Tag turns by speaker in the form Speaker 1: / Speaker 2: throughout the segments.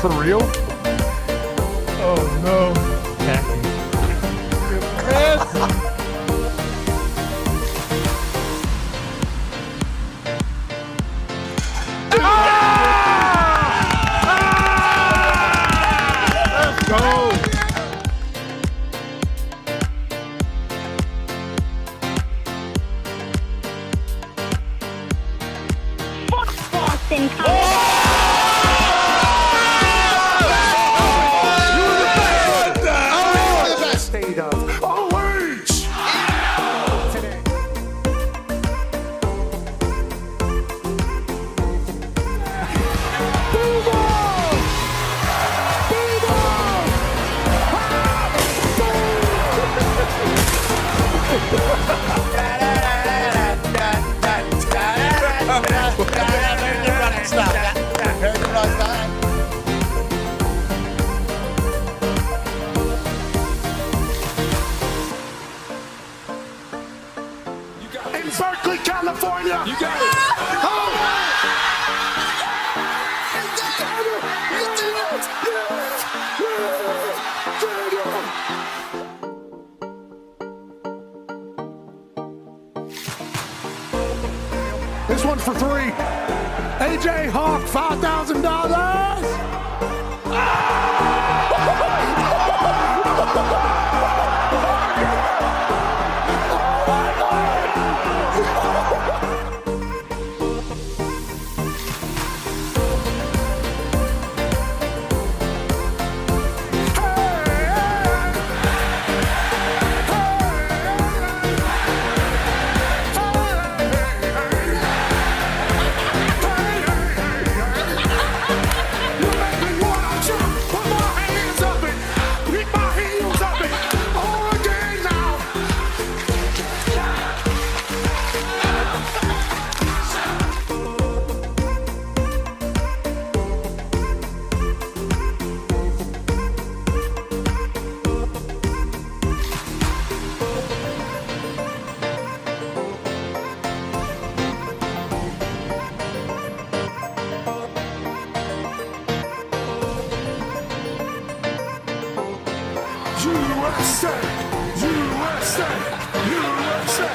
Speaker 1: For real? Oh no. Let's go.
Speaker 2: Boston.
Speaker 3: In Berkeley, California.
Speaker 4: You got it.
Speaker 3: This one's for three. AJ Hawk, $5,000. USA, USA, USA.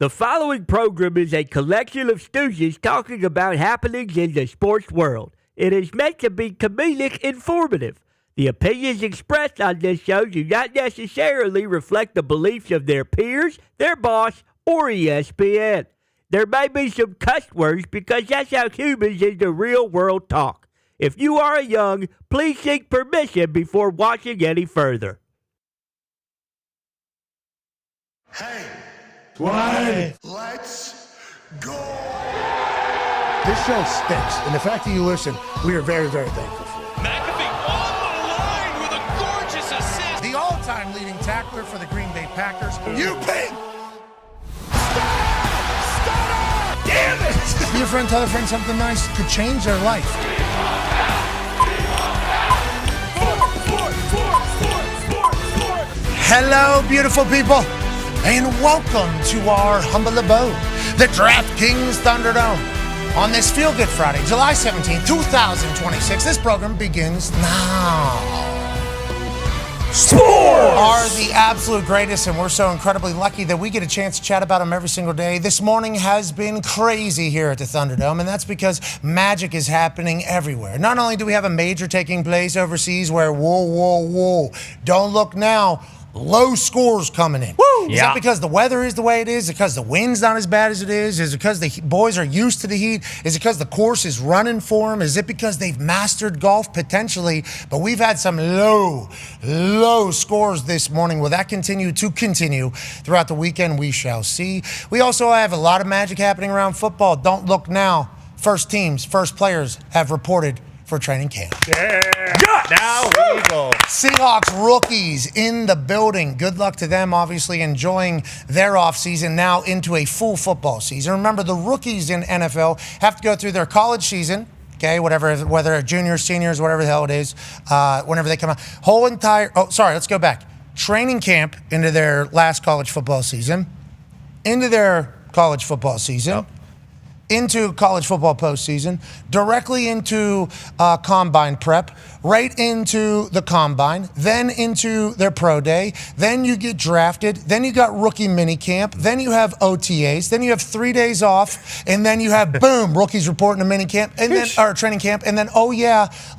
Speaker 5: The following program is a collection of stooges talking about happenings in the sports world. It is meant to be comedic informative. The opinions expressed on this show do not necessarily reflect the beliefs of their peers, their boss, or ESPN. There may be some cuss words because that's how humans in the real world talk. If you are young, please seek permission before watching any further.
Speaker 3: Hey,
Speaker 1: Why?
Speaker 3: let's go.
Speaker 6: This show stinks, and the fact that you listen, we are very, very thankful for.
Speaker 4: McAfee on the line with a gorgeous assist.
Speaker 6: The all-time leading tackler for the Green Bay Packers.
Speaker 3: You pink.
Speaker 4: Damn it!
Speaker 6: Be a friend, tell a friend something nice could change their life. Hello, beautiful people, and welcome to our humble abode, the DraftKings Thunderdome. On this Feel Good Friday, July 17, 2026, this program begins now. Sports are the absolute greatest, and we're so incredibly lucky that we get a chance to chat about them every single day. This morning has been crazy here at the Thunderdome, and that's because magic is happening everywhere. Not only do we have a major taking place overseas where, whoa, don't look now, low scores coming in. Woo! Is that because the weather is the way it is? Is it because the wind's not as bad as it is? Is it because the boys are used to the heat? Is it because the course is running for them? Is it because they've mastered golf? Potentially. But we've had some low scores this morning. Will that continue throughout the weekend? We shall see. We also have a lot of magic happening around football. Don't look now. First teams, first players have reported for training camp.
Speaker 1: Now we go.
Speaker 6: Seahawks rookies in the building. Good luck to them, obviously enjoying their offseason now into a full football season. Remember, the rookies in NFL have to go through their college season, okay, whether juniors, seniors, whatever the hell it is, whenever they come out. Let's go back. Training camp into their last college football season, into their college football season, into college football postseason, directly into combine prep, right into the combine, then into their pro day, then you get drafted, then you got rookie mini camp, then you have OTAs, then you have 3 days off, and then you have, boom, rookies reporting to mini camp, and then, or training camp, and then,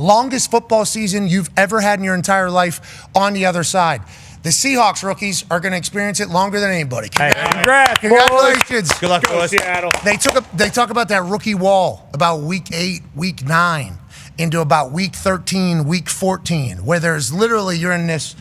Speaker 6: longest football season you've ever had in your entire life on the other side. The Seahawks rookies are going to experience it longer than anybody.
Speaker 1: Congrats,
Speaker 6: Congratulations.
Speaker 1: boys. Good luck, boys. Seattle.
Speaker 6: They talk about that rookie wall about week 8, week 9, into about week 13, week 14, where there's literally, you're in this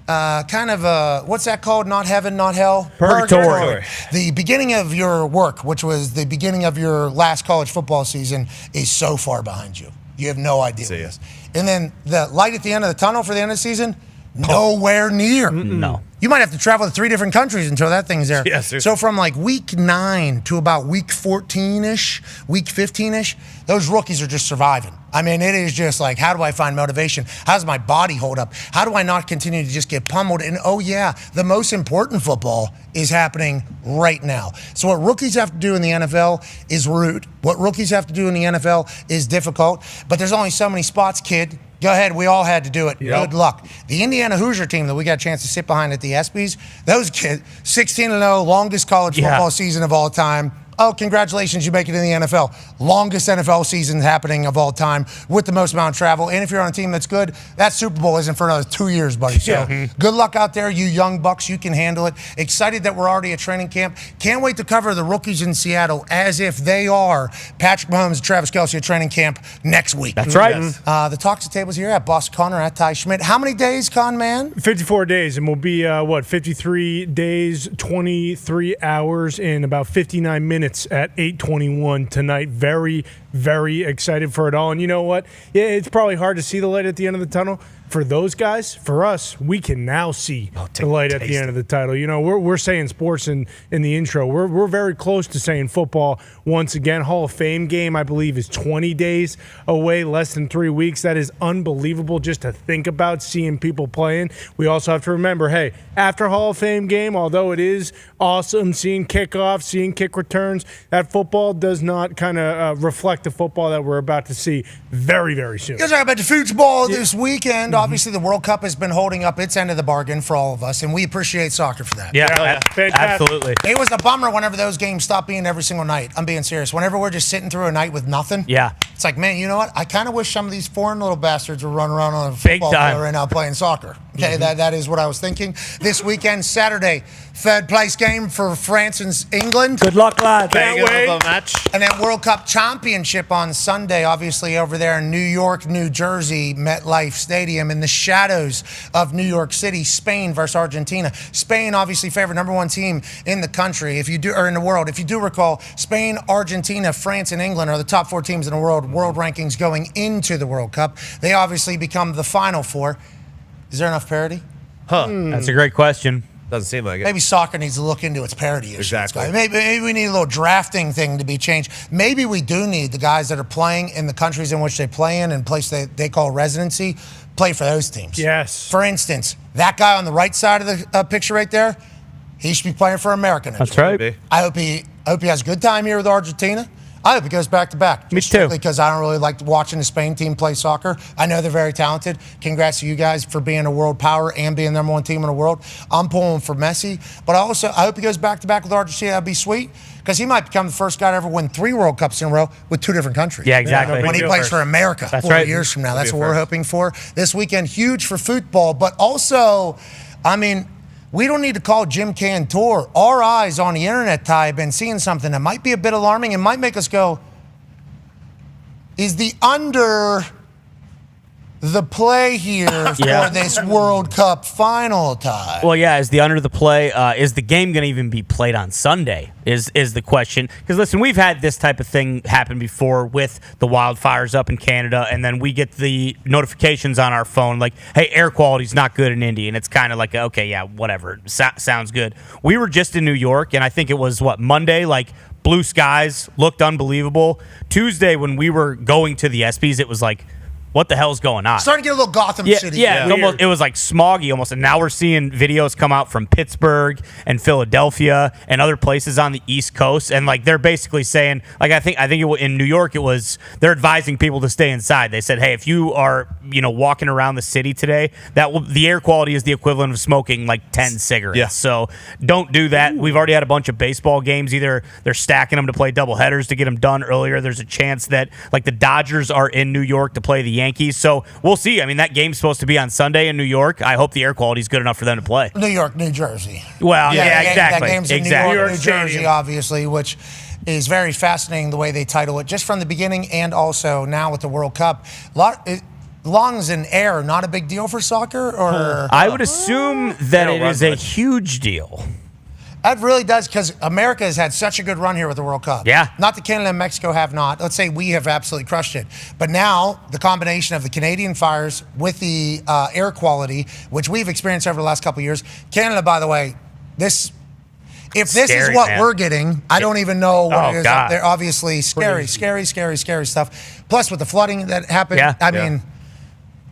Speaker 6: kind of a, what's that called? Not heaven, not hell?
Speaker 1: Purgatory.
Speaker 6: The beginning of your work, which was the beginning of your last college football season, is so far behind you. You have no idea what it is. And then the light at the end of the tunnel for the end of the season, nowhere near.
Speaker 5: No.
Speaker 6: You might have to travel to 3 different countries until that thing's there.
Speaker 1: Yes,
Speaker 6: so from like week 9 to about week 14-ish, week 15-ish, those rookies are just surviving. I mean, it is just like, how do I find motivation? How does my body hold up? How do I not continue to just get pummeled? And the most important football is happening right now. So what rookies have to do in the NFL is rude. What rookies have to do in the NFL is difficult. But there's only so many spots, kid. Go ahead. We all had to do it. Yep. Good luck. The Indiana Hoosier team that we got a chance to sit behind at the ESPYs, those kids, 16-0, longest college football season of all time. Oh, congratulations, you make it in the NFL. Longest NFL season happening of all time with the most amount of travel. And if you're on a team that's good, that Super Bowl isn't for another 2 years, buddy. So good luck out there, you young bucks. You can handle it. Excited that we're already at training camp. Can't wait to cover the rookies in Seattle as if they are Patrick Mahomes and Travis Kelce at training camp next week.
Speaker 5: That's right.
Speaker 6: The Talks to Tables here at Boss Connor, at Ty Schmidt. How many days, Con Man?
Speaker 1: 54 days, and we'll be, 53 days, 23 hours, and about 59 minutes at 8:21 tonight. Very, very excited for it all. And you know what? Yeah, it's probably hard to see the light at the end of the tunnel. For those guys, for us, we can now see the light at the end of the tunnel. You know, we're saying sports in the intro. We're very close to saying football once again. Hall of Fame game, I believe, is 20 days away, less than 3 weeks. That is unbelievable just to think about seeing people playing. We also have to remember, hey, after Hall of Fame game, although it is awesome seeing kickoffs, seeing kick returns, that football does not kind of reflect the football that we're about to see very, very soon.
Speaker 6: You're talking about the football this weekend. Obviously, the World Cup has been holding up its end of the bargain for all of us, and we appreciate soccer for that.
Speaker 5: Yeah,
Speaker 1: Fantastic.
Speaker 5: absolutely.
Speaker 6: It was a bummer whenever those games stopped being every single night. I'm being serious. Whenever we're just sitting through a night with nothing, it's like, man, you know what? I kind of wish some of these foreign little bastards were running around on a football field right now playing soccer. Okay, that is what I was thinking. This weekend, Saturday, third place game for France and England.
Speaker 5: Good luck, lads.
Speaker 1: Can't wait.
Speaker 3: Match.
Speaker 6: And then World Cup Championship on Sunday, obviously over there in New York, New Jersey, MetLife Stadium, in the shadows of New York City. Spain versus Argentina. Spain, obviously, favorite number 1 team in the country, or in the world. If you do recall, Spain, Argentina, France, and England are the top 4 teams in the world rankings going into the World Cup. They obviously become the final 4. Is there enough parity?
Speaker 5: That's a great question.
Speaker 3: Doesn't seem like it.
Speaker 6: Maybe soccer needs to look into its parity issues.
Speaker 3: Exactly.
Speaker 6: Maybe we need a little drafting thing to be changed. Maybe we do need the guys that are playing in the countries in which they play in and place they call residency, play for those teams.
Speaker 1: Yes.
Speaker 6: For instance, that guy on the right side of the picture right there, he should be playing for America next
Speaker 5: That's
Speaker 6: year.
Speaker 5: right.
Speaker 6: I hope he has a good time here with Argentina. I hope it goes back to back.
Speaker 5: Me too.
Speaker 6: Because I don't really like watching the Spain team play soccer. I know they're very talented. Congrats to you guys for being a world power and being the number one team in the world. I'm pulling for Messi, but I hope he goes back to back with Argentina. That'd be sweet because he might become the first guy to ever win 3 World Cups in a row with 2 different countries.
Speaker 5: Yeah, exactly.
Speaker 6: When he plays for America 4 years from now, that's what we're hoping for. This weekend, huge for football, but also, I mean, we don't need to call Jim Cantor. Our eyes on the internet, Ty, have been seeing something that might be a bit alarming and might make us go, is the under the play here for this World Cup final, Ty?
Speaker 7: Well, yeah, is the under the play? Is the game going to even be played on Sunday? Is the question? Because listen, we've had this type of thing happen before with the wildfires up in Canada, and then we get the notifications on our phone like, "Hey, air quality's not good in Indy," and it's kind of like, okay, yeah, whatever, sounds good. We were just in New York, and I think it was Monday, like blue skies, looked unbelievable. Tuesday, when we were going to the ESPYs, it was like, what the hell's going on?
Speaker 6: Starting to get a little Gotham City.
Speaker 7: Yeah, it was like smoggy almost. And now we're seeing videos come out from Pittsburgh and Philadelphia and other places on the East Coast. And like they're basically saying, like I think in New York they're advising people to stay inside. They said, hey, if you are walking around the city today, the air quality is the equivalent of smoking like 10 cigarettes. Yeah. So don't do that. We've already had a bunch of baseball games. Either they're stacking them to play doubleheaders to get them done earlier. There's a chance that like the Dodgers are in New York to play the Yankees. So we'll see. I mean, that game's supposed to be on Sunday in New York. I hope the air quality is good enough for them to play.
Speaker 6: New York, New Jersey.
Speaker 7: Well, yeah exactly.
Speaker 6: That game's in New York, New Jersey, obviously, which is very fascinating the way they title it, just from the beginning and also now with the World Cup. Lungs and air, not a big deal for soccer? Or
Speaker 7: I would assume that it is a huge deal.
Speaker 6: That really does, because America has had such a good run here with the World Cup.
Speaker 7: Yeah.
Speaker 6: Not that Canada and Mexico have not. Let's say we have absolutely crushed it. But now, the combination of the Canadian fires with the air quality, which we've experienced over the last couple of years. Canada, by the way, if this is what we're getting, I don't even know what it is up there. Obviously, scary stuff. Plus, with the flooding that happened, I mean,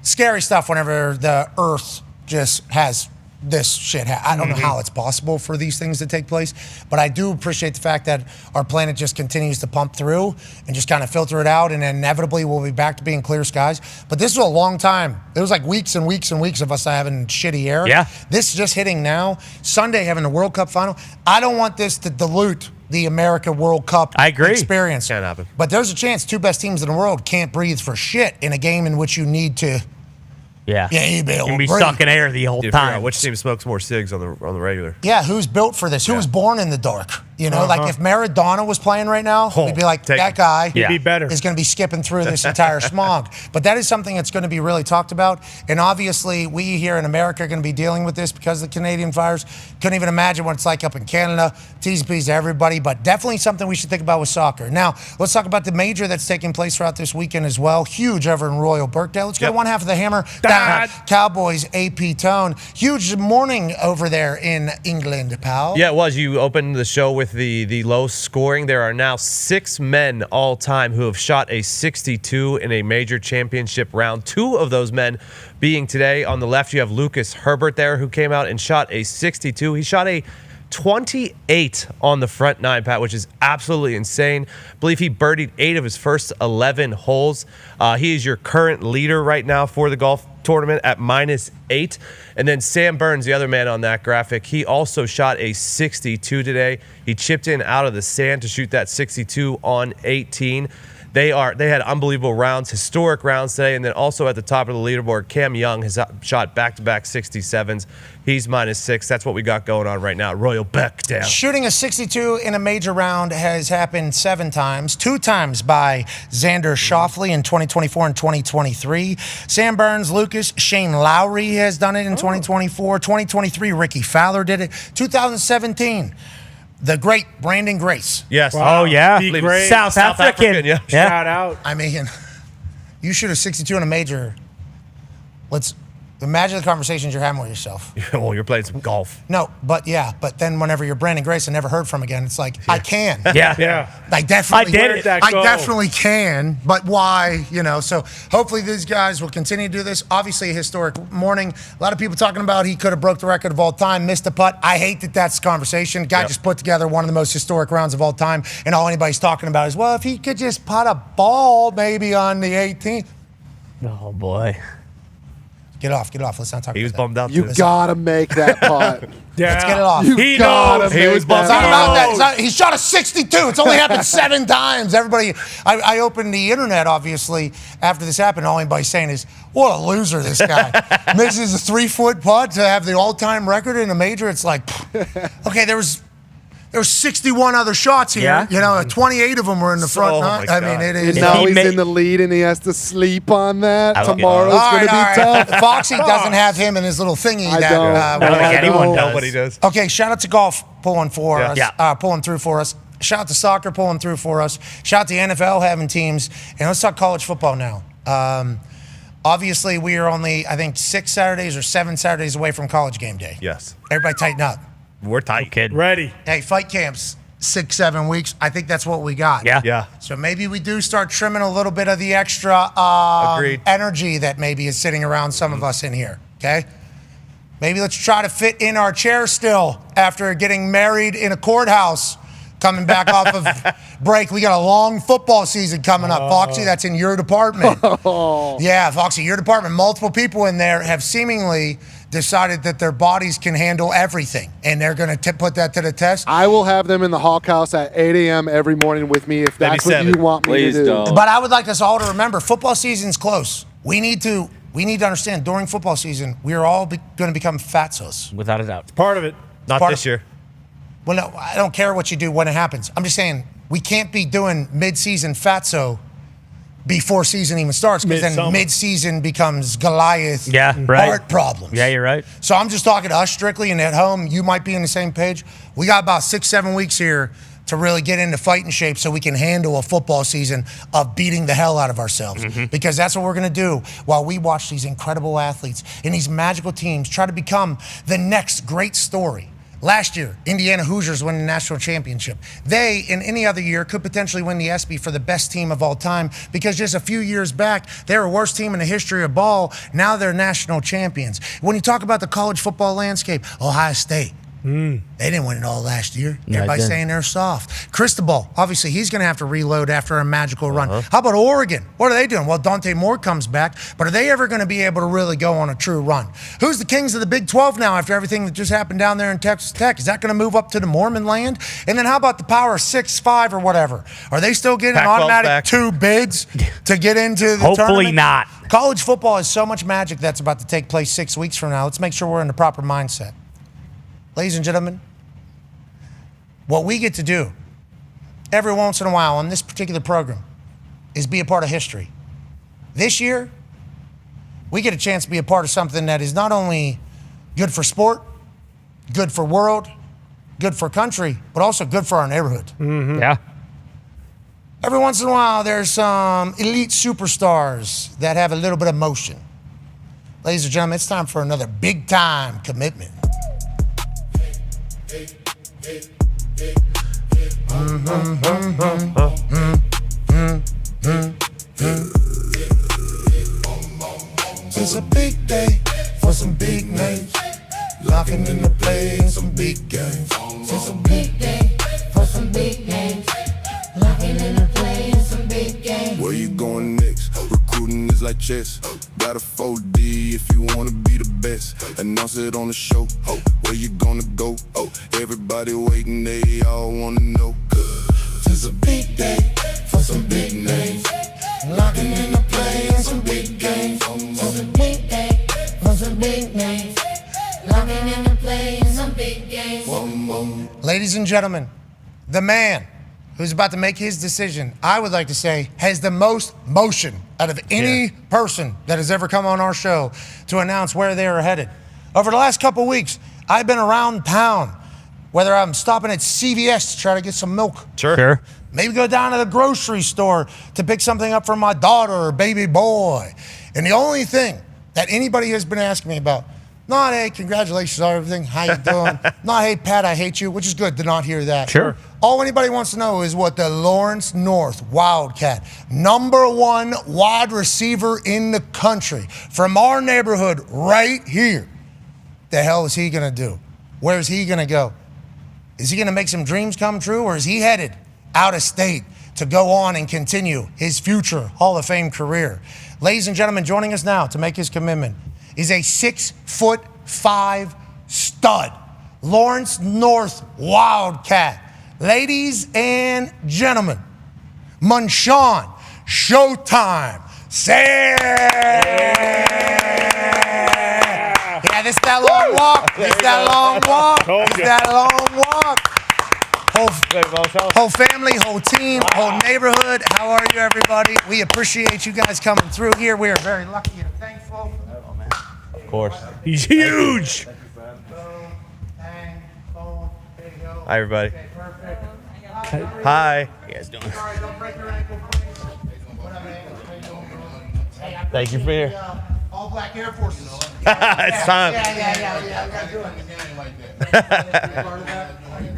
Speaker 6: scary stuff whenever the Earth just has this shit. I don't know how it's possible for these things to take place, but I do appreciate the fact that our planet just continues to pump through and just kind of filter it out, and inevitably we'll be back to being clear skies. But this was a long time. It was like weeks and weeks and weeks of us having shitty air.
Speaker 7: Yeah.
Speaker 6: This is just hitting now. Sunday having the World Cup final. I don't want this to dilute the America World Cup experience.
Speaker 8: Can't happen.
Speaker 6: But there's a chance 2 best teams in the world can't breathe for shit in a game in which you need to.
Speaker 7: Yeah,
Speaker 6: you
Speaker 7: can be sucking air the whole time.
Speaker 8: Which team smokes more cigs on the regular?
Speaker 6: Yeah, who's built for this? Who was born in the dark? Like if Maradona was playing right now, we'd be like, that guy
Speaker 1: He'd be better.
Speaker 6: is going to be skipping through this entire smog. But that is something that's going to be really talked about. And obviously, we here in America are going to be dealing with this because of the Canadian fires. Couldn't even imagine what it's like up in Canada. T's and P's to everybody, but definitely something we should think about with soccer. Now, let's talk about the major that's taking place throughout this weekend as well. Huge over in Royal Birkdale. Let's go to one half of the Hammer. Dahn. Cowboys, AP Tone. Huge morning over there in England, pal.
Speaker 8: Yeah, it was. You opened the show with the low scoring. There are now 6 men all time who have shot a 62 in a major championship round. 2 of those men being today. On the left, you have Lucas Herbert there, who came out and shot a 62. He shot a 28 on the front 9, Pat, which is absolutely insane. I believe he birdied 8 of his first 11 holes. He is your current leader right now for the golf tournament at -8. And then Sam Burns, the other man on that graphic, he also shot a 62 today. He chipped in out of the sand to shoot that 62 on 18. They had unbelievable rounds, historic rounds today, and then also at the top of the leaderboard, Cam Young has shot back-to-back 67s. He's -6. That's what we got going on right now. Royal Birkdale.
Speaker 6: Shooting a 62 in a major round has happened 7 times. 2 times by Xander Schauffele in 2024 and 2023. Sam Burns, Lucas, Shane Lowry has done it in 2024. 2023, Ricky Fowler did it. 2017. The great Brandon Grace.
Speaker 8: Yes.
Speaker 1: Wow.
Speaker 7: Oh, yeah.
Speaker 1: Be great.
Speaker 7: South African.
Speaker 8: Yeah.
Speaker 1: Shout out.
Speaker 6: I mean, you shoot a 62 in a major. Imagine the conversations you're having with yourself.
Speaker 8: Well, you're playing some golf.
Speaker 6: No, but then whenever you're Brandon Grayson, never heard from again, it's like, I can.
Speaker 1: Yeah.
Speaker 6: I definitely
Speaker 1: Where'd that
Speaker 6: I
Speaker 1: go?
Speaker 6: definitely can, but why? So hopefully these guys will continue to do this. Obviously a historic morning. A lot of people talking about he could have broke the record of all time, missed a putt. I hate that that's the conversation. Guy just put together one of the most historic rounds of all time, and all anybody's talking about is, well, if he could just putt a ball maybe on the 18th.
Speaker 7: Oh boy.
Speaker 6: Get off. Let's not talk
Speaker 8: He was
Speaker 6: about
Speaker 8: bummed out.
Speaker 9: You
Speaker 8: too.
Speaker 9: gotta make that putt.
Speaker 1: Yeah.
Speaker 6: Let's get it off.
Speaker 9: You gotta
Speaker 1: knows.
Speaker 9: make
Speaker 8: He was
Speaker 9: that
Speaker 8: bummed
Speaker 6: It's not
Speaker 8: out.
Speaker 6: about that. It's not, he shot a 62. It's only happened 7 times. Everybody, I opened the internet, obviously, after this happened. All anybody's saying is, what a loser this guy. Misses a 3-foot putt to have the all-time record in a major. It's like, okay, there was 61 other shots here.
Speaker 7: Yeah.
Speaker 6: 28 of them were in the front
Speaker 8: Oh,
Speaker 6: nine.
Speaker 8: my
Speaker 6: I mean,
Speaker 8: God.
Speaker 6: it is.
Speaker 9: And now
Speaker 7: He
Speaker 9: he's
Speaker 7: may-
Speaker 9: in the lead and he has to sleep on that.
Speaker 7: I don't get
Speaker 9: Tomorrow's
Speaker 6: All
Speaker 9: going to
Speaker 6: right,
Speaker 9: be
Speaker 6: all right.
Speaker 9: tough.
Speaker 6: Foxy doesn't have him in his little thingy.
Speaker 9: I
Speaker 6: that,
Speaker 9: don't.
Speaker 7: I don't think
Speaker 9: I
Speaker 7: anyone
Speaker 9: don't.
Speaker 7: does.
Speaker 8: Nobody does.
Speaker 6: Okay, shout out to golf pulling for us.
Speaker 7: Yeah.
Speaker 6: Pulling through for us. Shout out to soccer pulling through for us. Shout out to NFL having teams. And let's talk college football now. Obviously, we are only, I think, 6 Saturdays or 7 Saturdays away from college game day.
Speaker 8: Yes.
Speaker 6: Everybody tighten up.
Speaker 8: We're tight.
Speaker 7: Kid.
Speaker 1: Ready.
Speaker 6: Hey, fight camps, 6-7 weeks. I think that's what we got.
Speaker 7: Yeah.
Speaker 8: Yeah.
Speaker 6: So maybe we do start trimming a little bit of the extra
Speaker 8: Agreed.
Speaker 6: energy that maybe is sitting around some of us in here, okay? Maybe let's try to fit in our chair still after getting married in a courthouse, coming back off of break. We got a long football season coming up. Foxy, that's in your department. Yeah, Foxy, your department. Multiple people in there have seemingly decided that their bodies can handle everything, and they're going to put that to the test.
Speaker 9: I will have them in the Hawk House at 8 a.m. every morning with me if
Speaker 8: Maybe
Speaker 9: that's what
Speaker 8: 7.
Speaker 9: you want me
Speaker 10: Please
Speaker 9: to do.
Speaker 10: don't.
Speaker 6: But I would like us all to remember, football season's close. We need to understand during football season, we are all going to become fatsos.
Speaker 7: Without a doubt.
Speaker 1: Part of it.
Speaker 8: Not
Speaker 6: Part
Speaker 8: this
Speaker 6: of-
Speaker 8: year.
Speaker 6: Well, no, I don't care what you do when it happens. I'm just saying we can't be doing mid-season fatso before season even starts, because then
Speaker 1: Midsummer.
Speaker 6: mid-season becomes Goliath
Speaker 7: Yeah, right.
Speaker 6: heart problems.
Speaker 7: Yeah, you're right.
Speaker 6: So I'm just talking to us strictly, and at home, you might be on the same page. We got about 6-7 weeks here to really get into fighting shape so we can handle a football season of beating the hell out of ourselves. Because that's what we're going to do while we watch these incredible athletes and these magical teams try to become the next great story. Last year, Indiana Hoosiers won the national championship. They, in any other year, could potentially win the ESPY for the best team of all time, because just a few years back, they were the worst team in the history of ball. Now they're national champions. When you talk about the college football landscape, Ohio State, they didn't win it all last year.
Speaker 7: No,
Speaker 6: Everybody's
Speaker 7: they didn't.
Speaker 6: saying they're soft. Cristobal, obviously, he's going to have to reload after a magical run. How about Oregon? What are they doing? Well, Dante Moore comes back, but are they ever going to be able to really go on a true run? Who's the kings of the Big 12 now after everything that just happened down there in Texas Tech? Is that going to move up to the Mormon land? And then how about the Power 6-5 or whatever? Are they still getting
Speaker 8: Pac-12's
Speaker 6: automatic
Speaker 8: back.
Speaker 6: 2 bids to get into the
Speaker 7: Hopefully
Speaker 6: tournament?
Speaker 7: not.
Speaker 6: College football has so much magic that's about to take place 6 weeks from now. Let's make sure we're in the proper mindset. Ladies and gentlemen, what we get to do every once in a while on this particular program is be a part of history. This year, we get a chance to be a part of something that is not only good for sport, good for world, good for country, but also good for our neighborhood.
Speaker 7: Yeah.
Speaker 6: Every once in a while, there's some elite superstars that have a little bit of motion. Ladies and gentlemen, it's time for another big-time commitment. It's a big day for some big names, locking in the play in some big games. It's a big day for some big names, locking in the play in some big games.
Speaker 3: Where you going next? Recruiting is like chess. Got a 4D if you wanna be the best. Announce it on the show. Where you gonna go? Everybody waiting, they all wanna know. It's a big day for some big names, locking in the play in some big games.
Speaker 2: It's a big day for some big names, locking in the play in some big games.
Speaker 6: Ladies and gentlemen, the man who's about to make his decision, I would like to say, has the most motion out of any person that has ever come on our show to announce where they are headed. Over the last couple weeks, I've been around town, whether I'm stopping at CVS to try to get some milk,
Speaker 7: Sure.
Speaker 6: maybe go down to the grocery store to pick something up for my daughter or baby boy. And the only thing that anybody has been asking me about. Not, hey, congratulations on everything. How you doing? Not, hey, Pat, I hate you, which is good to not hear that.
Speaker 7: Sure.
Speaker 6: All anybody wants to know is what the Lawrence North Wildcat, #1 wide receiver in the country, from our neighborhood right here, the hell is he going to do? Where's he going to go? Is he going to make some dreams come true, or is he headed out of state to go on and continue his future Hall of Fame career? Ladies and gentlemen, joining us now to make his commitment is a 6'5" stud, Lawrence North Wildcat. Ladies and gentlemen, Munshawn Showtime Sam. Yeah, this that long walk. This that long walk. This that long walk. Whole family, whole team, whole neighborhood. How are you, everybody? We appreciate you guys coming through here. We are very lucky and thankful.
Speaker 8: Of course.
Speaker 1: He's huge.
Speaker 8: Hi, everybody.
Speaker 6: Okay, perfect.
Speaker 8: Hi.
Speaker 7: How you guys doing?
Speaker 6: Sorry, don't break your ankle, please.
Speaker 8: Thank you for being here.
Speaker 6: All black Air Forces.
Speaker 8: It's time.
Speaker 6: Yeah. I gotta do it.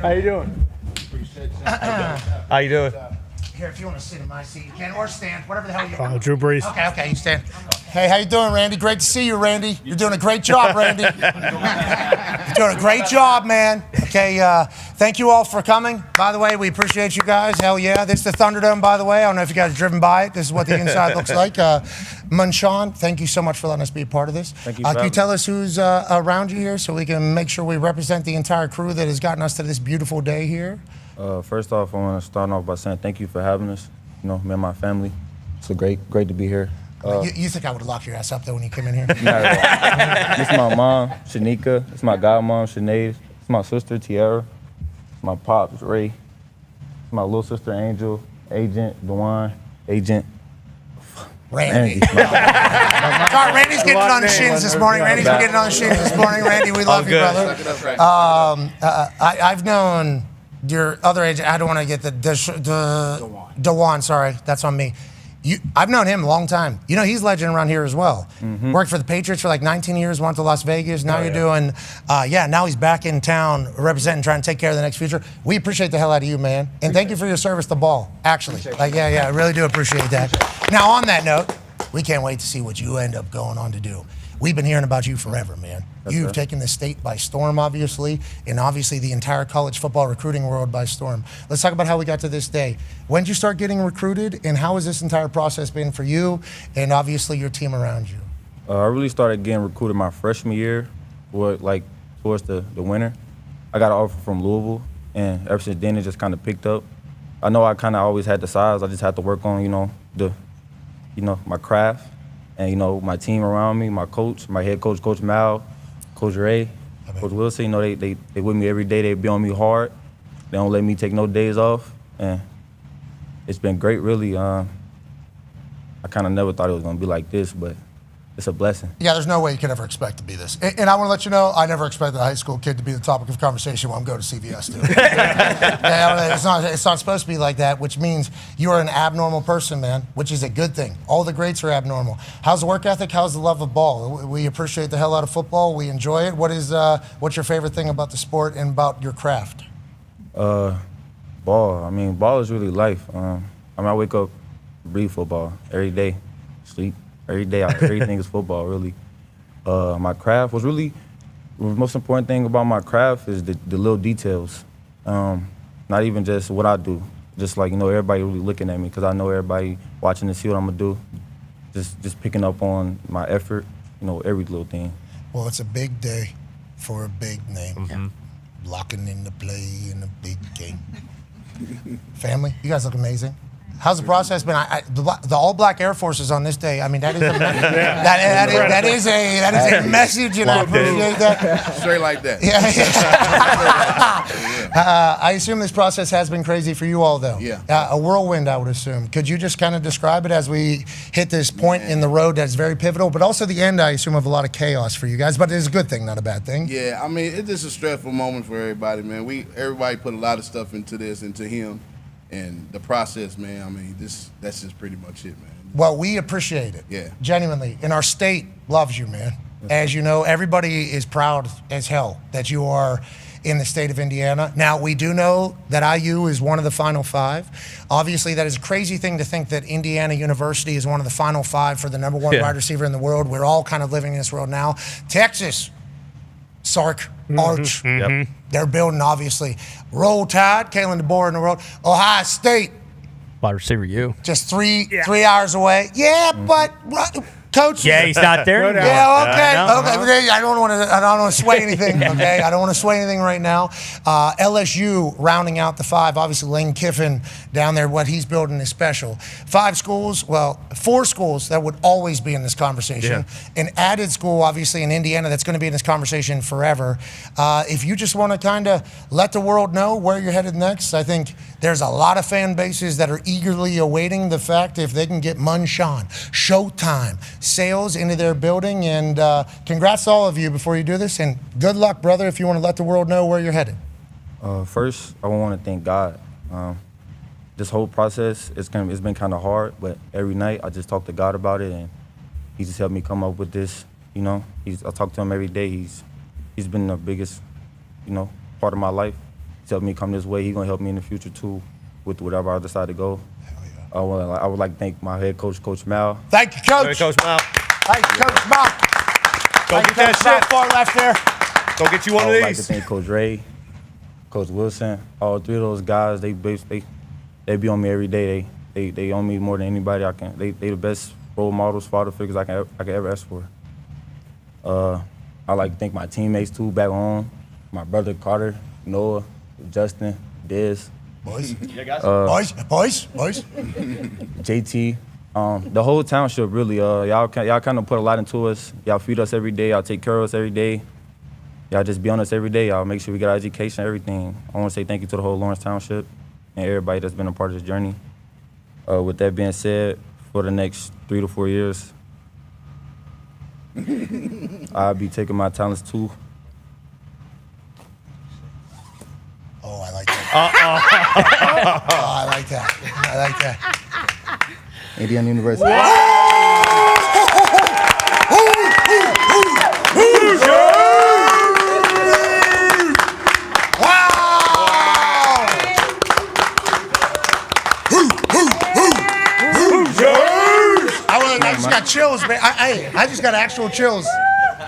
Speaker 1: How you doing?
Speaker 8: How you doing?
Speaker 6: Here, if you want to sit in my seat, you can, or stand, whatever the hell you want.
Speaker 1: Drew Brees.
Speaker 6: Okay, you stand. Hey, how you doing, Randy? Great to see you, Randy. You're doing a great job, Randy. You're doing a great job, man. Okay, thank you all for coming. By the way, we appreciate you guys. Hell yeah. This is the Thunderdome, by the way. I don't know if you guys have driven by it. This is what the inside looks like. Munshawn, thank you so much for letting us be a part of this.
Speaker 10: Thank you.
Speaker 6: Can you tell us who's around you here so we can make sure we represent the entire crew that has gotten us to this beautiful day here?
Speaker 10: First off, I want to start off by saying thank you for having us. You know, me and my family. It's great to be here.
Speaker 6: You think I would have locked your ass up, though, when you came in here?
Speaker 10: This is my mom, Shanika. It's my godmom, Sinead. It's my sister, Tiara. It's my pops, Ray. It's my little sister, Angel. Agent, Dahn. Agent.
Speaker 6: Randy. Sorry, Randy's getting on the shins this morning. Randy's been getting on the shins this morning. Randy, we love you, brother. I've known your other agent. I don't want to get the Dahn. Sorry, that's on me. I've known him a long time. You know, he's a legend around here as well.
Speaker 10: Mm-hmm.
Speaker 6: Worked for the Patriots for like 19 years, went to Las Vegas. Now you're doing, now he's back in town representing, trying to take care of the next future. We appreciate the hell out of you, man. And thank you for your service to ball, actually. I really do appreciate that. Now, on that note, we can't wait to see what you end up going on to do. We've been hearing about you forever, man. You've taken the state by storm, obviously, and obviously the entire college football recruiting world by storm. Let's talk about how we got to this day. When did you start getting recruited, and how has this entire process been for you and obviously your team around you?
Speaker 10: I really started getting recruited my freshman year, towards the winter. I got an offer from Louisville, and ever since then it just kind of picked up. I know I kind of always had the size. I just had to work on, my craft. And, my team around me, my coach, my head coach, Coach Mal, Coach Ray, Coach Wilson, they with me every day. They be on me hard. They don't let me take no days off. And it's been great, really. I kind of never thought it was going to be like this, but it's a blessing.
Speaker 6: Yeah, there's no way you could ever expect to be this. And I want to let you know, I never expected a high school kid to be the topic of conversation when I'm going to CVS, too. It's not supposed to be like that, which means you are an abnormal person, man, which is a good thing. All the greats are abnormal. How's the work ethic? How's the love of ball? We appreciate the hell out of football. We enjoy it. What's your favorite thing about the sport and about your craft?
Speaker 10: Ball. Ball is really life. I wake up, breathe football every day, sleep. Every day, everything is football, really. My craft was really, the most important thing about my craft is the little details. Not even just what I do. Just everybody really looking at me because I know everybody watching to see what I'm going to do. Just picking up on my effort, every little thing.
Speaker 6: Well, it's a big day for a big name. Mm-hmm. Locking in the play in a big game. Family, you guys look amazing. How's the process been? The all black Air Forces on this day. I mean, that is a that is a message, and I appreciate that.
Speaker 3: Straight like that.
Speaker 6: Yeah. I assume this process has been crazy for you all, though.
Speaker 3: Yeah.
Speaker 6: A whirlwind, I would assume. Could you just kind of describe it as we hit this point in the road that's very pivotal, but also the end, I assume, of a lot of chaos for you guys. But it's a good thing, not a bad thing.
Speaker 3: Yeah, I mean, it's just a stressful moment for everybody, man. Everybody put a lot of stuff into this, into him. And the process, man, I mean, that's just pretty much it, man.
Speaker 6: Well, we appreciate it.
Speaker 11: Yeah.
Speaker 6: Genuinely. And our state loves you, man. As you know, everybody is proud as hell that you are in the state of Indiana. Now, we do know that IU is one of the Final Five. Obviously, that is a crazy thing to think that Indiana University is one of the Final Five for the number one wide receiver in the world. We're all kind of living in this world now. Texas, Sark, Arch, they're building, obviously. Roll Tide, Kalen DeBoer in the world. Ohio State,
Speaker 7: Wide receiver, you.
Speaker 6: just 3 hours away. Yeah, but Coach.
Speaker 7: Yeah, he's not there anymore.
Speaker 6: Yeah, okay,
Speaker 7: No.
Speaker 6: okay. I don't want to sway anything. Okay, I don't want to sway anything right now. LSU rounding out the 5. Obviously, Lane Kiffin down there. What he's building is special. 4 schools that would always be in this conversation. An added school, obviously, in Indiana that's going to be in this conversation forever. If you just want to kind of let the world know where you're headed next, I think there's a lot of fan bases that are eagerly awaiting the fact if they can get Munshawn, Showtime, sales into their building. And congrats to all of you before you do this. And good luck, brother, if you want to let the world know where you're headed.
Speaker 10: First, I want to thank God. This whole process, it's been kind of hard, but every night I just talk to God about it, and He just helped me come up with this. You know, I talk to Him every day. He's been the biggest, part of my life. He's helped me come this way. He's gonna help me in the future too, with whatever I decide to go. I would like to thank my head coach, Coach Mal.
Speaker 6: Thank you, Coach.
Speaker 8: Coach Mal.
Speaker 6: Thank you, Coach Mal.
Speaker 8: Go get that shit.
Speaker 6: Far left there.
Speaker 8: Go get you one
Speaker 10: I
Speaker 8: of
Speaker 10: would
Speaker 8: these.
Speaker 10: like to thank Coach Ray, Coach Wilson, all 3 of those guys. They be on me every day. They on me more than anybody I can. They the best role models, father figures I can ever ask for. I like to thank my teammates too back home. My brother Carter, Noah, Justin, Dez.
Speaker 6: Boys. Boys.
Speaker 10: JT. The whole township really. Y'all kind of put a lot into us. Y'all feed us every day. Y'all take care of us every day. Y'all just be on us every day. Y'all make sure we get our education, everything. I want to say thank you to the whole Lawrence Township and everybody that's been a part of this journey. With that being said, for the next 3 to 4 years, I'll be taking my talents too.
Speaker 6: Oh, I like that. I like that.
Speaker 10: Indiana University.
Speaker 6: I just got chills, man. I just got actual chills.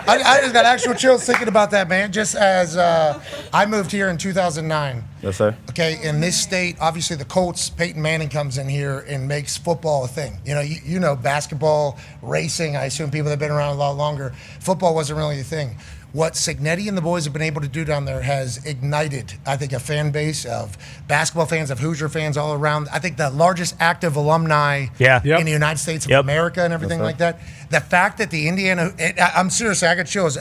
Speaker 6: I just got actual chills thinking about that, man. Just as I moved here in 2009.
Speaker 10: Yes, sir.
Speaker 6: Okay, in this state, obviously the Colts, Peyton Manning comes in here and makes football a thing. You know, basketball, racing, I assume people that have been around a lot longer, football wasn't really a thing. What Signetti and the boys have been able to do down there has ignited, I think, a fan base of basketball fans, of Hoosier fans all around. I think the largest active alumni in the United States of America and everything like that. The fact that the Indiana, I'm seriously, I got chills.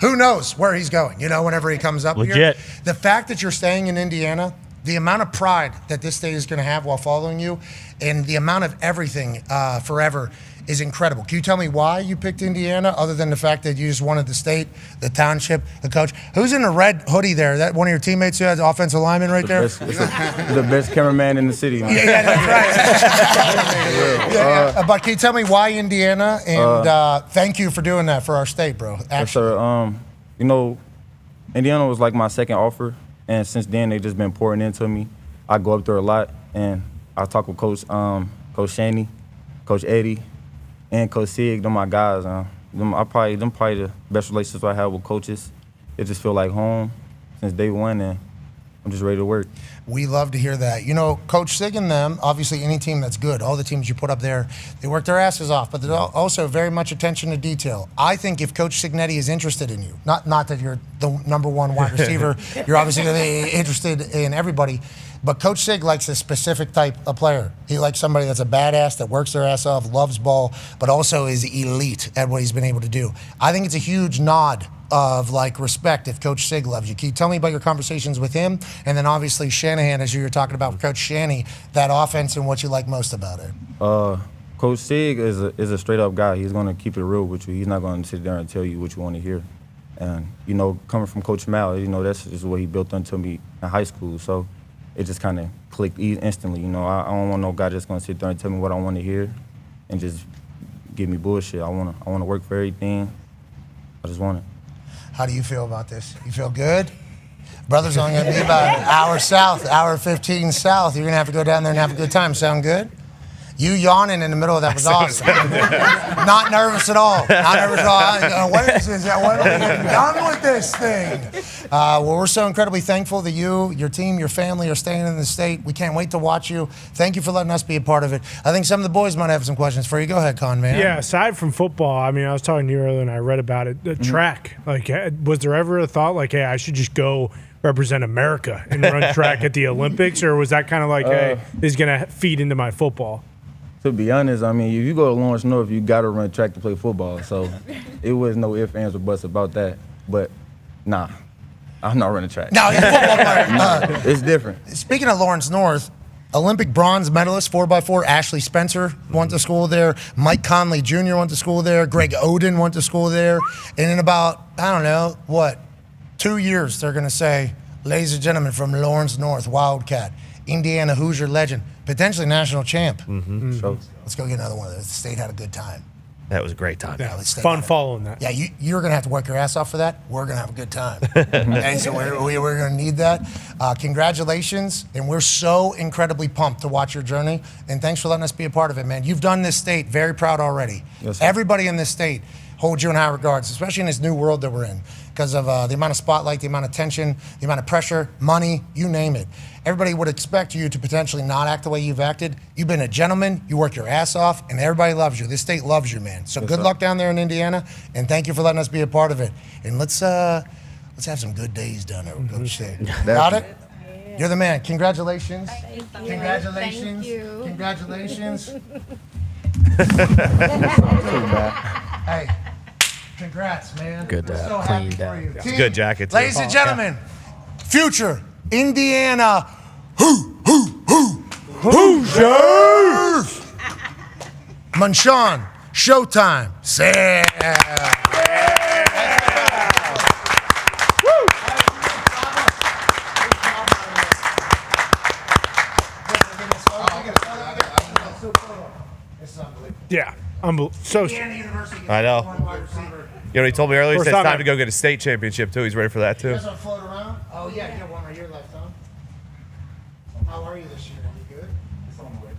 Speaker 6: Who knows where he's going, whenever he comes up here. The fact that you're staying in Indiana, the amount of pride that this state is going to have while following you, and the amount of everything forever is incredible. Can you tell me why you picked Indiana, other than the fact that you just wanted the state, the township, the coach? Who's in the red hoodie there? That one of your teammates who has offensive lineman right there?
Speaker 10: The best cameraman in the city, man.
Speaker 6: Yeah, that's right. But can you tell me why Indiana? And thank you for doing that for our state, bro.
Speaker 10: Yes, sir. Indiana was like my second offer, and since then they've just been pouring into me. I go up there a lot, and I talk with Coach Shaney, Coach Eddie, and Coach Sig. They're my guys. Them probably the best relationships I have with coaches. It just feel like home since day one, and I'm just ready to work.
Speaker 6: We love to hear that. Coach Sig and them, obviously any team that's good, all the teams you put up there, they work their asses off, but there's also very much attention to detail. I think if Coach Signetti is interested in you, not that you're the number one wide receiver, you're obviously gonna be interested in everybody, but Coach Sig likes a specific type of player. He likes somebody that's a badass, that works their ass off, loves ball, but also is elite at what he's been able to do. I think it's a huge nod of respect if Coach Sig loves you. Can you tell me about your conversations with him? And then obviously Shanahan, as you were talking about with Coach Shanny, that offense and what you like most about it.
Speaker 10: Coach Sig is a straight up guy. He's gonna keep it real with you. He's not gonna sit there and tell you what you want to hear. And coming from Coach Mal, that's just what he built into me in high school. So it just kind of clicked instantly. I don't want no guy that's gonna sit there and tell me what I want to hear. and just give me bullshit. I wanna work for everything. I just want it.
Speaker 6: How do you feel about this? You feel good? Brother's only going to be about an hour south, hour 15 south. You're going to have to go down there and have a good time. Sound good? You yawning in the middle of that was awesome. Not nervous at all. Not nervous at all. When is this? When are we getting done with this thing? Well, we're so incredibly thankful that you, your team, your family are staying in the state. We can't wait to watch you. Thank you for letting us be a part of it. I think some of the boys might have some questions for you. Go ahead, Con Man.
Speaker 1: Yeah, aside from football, I mean, I was talking to you earlier and I read about it. The track, like, was there ever a thought like, hey, I should just go represent America and run track at the Olympics? Or was that kind of like, hey, this is going to feed into my football?
Speaker 10: To be honest, I mean, if you go to Lawrence North, you got to run track to play football. So it was no ifs, ands, or buts about that. But nah, I'm not running track.
Speaker 6: No, he's a football player.
Speaker 10: It's different.
Speaker 6: Speaking of Lawrence North, Olympic bronze medalist, 4x4, Ashley Spencer went to school there. Mike Conley Jr. went to school there. Greg Oden went to school there. And in about, I don't know, 2 years, they're going to say, ladies and gentlemen, from Lawrence North, Wildcat, Indiana Hoosier legend, potentially national champ. So let's go get another one of those. The state had a good time.
Speaker 8: That was a great time.
Speaker 1: Yeah, fun following that.
Speaker 6: Yeah, you're going to have to work your ass off for that. We're going to have a good time. Okay, so we're going to need that. Congratulations, and we're so incredibly pumped to watch your journey, and thanks for letting us be a part of it, man. You've done this state very proud already.
Speaker 10: Yes, sir.
Speaker 6: Everybody in this state holds you in high regards, especially in this new world that we're in, because of the amount of spotlight, the amount of tension, the amount of pressure, money, you name it. Everybody would expect you to potentially not act the way you've acted. You've been a gentleman, you work your ass off, and everybody loves you. This state loves you, man. So good luck down there in Indiana, and thank you for letting us be a part of it. And let's have some good days down there with Coach State. Got it? You're the man. Congratulations. Congratulations.
Speaker 11: Thank you.
Speaker 6: Congratulations. Hey, congrats, man.
Speaker 5: Good,
Speaker 6: We're so
Speaker 5: clean
Speaker 6: happy
Speaker 5: down.
Speaker 6: for you.
Speaker 8: It's
Speaker 6: Team,
Speaker 8: a good jacket, too.
Speaker 6: Ladies and gentlemen, future Indiana Hoosiers. Munshawn, Showtime, Sam.
Speaker 1: Yeah, so
Speaker 8: I know. You know, he told me earlier, he said it's time to go get a state championship, too. He's ready for that, too.
Speaker 6: You guys want to float around? Oh, yeah, you got one right here left, huh? How are you this year? You good? It's on the way.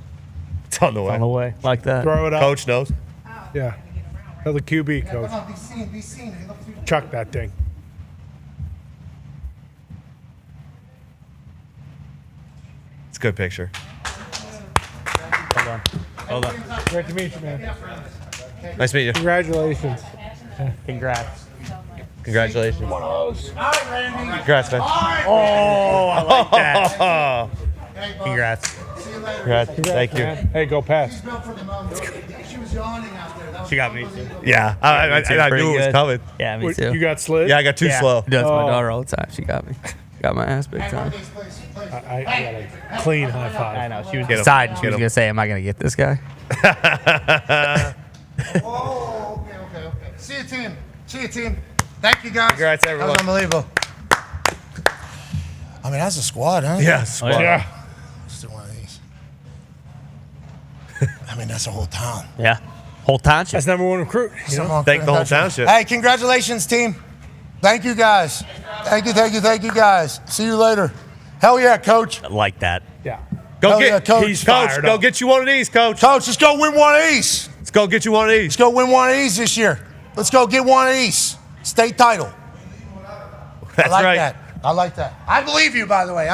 Speaker 8: It's on the way.
Speaker 5: On the way, like that.
Speaker 1: throw it up.
Speaker 8: Coach knows.
Speaker 1: Yeah. Tell the QB,
Speaker 6: Yeah,
Speaker 1: coach.
Speaker 6: come on, be seen, be seen. Hey, look through the-
Speaker 1: Chuck that thing.
Speaker 8: It's a good picture.
Speaker 5: Hold on.
Speaker 1: Great to meet you, man.
Speaker 8: Nice to meet you.
Speaker 1: Congratulations.
Speaker 5: Congrats.
Speaker 8: Congratulations. Congrats, man.
Speaker 5: Oh, I like that. Congrats.
Speaker 8: Congrats. Thank you.
Speaker 1: Man. Hey, go pass.
Speaker 6: She was yawning out there. That was
Speaker 5: She got me too.
Speaker 8: Yeah, I
Speaker 5: Pretty
Speaker 8: knew it was
Speaker 5: good.
Speaker 8: coming.
Speaker 5: Yeah, me
Speaker 1: What,
Speaker 5: too.
Speaker 1: you got slid?
Speaker 8: Yeah, I got too slow.
Speaker 5: That's
Speaker 1: Oh.
Speaker 5: my daughter all the time. She got me. Got my ass big time.
Speaker 1: I got a clean high five.
Speaker 5: I know. She was
Speaker 8: Get 'em.
Speaker 5: deciding. She
Speaker 8: Get
Speaker 5: was
Speaker 8: 'em.
Speaker 5: going to say, am I going to get this guy?
Speaker 6: Oh, okay. See you, team. See you, team. Thank you, guys.
Speaker 8: Congrats,
Speaker 6: That
Speaker 8: everyone.
Speaker 6: was unbelievable. I mean, that's a squad, huh?
Speaker 8: Yes.
Speaker 1: Yeah.
Speaker 6: Let's do one of these. I mean, that's a whole town.
Speaker 5: Yeah. Whole township.
Speaker 1: That's number one recruit. You know?
Speaker 8: Thank the whole township.
Speaker 6: Hey, congratulations, team. Thank you, guys. Thank you, guys. See you later. Hell yeah, coach.
Speaker 5: Like that.
Speaker 1: Yeah.
Speaker 8: Go
Speaker 6: Hell
Speaker 8: get
Speaker 6: yeah, coach.
Speaker 1: He's
Speaker 8: Coach,
Speaker 1: fired
Speaker 8: go
Speaker 1: up.
Speaker 8: get you one of these, Coach.
Speaker 6: Coach, let's go win one of these.
Speaker 8: Let's go get you one of these.
Speaker 6: Let's go win one of these this year. Let's go get one of these. State title.
Speaker 8: That's
Speaker 6: I like
Speaker 8: right.
Speaker 6: that. I like that. I believe you, by the way.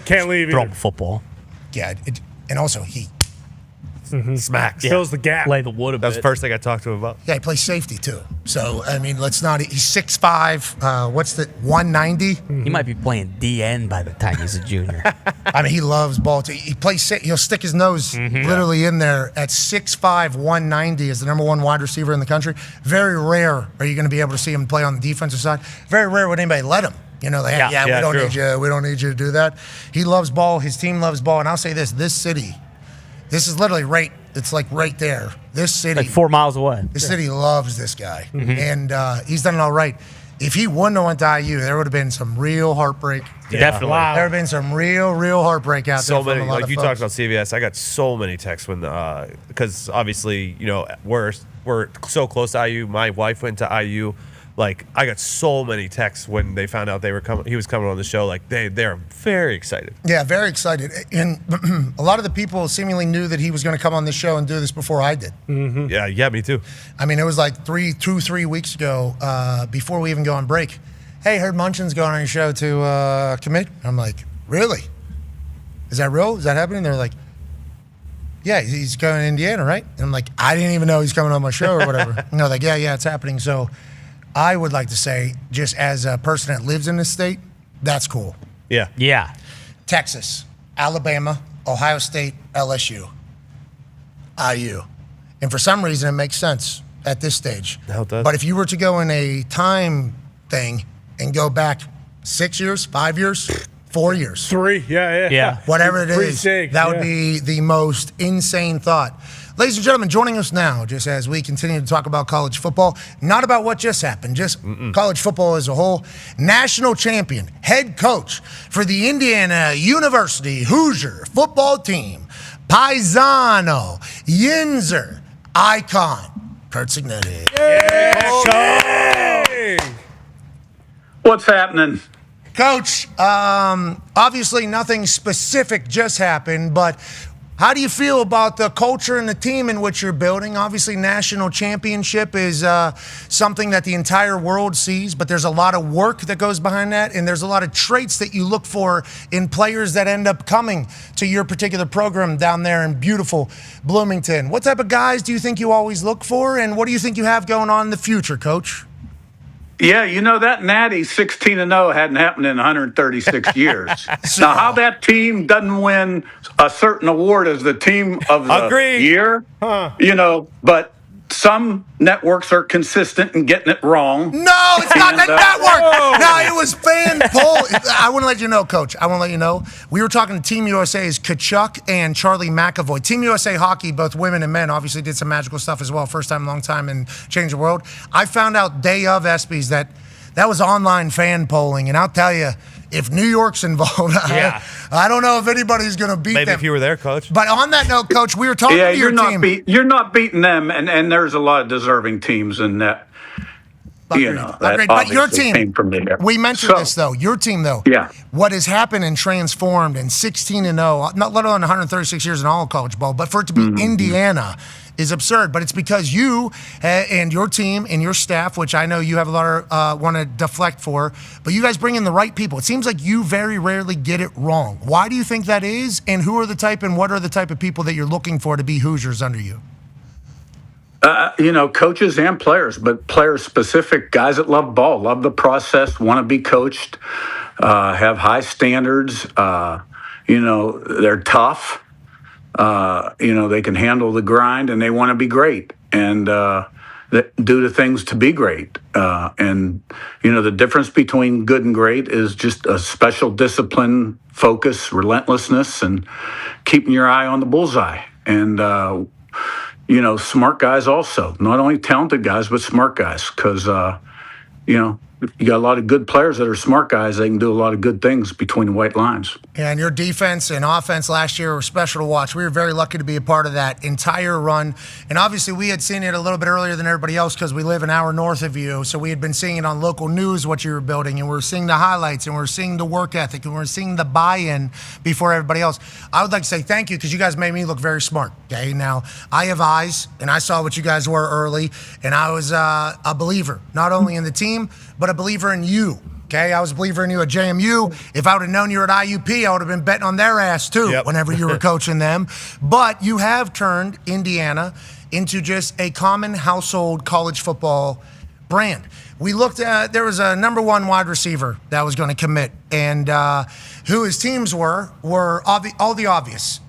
Speaker 1: Can't leave
Speaker 5: Throw
Speaker 1: either.
Speaker 5: football.
Speaker 6: Yeah, and also he
Speaker 8: Smacks.
Speaker 1: Fills the gap.
Speaker 5: Play the wood a
Speaker 8: That was
Speaker 5: bit.
Speaker 8: the first thing I talked to him about.
Speaker 6: Yeah, he plays safety too. So I mean, let's not. He's 6'5". What's the 190?
Speaker 5: He might be playing DN by the time he's a junior.
Speaker 6: I mean, he loves ball too. He plays. He'll stick his nose literally in there at 6'5", 190 as the number one wide receiver in the country. Very rare are you going to be able to see him play on the defensive side. Very rare would anybody let him. You know, we don't
Speaker 8: true.
Speaker 6: need you. We don't need you to do that. He loves ball. His team loves ball. And I'll say this city, this is literally right. It's like right there. This city.
Speaker 5: Like 4 miles away.
Speaker 6: The city loves this guy, and he's done it all right. if he wouldn't have went to IU, there would have been some real heartbreak.
Speaker 7: Definitely.
Speaker 1: Wow.
Speaker 6: There would have been some real heartbreak out
Speaker 8: So
Speaker 6: there.
Speaker 8: many,
Speaker 6: from a lot
Speaker 8: like
Speaker 6: of
Speaker 8: you
Speaker 6: folks.
Speaker 8: talked about CVS. I got so many texts when, because obviously, we're so close to IU. My wife went to IU. Like, I got so many texts when they found out he was coming on the show. Like, they're very excited.
Speaker 6: Yeah, very excited. And a lot of the people seemingly knew that he was going to come on this show and do this before I did.
Speaker 8: Mm-hmm. Yeah, me too.
Speaker 6: I mean, it was like 3 weeks ago, before we even go on break. Hey, heard Munchin's going on your show to commit. I'm like, really? Is that real? Is that happening? They're like, yeah, he's going to Indiana, right? And I'm like, I didn't even know he's coming on my show or whatever. And they're like, yeah, it's happening. So I would like to say, just as a person that lives in this state, that's cool.
Speaker 8: Yeah.
Speaker 7: Yeah.
Speaker 6: Texas, Alabama, Ohio State, LSU, IU. And for some reason, it makes sense at this stage.
Speaker 8: Hell, it does.
Speaker 6: But if you were to go in a time thing and go back 6 years, 5 years, 4 years,
Speaker 1: 3, yeah.
Speaker 6: whatever it
Speaker 1: 3,
Speaker 6: is,
Speaker 1: 6,
Speaker 6: that would be the most insane thought. Ladies and gentlemen, joining us now, just as we continue to talk about college football, not about what just happened, just college football as a whole, national champion, head coach for the Indiana University Hoosier football team, Paisano, Yinzer, icon, Kurt Signetti.
Speaker 11: What's happening?
Speaker 6: Coach, obviously nothing specific just happened, but how do you feel about the culture and the team in which you're building? Obviously, national championship is something that the entire world sees, but there's a lot of work that goes behind that, and there's a lot of traits that you look for in players that end up coming to your particular program down there in beautiful Bloomington. What type of guys do you think you always look for, and what do you think you have going on in the future, Coach?
Speaker 11: Yeah, that Natty 16-0 hadn't happened in 136 years. Now, how that team doesn't win a certain award as the team of the year, but some networks are consistent in getting it wrong.
Speaker 6: No, it's not that network. No, it was fan poll. I want to let you know, Coach. I want to let you know. We were talking to Team USA's Kachuk and Charlie McAvoy. Team USA hockey, both women and men, obviously did some magical stuff as well. First time, long time, and changed the world. I found out day of ESPYs that was online fan polling, and I'll tell you, if New York's involved, I don't know if anybody's going to beat them.
Speaker 8: Maybe if you were there, Coach.
Speaker 6: But on that note, Coach, we were talking to your team.
Speaker 11: You're not beating them, and there's a lot of deserving teams in that. That
Speaker 6: but your team,
Speaker 11: came from there.
Speaker 6: we mentioned this though. Your team though,
Speaker 11: Yeah.
Speaker 6: what has happened and transformed in 16-0, not let alone 136 years in all of college ball, but for it to be Indiana is absurd. But it's because you and your team and your staff, which I know you have a lot of want to deflect for, but you guys bring in the right people. It seems like you very rarely get it wrong. Why do you think that is? And who are the type and what are the type of people that you're looking for to be Hoosiers under you?
Speaker 11: Coaches and players, but player-specific guys that love ball, love the process, want to be coached, have high standards. They're tough. They can handle the grind, and they want to be great and do the things to be great. The difference between good and great is just a special discipline, focus, relentlessness, and keeping your eye on the bullseye. And smart guys also, not only talented guys, but smart guys. Because, you got a lot of good players that are smart guys. They can do a lot of good things between the white lines.
Speaker 6: And your defense and offense last year were special to watch. We were very lucky to be a part of that entire run. And obviously we had seen it a little bit earlier than everybody else because we live an hour north of you. So we had been seeing it on local news, what you were building. And we were seeing the highlights, and we were seeing the work ethic, and we were seeing the buy-in before everybody else. I would like to say thank you because you guys made me look very smart. Okay, now I have eyes, and I saw what you guys were early. And I was a believer, not only in the team, but a believer in you. Okay, I was a believer in you at JMU. If I would have known you were at IUP, I would have been betting on their ass too whenever you were coaching them. But you have turned Indiana into just a common household college football brand. We looked at, there was a number one wide receiver that was going to commit, and who his teams were all the obvious.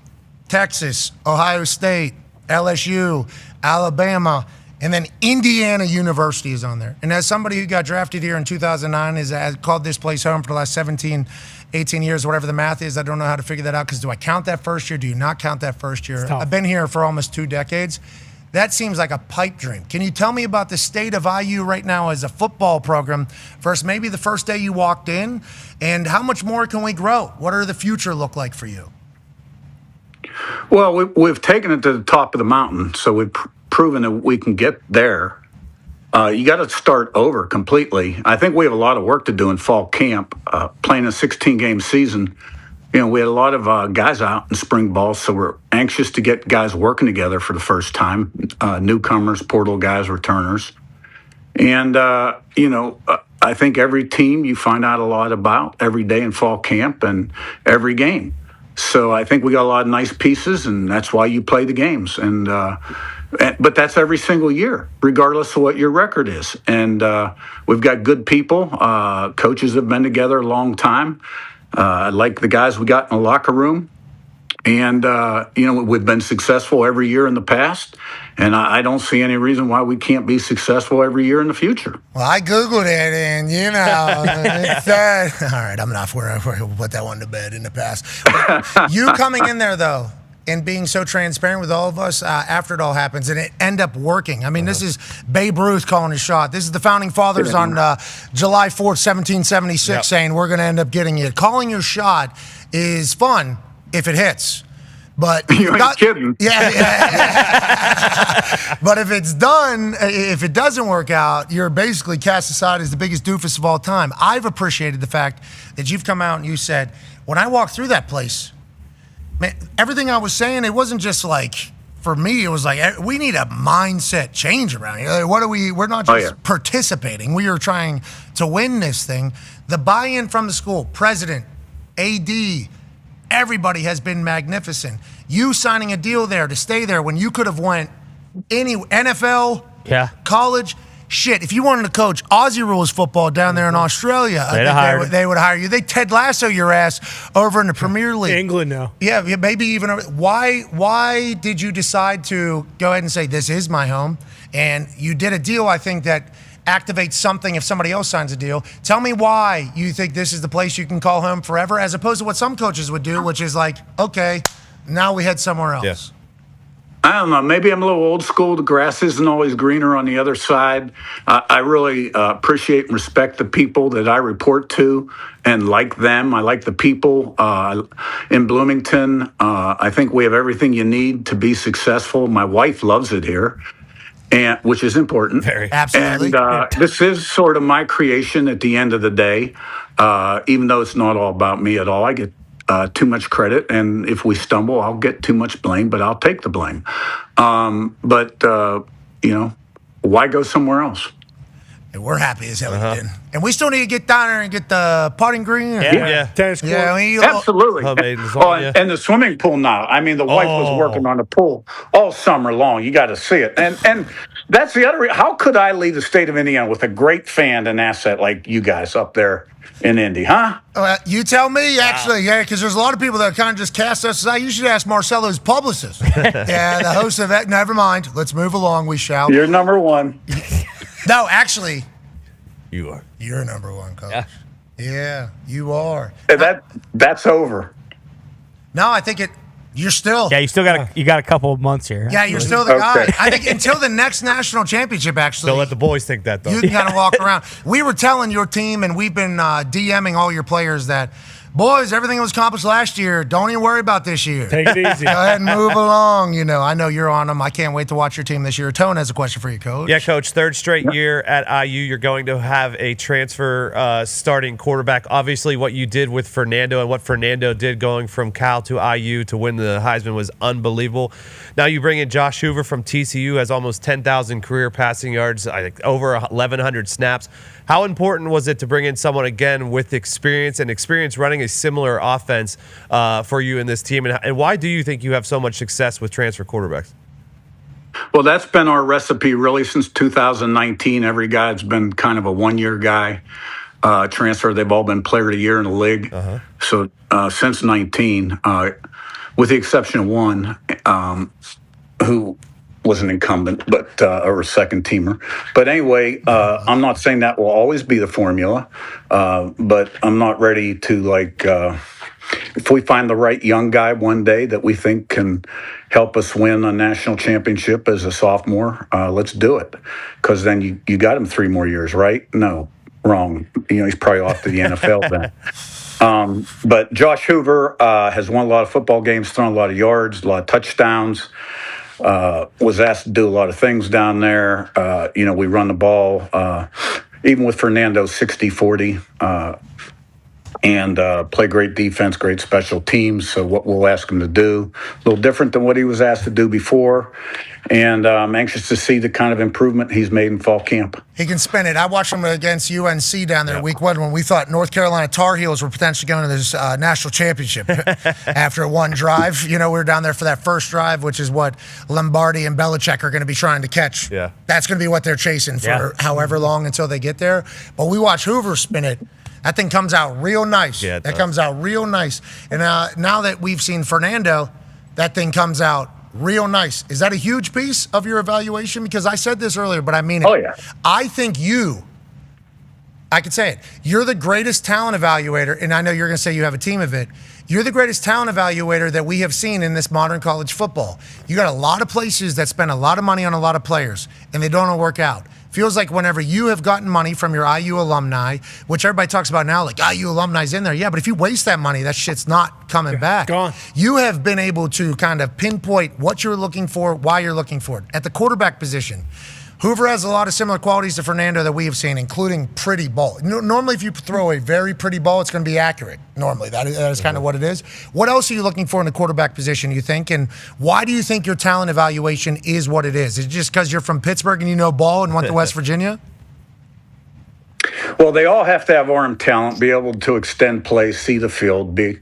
Speaker 6: Texas, Ohio State, LSU, Alabama, and then Indiana University is on there. And as somebody who got drafted here in 2009, has called this place home for the last 17, 18 years, whatever the math is, I don't know how to figure that out because do I count that first year? Do you not count that first year? I've been here for almost 2 decades. That seems like a pipe dream. Can you tell me about the state of IU right now as a football program versus maybe the first day you walked in? And how much more can we grow? What does the future look like for you?
Speaker 11: Well, we've taken it to the top of the mountain, so we've proven that we can get there. You got to start over completely. I think we have a lot of work to do in fall camp. Playing a 16-game season, we had a lot of guys out in spring ball, so we're anxious to get guys working together for the first time, newcomers, portal guys, returners. And, I think every team you find out a lot about every day in fall camp and every game. So I think we got a lot of nice pieces, and that's why you play the games. But that's every single year, regardless of what your record is. And we've got good people. Coaches have been together a long time. I like the guys we got in the locker room. And, we've been successful every year in the past. And I don't see any reason why we can't be successful every year in the future.
Speaker 6: Well, I Googled it, and, it said, all right, I'm not we're going to put that one to bed in the past. You coming in there, though, and being so transparent with all of us after it all happens, and it end up working. I mean, this is Babe Ruth calling his shot. This is the Founding Fathers on July 4th, 1776, saying we're going to end up getting it. Calling your shot is fun if it hits. But
Speaker 11: you ain't kidding.
Speaker 6: Yeah. But if it's done, if it doesn't work out, you're basically cast aside as the biggest doofus of all time. I've appreciated the fact that you've come out and you said, when I walked through that place, man, everything I was saying, it wasn't just like, for me, it was like, we need a mindset change around here. We're not just participating. We are trying to win this thing. The buy-in from the school, president, AD, everybody has been magnificent. You signing a deal there to stay there when you could have went any NFL, college. Shit, if you wanted to coach Aussie rules football down there in Australia, they would hire you. They Ted Lasso your ass over in the Premier League.
Speaker 1: England now.
Speaker 6: Yeah, maybe even. Why did you decide to go ahead and say, this is my home? And you did a deal, I think, that activates something if somebody else signs a deal. Tell me why you think this is the place you can call home forever, as opposed to what some coaches would do, which is like, okay, now we head somewhere else.
Speaker 8: Yes.
Speaker 11: I don't know. Maybe I'm a little old school. The grass isn't always greener on the other side. I really appreciate and respect the people that I report to and like them. I like the people in Bloomington. I think we have everything you need to be successful. My wife loves it here, which is important.
Speaker 8: Very.
Speaker 6: Absolutely.
Speaker 11: And this is sort of my creation at the end of the day, even though it's not all about me at all. I get too much credit, and if we stumble, I'll get too much blame, but I'll take the blame. Why go somewhere else?
Speaker 6: And we're happy as hell you did. And we still need to get down there and get the putting green.
Speaker 1: Tennis court.
Speaker 11: Absolutely. And the swimming pool now. I mean, the wife was working on the pool all summer long. You got to see it. And that's the other. How could I leave the state of Indiana with a great fan and asset like you guys up there in Indy, huh?
Speaker 6: You tell me, actually, because there's a lot of people that kind of just cast us aside. You should ask Marcelo's publicist. The host of that. Never mind. Let's move along. We shall.
Speaker 11: You're number one.
Speaker 6: No, actually.
Speaker 8: You are.
Speaker 6: You're number one, coach. Yeah, you are.
Speaker 11: That's over.
Speaker 6: No, I think you're still.
Speaker 7: Yeah, you got a couple of months here.
Speaker 6: Yeah, you're still the guy. I think until the next national championship, actually.
Speaker 8: Don't let the boys think that, though.
Speaker 6: You can kind of walk around. We were telling your team, and we've been DMing all your players that, boys, everything that was accomplished last year, don't even worry about this year.
Speaker 1: Take it easy.
Speaker 6: Go ahead and move along. I know you're on them. I can't wait to watch your team this year. Tone has a question for you, Coach.
Speaker 8: Yeah, Coach. Third straight year at IU, you're going to have a transfer starting quarterback. Obviously, what you did with Fernando and what Fernando did going from Cal to IU to win the Heisman was unbelievable. Now you bring in Josh Hoover from TCU, has almost 10,000 career passing yards, I think over 1,100 snaps. How important was it to bring in someone, again, with experience running a similar offense for you in this team? And why do you think you have so much success with transfer quarterbacks?
Speaker 11: Well, that's been our recipe really since 2019. Every guy's been kind of a one-year guy transfer. They've all been player of the year in the league. So since 19, with the exception of one who was an incumbent, but or a second teamer. But anyway, I'm not saying that will always be the formula, but I'm not ready to if we find the right young guy one day that we think can help us win a national championship as a sophomore, let's do it. Because then you got him 3 more years, right? No, wrong. He's probably off to the NFL then. But Josh Hoover has won a lot of football games, thrown a lot of yards, a lot of touchdowns. Was asked to do a lot of things down there. We run the ball, even with Fernando 60-40, and play great defense, great special teams. So what we'll ask him to do, a little different than what he was asked to do before. And I'm anxious to see the kind of improvement he's made in fall camp.
Speaker 6: He can spin it. I watched him against UNC down there week 1 when we thought North Carolina Tar Heels were potentially going to this national championship after one drive. We were down there for that first drive, which is what Lombardi and Belichick are going to be trying to catch.
Speaker 8: Yeah.
Speaker 6: That's going to be what they're chasing for however long until they get there. But we watch Hoover spin it. That thing comes out real nice.
Speaker 8: Yeah,
Speaker 6: that comes out real nice. And now that we've seen Fernando, that thing comes out real nice. Is that a huge piece of your evaluation? Because I said this earlier, but I mean it.
Speaker 11: Oh, yeah.
Speaker 6: I think I could say it. You're the greatest talent evaluator, and I know you're going to say you have a team of it. You're the greatest talent evaluator that we have seen in this modern college football. You got a lot of places that spend a lot of money on a lot of players, and they don't work out. Feels like whenever you have gotten money from your IU alumni, which everybody talks about now, like IU alumni's in there. Yeah, but if you waste that money, that shit's not coming back.
Speaker 1: Gone.
Speaker 6: You have been able to kind of pinpoint what you're looking for, why you're looking for it. At the quarterback position, Hoover has a lot of similar qualities to Fernando that we have seen, including pretty ball. Normally, if you throw a very pretty ball, it's going to be accurate. Normally, that is kind of what it is. What else are you looking for in the quarterback position, you think? And why do you think your talent evaluation is what it is? Is it just because you're from Pittsburgh and you know ball and went to West Virginia?
Speaker 11: Well, they all have to have arm talent, be able to extend play, see the field, be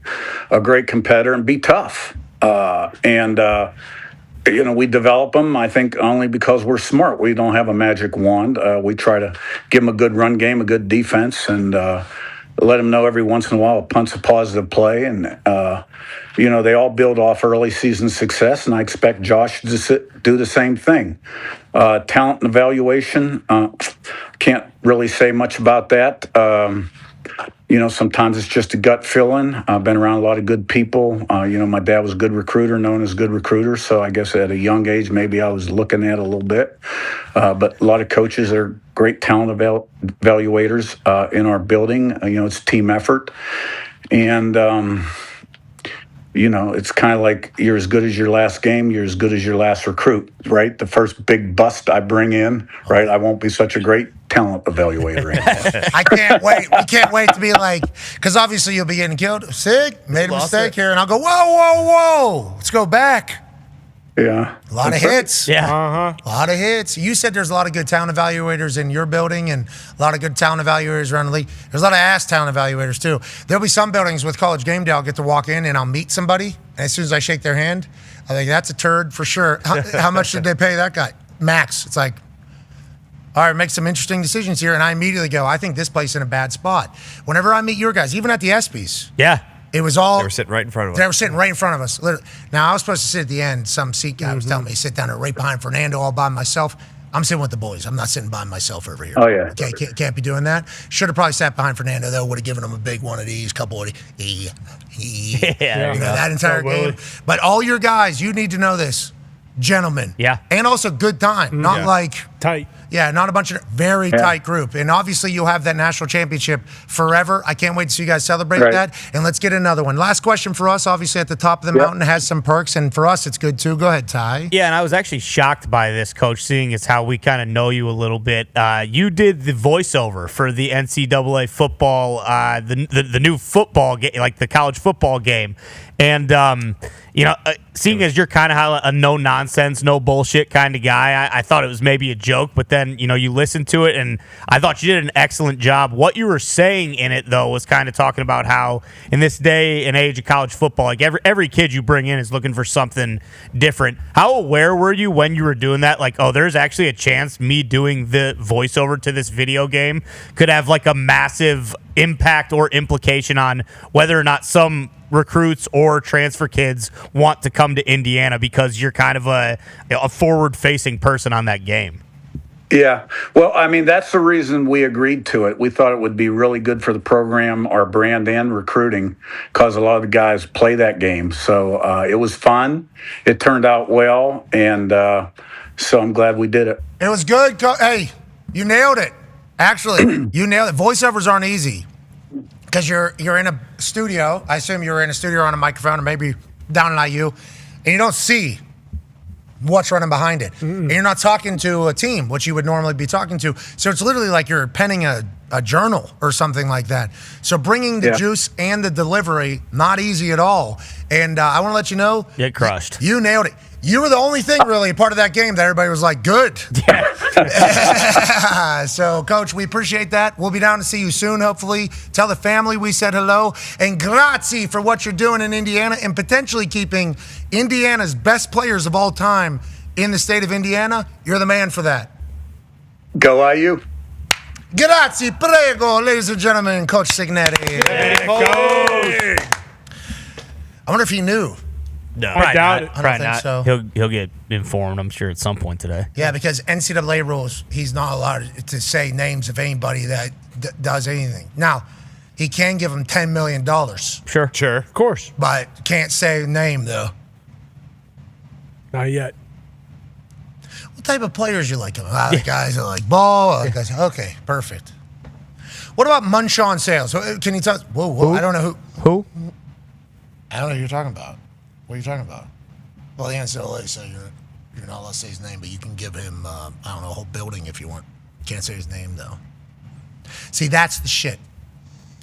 Speaker 11: a great competitor, and be tough. We develop them, I think, only because we're smart. We don't have a magic wand. We try to give them a good run game, a good defense, and let them know every once in a while a punt's a positive play. And, they all build off early season success, and I expect Josh to do the same thing. Talent and evaluation, can't really say much about that. Sometimes it's just a gut feeling. I've been around a lot of good people. My dad was a good recruiter, known as a good recruiter. So I guess at a young age, maybe I was looking at it a little bit. But a lot of coaches are great talent evaluators in our building. It's a team effort. And, it's kind of like you're as good as your last game. You're as good as your last recruit, right? The first big bust I bring in, right? I won't be such a great talent evaluator anymore.
Speaker 6: I can't wait. We can't wait to be like, because obviously you'll be getting killed. Sig, made a mistake here. And I'll go, whoa. Let's go back.
Speaker 11: Yeah.
Speaker 6: A lot of hits.
Speaker 7: Yeah.
Speaker 6: A lot of hits. You said there's a lot of good talent evaluators in your building and a lot of good talent evaluators around the league. There's a lot of ass talent evaluators, too. There'll be some buildings with College Game Day I'll get to walk in and I'll meet somebody. And as soon as I shake their hand, I think that's a turd for sure. How much did they pay that guy? Max. It's like, all right, make some interesting decisions here. And I immediately go, I think this place is in a bad spot. Whenever I meet your guys, even at the ESPYs.
Speaker 7: Yeah.
Speaker 6: It was all.
Speaker 8: They were sitting right in front of us.
Speaker 6: They were sitting right in front of us. Literally. Now, I was supposed to sit at the end. Some seat guy was telling me to sit down there right behind Fernando all by myself. I'm sitting with the boys. I'm not sitting by myself over here.
Speaker 11: Oh, yeah.
Speaker 6: Okay, can't be doing that. Should have probably sat behind Fernando, though. Would have given him a big one of these, couple of these. That entire game. But all your guys, you need to know this. Gentlemen.
Speaker 7: Yeah.
Speaker 6: And also good time. Not like.
Speaker 1: Tight.
Speaker 6: Yeah, not a bunch of very tight group. And obviously you'll have that national championship forever. I can't wait to see you guys celebrate that. And let's get another one. Last question for us, obviously at the top of the mountain has some perks, and for us it's good too. Go ahead, Ty.
Speaker 7: Yeah, and I was actually shocked by this, Coach, seeing as how we kind of know you a little bit. You did the voiceover for the NCAA football, the new football game, like the college football game. And, seeing as you're kind of a no-nonsense, no bullshit kind of guy, I thought it was maybe a joke, but then, you listened to it, and I thought you did an excellent job. What you were saying in it, though, was kind of talking about how in this day and age of college football, like every kid you bring in is looking for something different. How aware were you when you were doing that? Like, oh, there's actually a chance me doing the voiceover to this video game could have, like, a massive impact or implication on whether or not some recruits or transfer kids want to come to Indiana because you're kind of a forward-facing person on that game.
Speaker 11: Yeah. Well, I mean, that's the reason we agreed to it. We thought it would be really good for the program, our brand, and recruiting, because a lot of the guys play that game. So it was fun. It turned out well, and so I'm glad we did it.
Speaker 6: It was good. Hey, you nailed it. Actually, you nailed it. Voiceovers aren't easy because you're in a studio. I assume you're in a studio on a microphone, or maybe down at IU, and you don't see what's running behind it. And you're not talking to a team, which you would normally be talking to. So it's literally like you're penning a journal or something like that. So bringing the juice and the delivery, not easy at all. And I want to let you know.
Speaker 7: Get crushed.
Speaker 6: You nailed it. You were the only thing really a part of that game that everybody was like, good. So, Coach, we appreciate that. We'll be down to see you soon, hopefully. Tell the family we said hello. And grazie for what you're doing in Indiana and potentially keeping Indiana's best players of all time in the state of Indiana. You're the man for that.
Speaker 11: Go IU.
Speaker 6: Grazie, prego, ladies and gentlemen, Coach Signetti.
Speaker 7: Coach.
Speaker 6: I wonder if he knew.
Speaker 8: No,
Speaker 1: I doubt it.
Speaker 6: I don't think so.
Speaker 7: He'll get informed, I'm sure, at some point today.
Speaker 6: Yeah, because NCAA rules, he's not allowed to say names of anybody that does anything. Now, he can give him $10 million.
Speaker 7: Sure.
Speaker 1: Of course.
Speaker 6: But can't say name, though.
Speaker 1: Not yet.
Speaker 6: What type of players you like? The guys that like ball. Guys, okay, perfect. What about Munshawn Sales? Can you tell us? Whoa, I don't know
Speaker 7: who.
Speaker 6: I don't know who you're talking about. What are you talking about? Well, the NCAA said you're not allowed to say his name, but you can give him, I don't know, a whole building if you want. Can't say his name, though. See, that's the shit.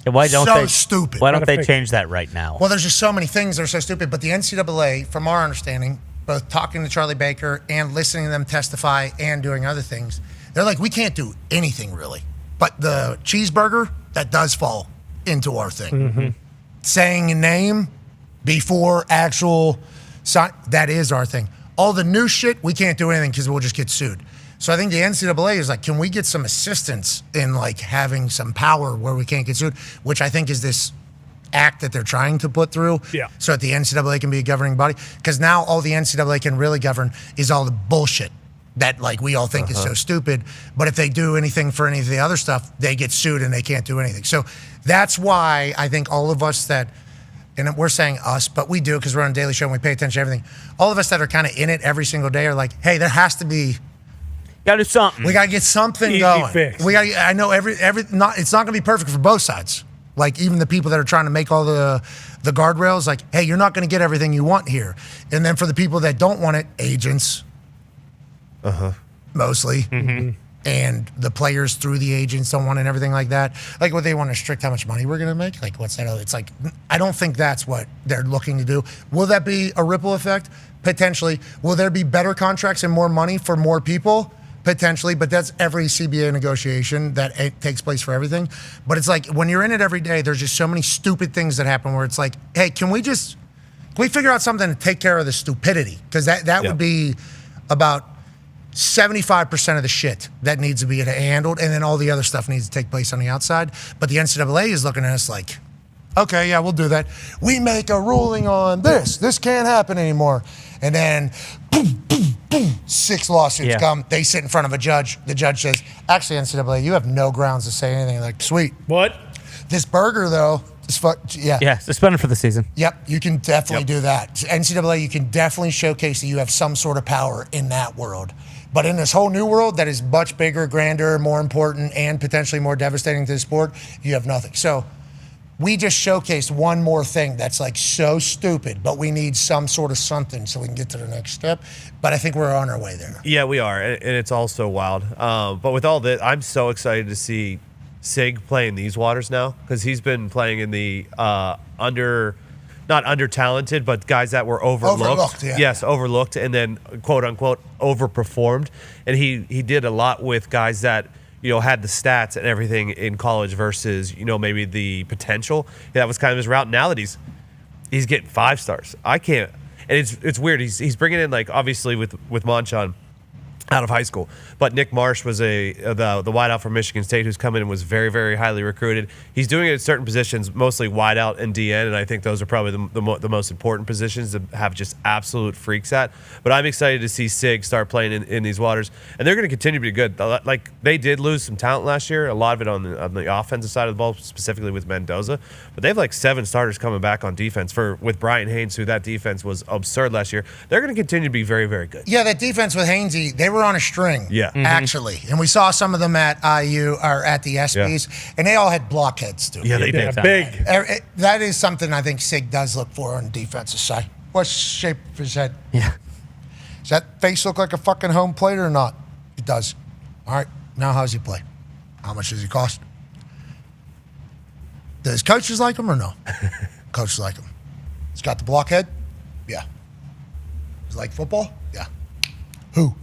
Speaker 7: Why don't they?
Speaker 6: Stupid.
Speaker 7: Why don't they change that right now?
Speaker 6: Well, there's just so many things that are so stupid. But the NCAA, from our understanding, both talking to Charlie Baker and listening to them testify and doing other things, they're like, we can't do anything really. But the cheeseburger, that does fall into our thing. Saying a name before actual sign, that is our thing. All the new shit, we can't do anything because we'll just get sued. So I think the NCAA is like, can we get some assistance in like having some power where we can't get sued, which I think is this act that they're trying to put through.
Speaker 1: Yeah.
Speaker 6: So that the NCAA can be a governing body. Because now all the NCAA can really govern is all the bullshit that like we all think is so stupid. But if they do anything for any of the other stuff, they get sued and they can't do anything. So that's why I think all of us that, and we're saying us, but we do because we're on a daily show and we pay attention to everything. All of us that are kind of in it every single day are like, hey, there has to be.
Speaker 7: Gotta do something.
Speaker 6: We gotta get something
Speaker 1: Easy
Speaker 6: going.
Speaker 1: fix.
Speaker 6: We got. I know it's not gonna be perfect for both sides. Like even the people that are trying to make all the guardrails, like, hey, you're not gonna get everything you want here. And then for the people that don't want it, agents, mostly. And the players through the agents don't want it and everything like that. Like what they want to restrict how much money we're going to make. Like what's that? It's like, I don't think that's what they're looking to do. Will that be a ripple effect? Potentially. Will there be better contracts and more money for more people? Potentially. But that's every CBA negotiation that it takes place for everything. But it's like when you're in it every day, there's just so many stupid things that happen where it's like, hey, can we figure out something to take care of the stupidity? Because that would be about 75% of the shit that needs to be handled, and then all the other stuff needs to take place on the outside. But the NCAA is looking at us like, okay, yeah, we'll do that. We make a ruling on this. This can't happen anymore. And then, boom, boom, boom, 6 lawsuits come. They sit in front of a judge. The judge says, actually, NCAA, you have no grounds to say anything. Like, sweet.
Speaker 1: What?
Speaker 6: This burger, though,
Speaker 7: Yeah, suspended for the season.
Speaker 6: Yep, you can definitely do that. NCAA, you can definitely showcase that you have some sort of power in that world. But in this whole new world that is much bigger, grander, more important, and potentially more devastating to the sport, you have nothing. So we just showcased one more thing that's like so stupid, but we need some sort of something so we can get to the next step. But I think we're on our way there.
Speaker 8: Yeah, we are, and it's also wild. But with all this, I'm so excited to see Sig play in these waters now because he's been playing in the not under-talented, but guys that were overlooked. Yes, overlooked, and then, quote-unquote, overperformed. And he did a lot with guys that, had the stats and everything in college versus, maybe the potential. That was kind of his route. Now that he's getting 5 stars. I can't. And it's weird. He's bringing in, like, obviously with Monchon, out of high school. But Nick Marsh was the wideout from Michigan State who's come in and was very, very highly recruited. He's doing it at certain positions, mostly wideout and DN, and I think those are probably the most important positions to have just absolute freaks at. But I'm excited to see Sig start playing in these waters, and they're going to continue to be good. Like, they did lose some talent last year, a lot of it on the offensive side of the ball, specifically with Mendoza. But they have like 7 starters coming back on defense with Brian Haynes, who that defense was absurd last year. They're going to continue to be very, very good.
Speaker 6: Yeah, that defense with Hainsey, they were on a string.
Speaker 8: Yeah.
Speaker 6: Actually. And we saw some of them at IU or at the SBs, and they all had blockheads too.
Speaker 8: Yeah, they did.
Speaker 1: Big.
Speaker 6: That is something I think Sig does look for on the defensive side. What's the shape of his head?
Speaker 5: Yeah.
Speaker 6: Does that face look like a fucking home plate or not? It does. All right. Now how does he play? How much does he cost? Does coaches like him or no? Coaches like him. He's got the blockhead? Yeah. Does he like football? Yeah. Who?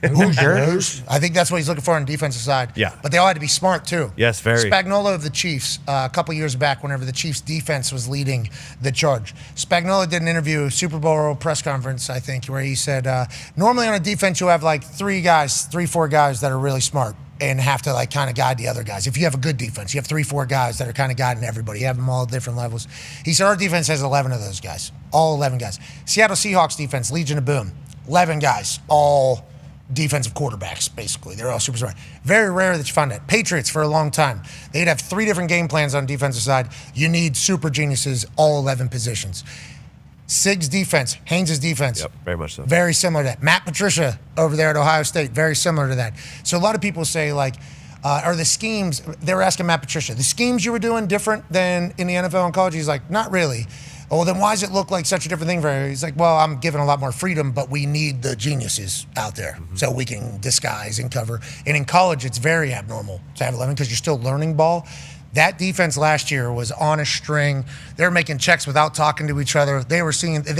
Speaker 6: Hoosiers. I think that's what he's looking for on the defensive side.
Speaker 8: Yeah.
Speaker 6: But they all had to be smart, too.
Speaker 8: Yes, very.
Speaker 6: Spagnuolo of the Chiefs, a couple years back, whenever the Chiefs' defense was leading the charge, Spagnuolo did an interview, Super Bowl press conference, I think, where he said, normally on a defense, you'll have like 4 guys that are really smart and have to like kind of guide the other guys. If you have a good defense, you have 4 guys that are kind of guiding everybody. You have them all at different levels. He said our defense has 11 of those guys, all 11 guys. Seattle Seahawks defense, Legion of Boom, 11 guys, all defensive quarterbacks, basically. They're all super smart. Very rare that you find that. Patriots, for a long time, they'd have 3 different game plans on the defensive side. You need super geniuses, all 11 positions. Sig's defense, Haynes' defense.
Speaker 8: Yep, very much so.
Speaker 6: Very similar to that. Matt Patricia over there at Ohio State, very similar to that. So a lot of people say, like, are the schemes, they were asking Matt Patricia, the schemes you were doing different than in the NFL and college? He's like, not really. Oh, then why does it look like such a different thing for you? He's like, well, I'm given a lot more freedom, but we need the geniuses out there so we can disguise and cover. And in college, it's very abnormal to have 11 because you're still learning ball. That defense last year was on a string. They were making checks without talking to each other. They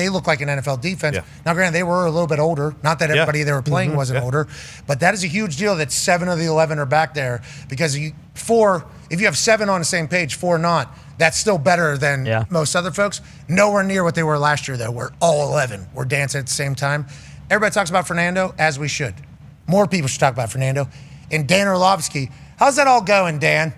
Speaker 6: look like an NFL defense.
Speaker 8: Yeah.
Speaker 6: Now, granted, they were a little bit older. Not that everybody they were playing wasn't older, but that is a huge deal that 7 of the 11 are back there because if you have 7 on the same page, 4 not, that's still better than most other folks. Nowhere near what they were last year, though, where all 11 were dancing at the same time. Everybody talks about Fernando, as we should. More people should talk about Fernando. And Dan Orlovsky, how's that all going, Dan?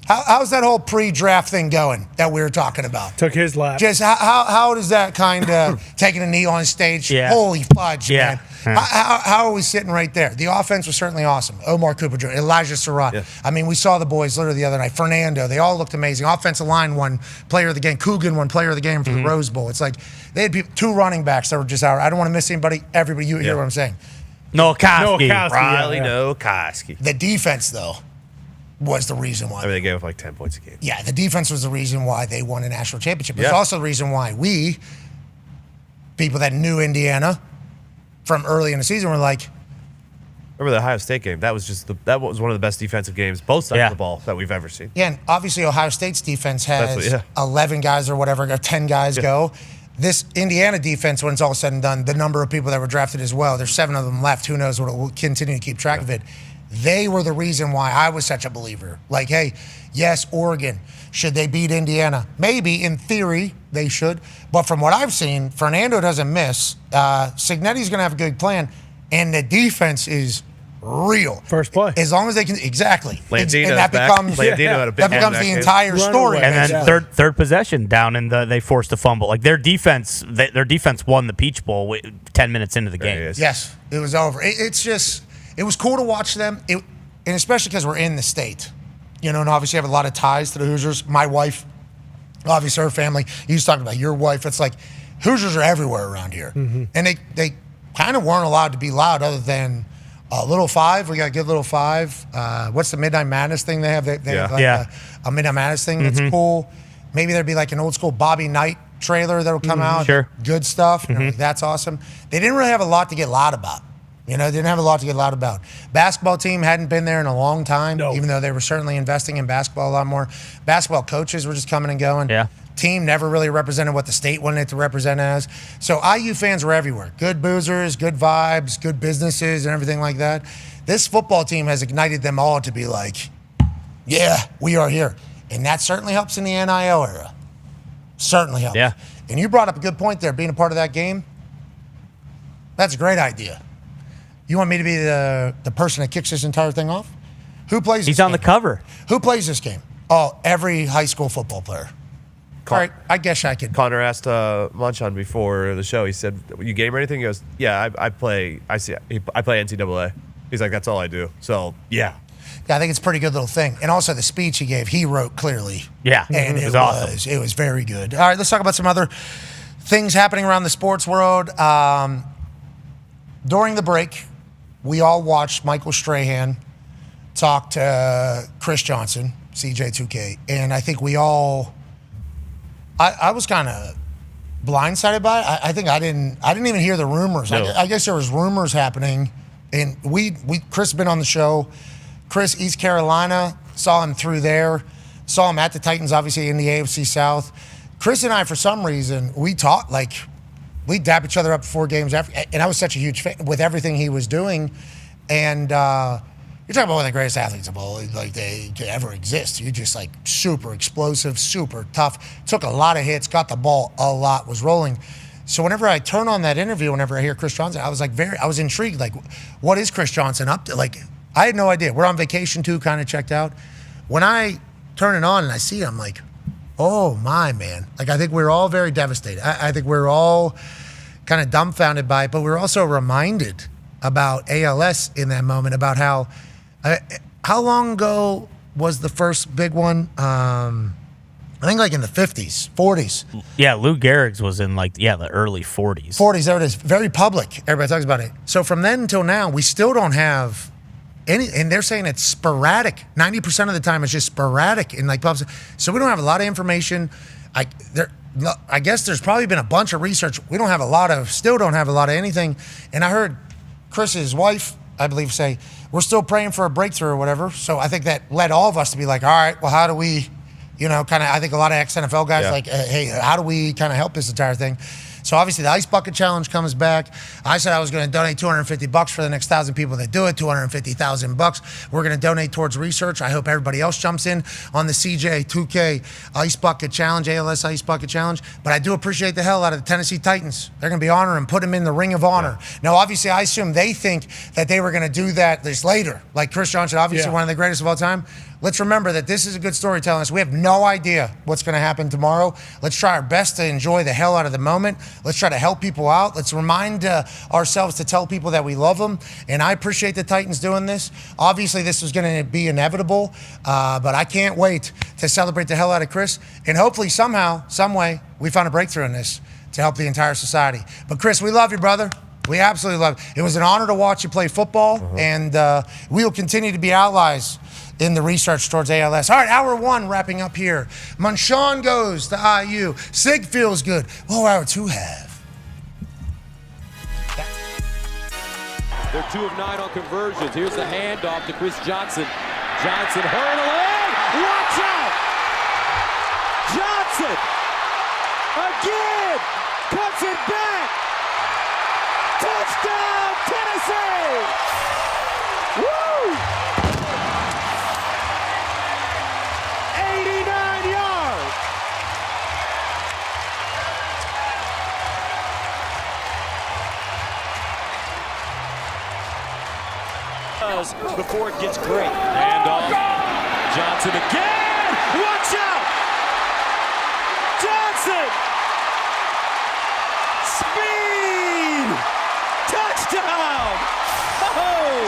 Speaker 6: How's that whole pre-draft thing going that we were talking about?
Speaker 1: Took his lap.
Speaker 6: Just how does that kind of taking a knee on stage?
Speaker 5: Yeah.
Speaker 6: Holy fudge, man. How are we sitting right there? The offense was certainly awesome. Omar Cooper Jr., Elijah Surratt. Yeah. I mean, we saw the boys literally the other night. Fernando, they all looked amazing. Offensive line won player of the game. Coogan won player of the game for the Rose Bowl. It's like they had 2 running backs that were just out. I don't want to miss anybody. Everybody, you hear what I'm saying.
Speaker 7: Nowakowski.
Speaker 8: Riley Nowakowski.
Speaker 6: The defense, though, was the reason why.
Speaker 8: I mean, they gave up like 10 points a game.
Speaker 6: Yeah, the defense was the reason why they won a national championship. It's
Speaker 8: Yeah.
Speaker 6: also the reason why people that knew Indiana from early in the season, were like,
Speaker 8: remember the Ohio State game? That was one of the best defensive games, both sides of the ball, that we've ever seen.
Speaker 6: yeah, and obviously Ohio State's defense has 11 guys or whatever, or 10 guys go. This Indiana defense, when it's all said and done, the number of people that were drafted as well, there's 7 of them left. Who knows what we'll continue to keep track of it. They were the reason why I was such a believer. Like, hey, yes, Oregon, should they beat Indiana? Maybe, in theory, they should. But from what I've seen, Fernando doesn't miss. Signetti's going to have a good plan. And the defense is real.
Speaker 1: First play.
Speaker 6: As long as they can, exactly.
Speaker 8: Landino's
Speaker 6: and that
Speaker 8: back.
Speaker 6: becomes,
Speaker 8: Landino had a big
Speaker 6: that becomes
Speaker 8: game
Speaker 6: the
Speaker 8: that
Speaker 6: entire story.
Speaker 7: And then third possession down, and they forced a fumble. Like their defense won the Peach Bowl 10 minutes into the game.
Speaker 6: Yes, it was over. It was cool to watch them, and especially because we're in the state, and obviously have a lot of ties to the Hoosiers. My wife, obviously her family. You was talking about your wife. It's like Hoosiers are everywhere around here, and they kind of weren't allowed to be loud other than Little Five. We got a good Little Five. What's the Midnight Madness thing they have? They have like a Midnight Madness thing that's cool. Maybe there'd be like an old school Bobby Knight trailer that'll come out.
Speaker 7: Sure.
Speaker 6: Good stuff. That's awesome. They didn't really have a lot to get loud about. Didn't have a lot to get loud about. Basketball team hadn't been there in a long time, even though they were certainly investing in basketball a lot more. Basketball coaches were just coming and going.
Speaker 7: Yeah.
Speaker 6: Team never really represented what the state wanted it to represent as. So IU fans were everywhere. Good boozers, good vibes, good businesses, and everything like that. This football team has ignited them all to be like, yeah, we are here. And that certainly helps in the NIL era. Certainly helps.
Speaker 7: Yeah.
Speaker 6: And you brought up a good point there, being a part of that game. That's a great idea. You want me to be the person that kicks this entire thing off? Who plays this
Speaker 7: He's
Speaker 6: game?
Speaker 7: on the cover.
Speaker 6: Who plays this game? Oh, every high school football player. All right, I guess I could.
Speaker 8: Connor asked Munchon before the show. He said, "You game or anything?" He goes, "Yeah, I play. I play NCAA." He's like, "That's all I do." So yeah.
Speaker 6: Yeah, I think it's a pretty good little thing. And also the speech he gave, he wrote clearly.
Speaker 7: Yeah,
Speaker 6: And
Speaker 7: it was awesome.
Speaker 6: It was very good. All right, let's talk about some other things happening around the sports world. During the break, we all watched Michael Strahan talk to Chris Johnson, CJ2K, and I think we all. I was kind of blindsided by it. I think I didn't even hear the rumors.
Speaker 7: No.
Speaker 6: I guess there was rumors happening, and Chris has been on the show. Chris, East Carolina, saw him through there. Saw him at the Titans, obviously in the AFC South. Chris and I, for some reason, we talked like we dap each other up before games after, and I was such a huge fan with everything he was doing. And you're talking about one of the greatest athletes of all, like they could ever exist. You're just like super explosive, super tough. Took a lot of hits, got the ball a lot, was rolling. So whenever I turn on that interview, whenever I hear Chris Johnson, I was like I was intrigued. Like, what is Chris Johnson up to? Like, I had no idea. We're on vacation too, kind of checked out. When I turn it on and I see it, I'm like, oh my man. Like, I think we're all very devastated. I think we're all kind of dumbfounded by it, but we're also reminded about ALS in that moment, about how long ago was the first big one? I think like in the 50s, 40s.
Speaker 7: Yeah, Lou Gehrig's was in the early 40s.
Speaker 6: 40s, there it is. Very public. Everybody talks about it. So from then until now, we still don't have any, and they're saying it's sporadic. 90% of the time it's just sporadic in like pubs. So we don't have a lot of information. I guess there's probably been a bunch of research. Still don't have a lot of anything. And I heard Chris's wife, I believe, say, we're still praying for a breakthrough or whatever. So I think that led all of us to be like, all right, well, how do we, I think a lot of ex-NFL guys hey, how do we kind of help this entire thing? So obviously the Ice Bucket Challenge comes back. I said I was going to donate $250 for the next 1,000 people that do it, $250,000. We're going to donate towards research. I hope everybody else jumps in on the CJ2K Ice Bucket Challenge, ALS Ice Bucket Challenge. But I do appreciate the hell out of the Tennessee Titans. They're going to be honoring him, put him in the Ring of Honor. Now, obviously, I assume they think that they were going to do that this later. Like Chris Johnson, obviously one of the greatest of all time. Let's remember that this is a good story telling us. We have no idea what's going to happen tomorrow. Let's try our best to enjoy the hell out of the moment. Let's try to help people out. Let's remind ourselves to tell people that we love them. And I appreciate the Titans doing this. Obviously, this was going to be inevitable, but I can't wait to celebrate the hell out of Chris. And hopefully, somehow, some way, we found a breakthrough in this to help the entire society. But Chris, we love you, brother. We absolutely love it. It was an honor to watch you play football, and we will continue to be allies in the research towards ALS. All right, hour one wrapping up here. Munchon goes to IU. Sig feels good. What will hour two have?
Speaker 12: They're 2 of 9 on conversions. Here's the handoff to Chris Johnson. Johnson hurdling. Watch out! Johnson again cuts it back. Touchdown, Tennessee! Woo! 89 yards. Before it gets great. Handoff. Johnson again. Watch out! Johnson! Speed! Touchdown! Oh!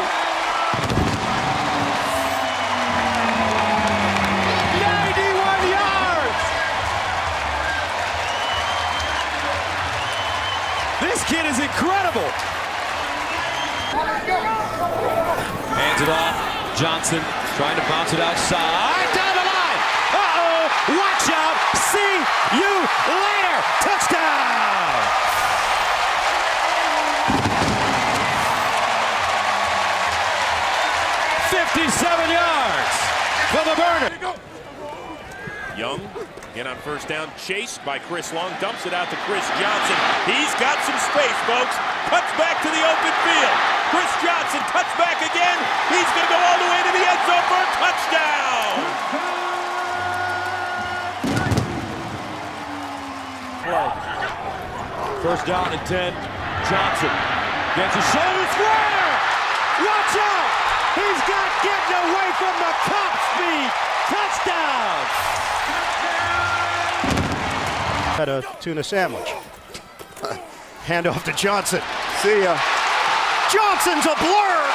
Speaker 12: 91 yards! This kid is incredible! Hands it off. Johnson trying to bounce it outside. Down the line! Uh-oh! Watch out! See you later! Touchdown! 57 yards for the burner.
Speaker 13: Young, again on first down, chased by Chris Long, dumps it out to Chris Johnson. He's got some space, folks. Cuts back to the open field. Chris Johnson cuts back again. He's going to go all the way to the end zone for a touchdown.
Speaker 12: First down and 10. Johnson gets a shoulder square. Watch out! He's got getting away from the cop speed. Touchdown! Had a tuna sandwich. Hand off to Johnson. See ya. Johnson's a blur.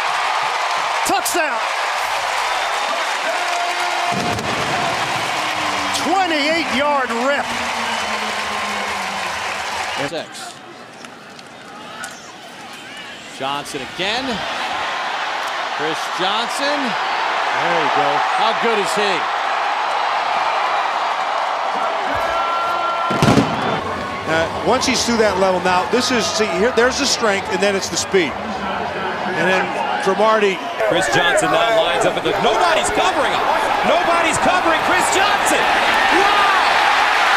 Speaker 12: Touchdown. 28-yard rip.
Speaker 14: 6. Johnson again. Chris Johnson.
Speaker 12: There you go.
Speaker 14: How good is he?
Speaker 12: Once he's through that level now, this is, see, here, there's the strength, and then it's the speed. And then Cromartie.
Speaker 4: Chris Johnson now lines up at the. Nobody's covering him. Nobody's covering Chris Johnson. Wow!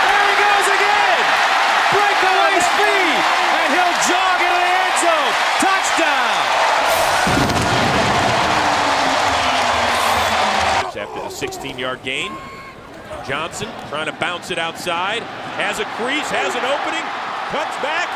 Speaker 4: There he goes again. Breakaway speed, and he'll jog into the end zone. Touchdown! After the 16-yard gain, Johnson trying to bounce it outside. Has a crease, has an opening, cuts back.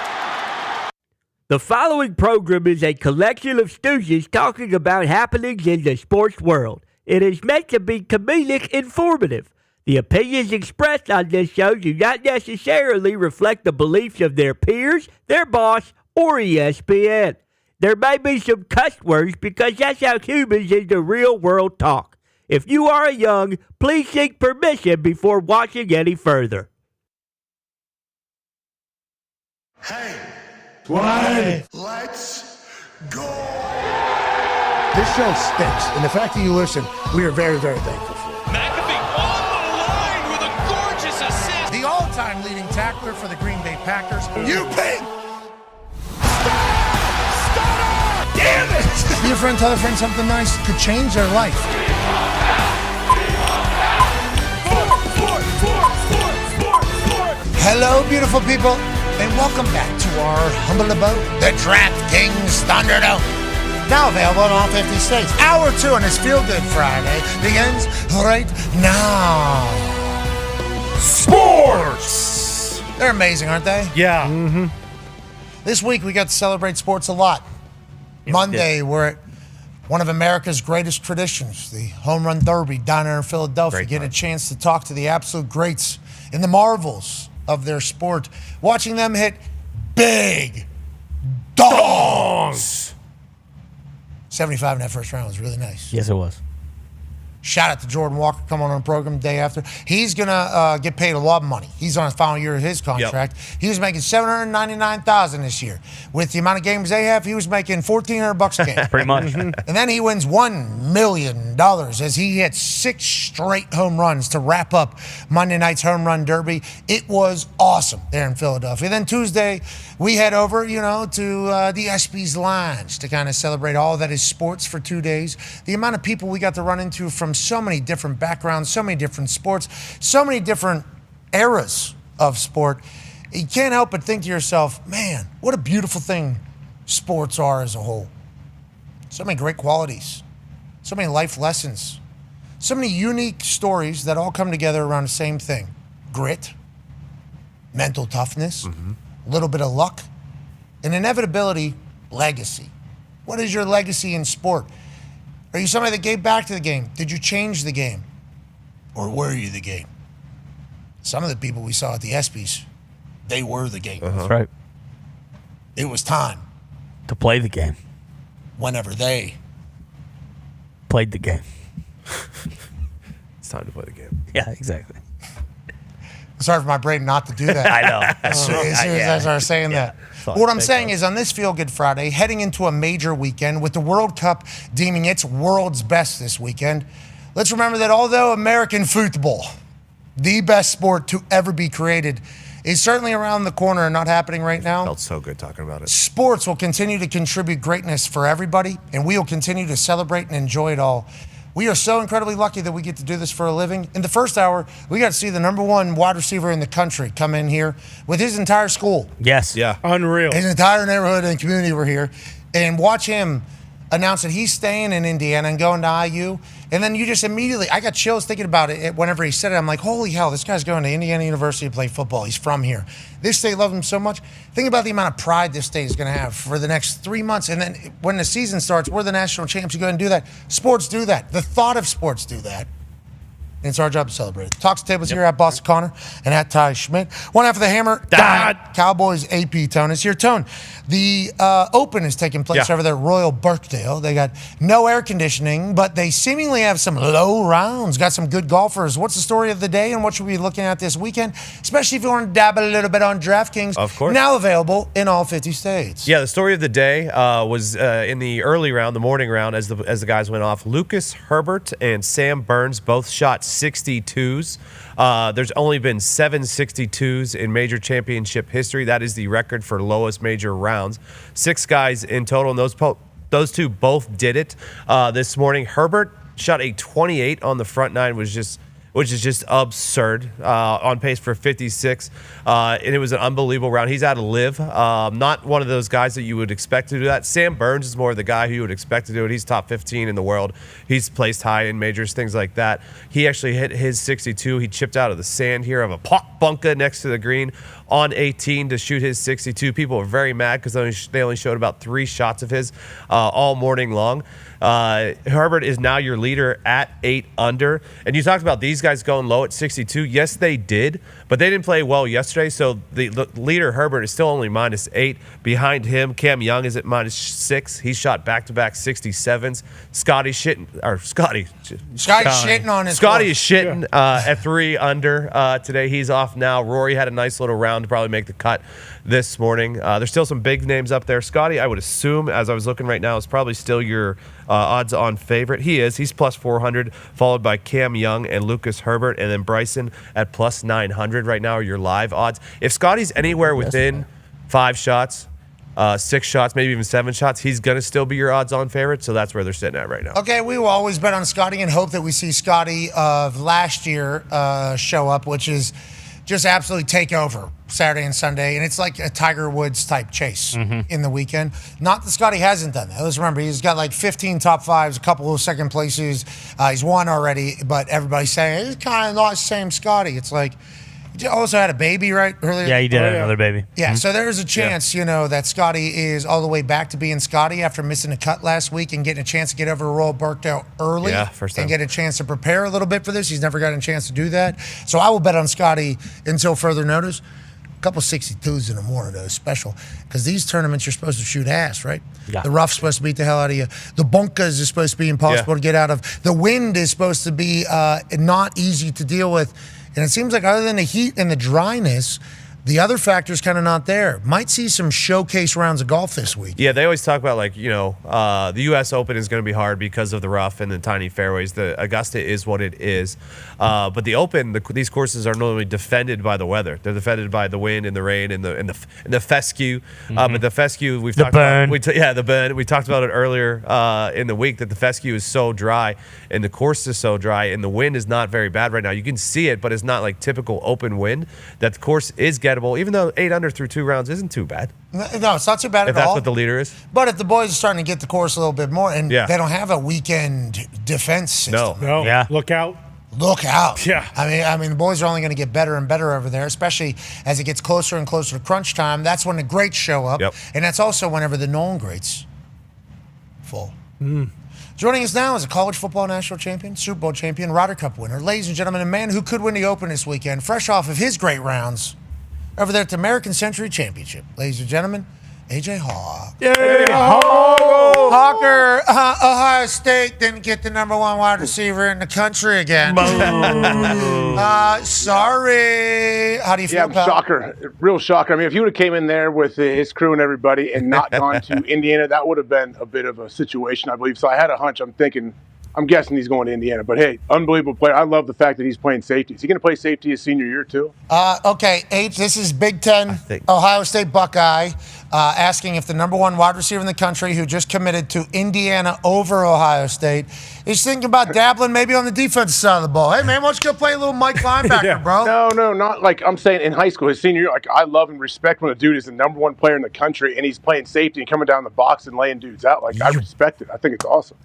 Speaker 5: The following program is a collection of stooges talking about happenings in the sports world. It is meant to be comedic informative. The opinions expressed on this show do not necessarily reflect the beliefs of their peers, their boss, or ESPN. There may be some cuss words because that's how humans in the real world talk. If you are young, please seek permission before watching any further.
Speaker 15: Hey,
Speaker 6: Why?
Speaker 15: let's go.
Speaker 6: This show stinks, and the fact that you listen, we are very, very thankful for.
Speaker 4: McAfee on the line with a gorgeous assist.
Speaker 6: The all-time leading tackler for the Green Bay Packers.
Speaker 15: You pink.
Speaker 6: Damn it! Be a friend, tell a friend something nice could change their life. Hello, beautiful people, and welcome back to our humble abode, the DraftKings Thunderdome. Now available in all 50 states. Hour 2 on this Feel Good Friday begins right now. Sports! They're amazing, aren't they?
Speaker 1: Yeah. Mm-hmm.
Speaker 6: This week we got to celebrate sports a lot. Monday, we're at one of America's greatest traditions, the Home Run Derby down here in Philadelphia, getting a chance to talk to the absolute greats and the marvels of their sport, watching them hit big dongs. 75 in that first round was really nice.
Speaker 7: Yes, it was.
Speaker 6: Shout out to Jordan Walker coming on the program the day after. He's going to get paid a lot of money. He's on his final year of his contract. Yep. He was making $799,000 this year. With the amount of games they have, he was making $1,400 a game.
Speaker 7: Pretty much.
Speaker 6: And then he wins $1 million as he hit 6 straight home runs to wrap up Monday night's Home Run Derby. It was awesome there in Philadelphia. Then Tuesday, we head over, to the ESPYs Lounge to kind of celebrate all that is sports for 2 days. The amount of people we got to run into from so many different backgrounds, so many different sports, so many different eras of sport. You can't help but think to yourself, man, what a beautiful thing sports are as a whole. So many great qualities, so many life lessons, so many unique stories that all come together around the same thing. Grit, mental toughness, a little bit of luck, and inevitability, legacy. What is your legacy in sport? Are you somebody that gave back to the game? Did you change the game? Or were you the game? Some of the people we saw at the ESPYs, they were the game.
Speaker 7: That's right.
Speaker 6: It was time.
Speaker 7: To play the game.
Speaker 6: Whenever they
Speaker 7: played the game.
Speaker 8: It's time to play the game.
Speaker 7: Yeah, exactly.
Speaker 6: It's hard for my brain not to do that.
Speaker 7: I know.
Speaker 6: As soon as I started saying that.
Speaker 7: But
Speaker 6: what I'm saying is on this Feel Good Friday, heading into a major weekend with the World Cup deeming its world's best this weekend, let's remember that although American football, the best sport to ever be created, is certainly around the corner and not happening right now.
Speaker 8: Felt so good talking about it.
Speaker 6: Sports will continue to contribute greatness for everybody, and we will continue to celebrate and enjoy it all. We are so incredibly lucky that we get to do this for a living. In the first hour, we got to see the #1 wide receiver in the country come in here with his entire school.
Speaker 7: Yes.
Speaker 8: Yeah.
Speaker 1: Unreal.
Speaker 6: His entire neighborhood and community were here. And watch him announce that he's staying in Indiana and going to IU. And then you just immediately, I got chills thinking about it whenever he said it. I'm like, holy hell, this guy's going to Indiana University to play football. He's from here. This state loves him so much. Think about the amount of pride this state is going to have for the next 3 months. And then when the season starts, we're the national champs. You go ahead and do that. Sports do that. The thought of sports do that. And it's our job to celebrate it. Talks tables here at Boston Connor and at Ty Schmidt. One half of the Hammer, Dahn. Cowboys AP Tone is here. Tone, the Open is taking place over there at Royal Birkdale. They got no air conditioning, but they seemingly have some low rounds. Got some good golfers. What's the story of the day and what should we be looking at this weekend? Especially if you want to dabble a little bit on DraftKings.
Speaker 8: Of course.
Speaker 6: Now available in all 50 states.
Speaker 8: Yeah, the story of the day was in the early round, the morning round, as the guys went off. Lucas Herbert and Sam Burns both shot 62s. There's only been 7 62s in major championship history. That is the record for lowest major rounds. 6 guys in total, and those two both did it this morning. Herbert shot a 28 on the front nine, which is just absurd, on pace for 56. And it was an unbelievable round. He's out of live. Not one of those guys that you would expect to do that. Sam Burns is more the guy who you would expect to do it. He's top 15 in the world. He's placed high in majors, things like that. He actually hit his 62. He chipped out of the sand here of a bunker next to the green on 18 to shoot his 62. People were very mad because they only showed about 3 shots of his all morning long. Herbert is now your leader at 8 under. And you talked about these guys going low at 62. Yes, they did, but they didn't play well yesterday. So the leader, Herbert, is still only -8. Behind him, Cam Young is at -6. He shot back-to-back 67s. Scotty's shitting on his Scotty is shitting at 3 under today. He's off now. Rory had a nice little round to probably make the cut this morning. There's still some big names up there. Scotty, I would assume, as I was looking right now, is probably still your odds-on favorite. He is. He's plus 400, followed by Cam Young and Lucas Herbert, and then Bryson at plus 900 right now are your live odds. If Scotty's anywhere within 5 shots, 6 shots, maybe even 7 shots, he's going to still be your odds-on favorite, so that's where they're sitting at right now.
Speaker 6: Okay, we will always bet on Scotty and hope that we see Scotty of last year show up, which is just absolutely take over Saturday and Sunday. And it's like a Tiger Woods type chase in the weekend. Not that Scotty hasn't done that. Let's remember, he's got like 15 top 5s, a couple of second places. He's won already, but everybody's saying it's kind of not the same Scotty. It's like, he also had a baby, right? Earlier.
Speaker 7: Yeah, he did have another baby.
Speaker 6: Yeah, so there's a chance, that Scotty is all the way back to being Scotty after missing a cut last week and getting a chance to get over to Royal Birkdale early.
Speaker 8: Yeah, first time.
Speaker 6: And get a chance to prepare a little bit for this. He's never gotten a chance to do that. So I will bet on Scotty until further notice. A couple 62s in the morning, though, special. Because these tournaments, you're supposed to shoot ass, right?
Speaker 7: Yeah.
Speaker 6: The rough's supposed to beat the hell out of you. The bunkers is supposed to be impossible to get out of. The wind is supposed to be not easy to deal with. And it seems like other than the heat and the dryness, the other factor's kind of not there. Might see some showcase rounds of golf this week.
Speaker 8: Yeah, they always talk about the U.S. Open is going to be hard because of the rough and the tiny fairways. The Augusta is what it is, but the Open, these courses are normally defended by the weather. They're defended by the wind and the rain and the fescue. But the fescue we've talked about. The burn. We talked about it earlier in the week that the fescue is so dry and the course is so dry and the wind is not very bad right now. You can see it, but it's not like typical Open wind. That the course is gettable, even though 8 under through 2 rounds isn't too bad.
Speaker 6: No, it's not too bad
Speaker 8: if
Speaker 6: at all.
Speaker 8: that's what the leader is.
Speaker 6: But if the boys are starting to get the course a little bit more, and they don't have a weekend defense system.
Speaker 1: No. Yeah. Look out.
Speaker 6: Look out.
Speaker 1: Yeah.
Speaker 6: I mean, the boys are only going to get better and better over there, especially as it gets closer and closer to crunch time. That's when the greats show up.
Speaker 8: Yep.
Speaker 6: And that's also whenever the known greats fall. Joining us now is a college football national champion, Super Bowl champion, Ryder Cup winner. Ladies and gentlemen, a man who could win the Open this weekend, fresh off of his great rounds over there at the American Century Championship. Ladies and gentlemen, AJ Hawk.
Speaker 1: Yay,
Speaker 6: Hawker, Ohio State didn't get the number 1 wide receiver in the country again. Sorry. How do you feel about
Speaker 16: shocker. Real shocker. I mean, if he would have came in there with his crew and everybody and not gone to Indiana, that would have been a bit of a situation, I believe. So I had a hunch. I'm guessing he's going to Indiana. But, hey, unbelievable player. I love the fact that he's playing safety. Is he going to play safety his senior year, too?
Speaker 6: Okay, H, this is Big Ten, Ohio State Buckeye, asking if the number 1 wide receiver in the country who just committed to Indiana over Ohio State is thinking about dabbling maybe on the defensive side of the ball. Hey, man, why don't you go play a little Mike linebacker, bro?
Speaker 16: No, not like I'm saying in high school, his senior year. Like, I love and respect when a dude is the number 1 player in the country and he's playing safety and coming down the box and laying dudes out. Like, I respect it. I think it's awesome.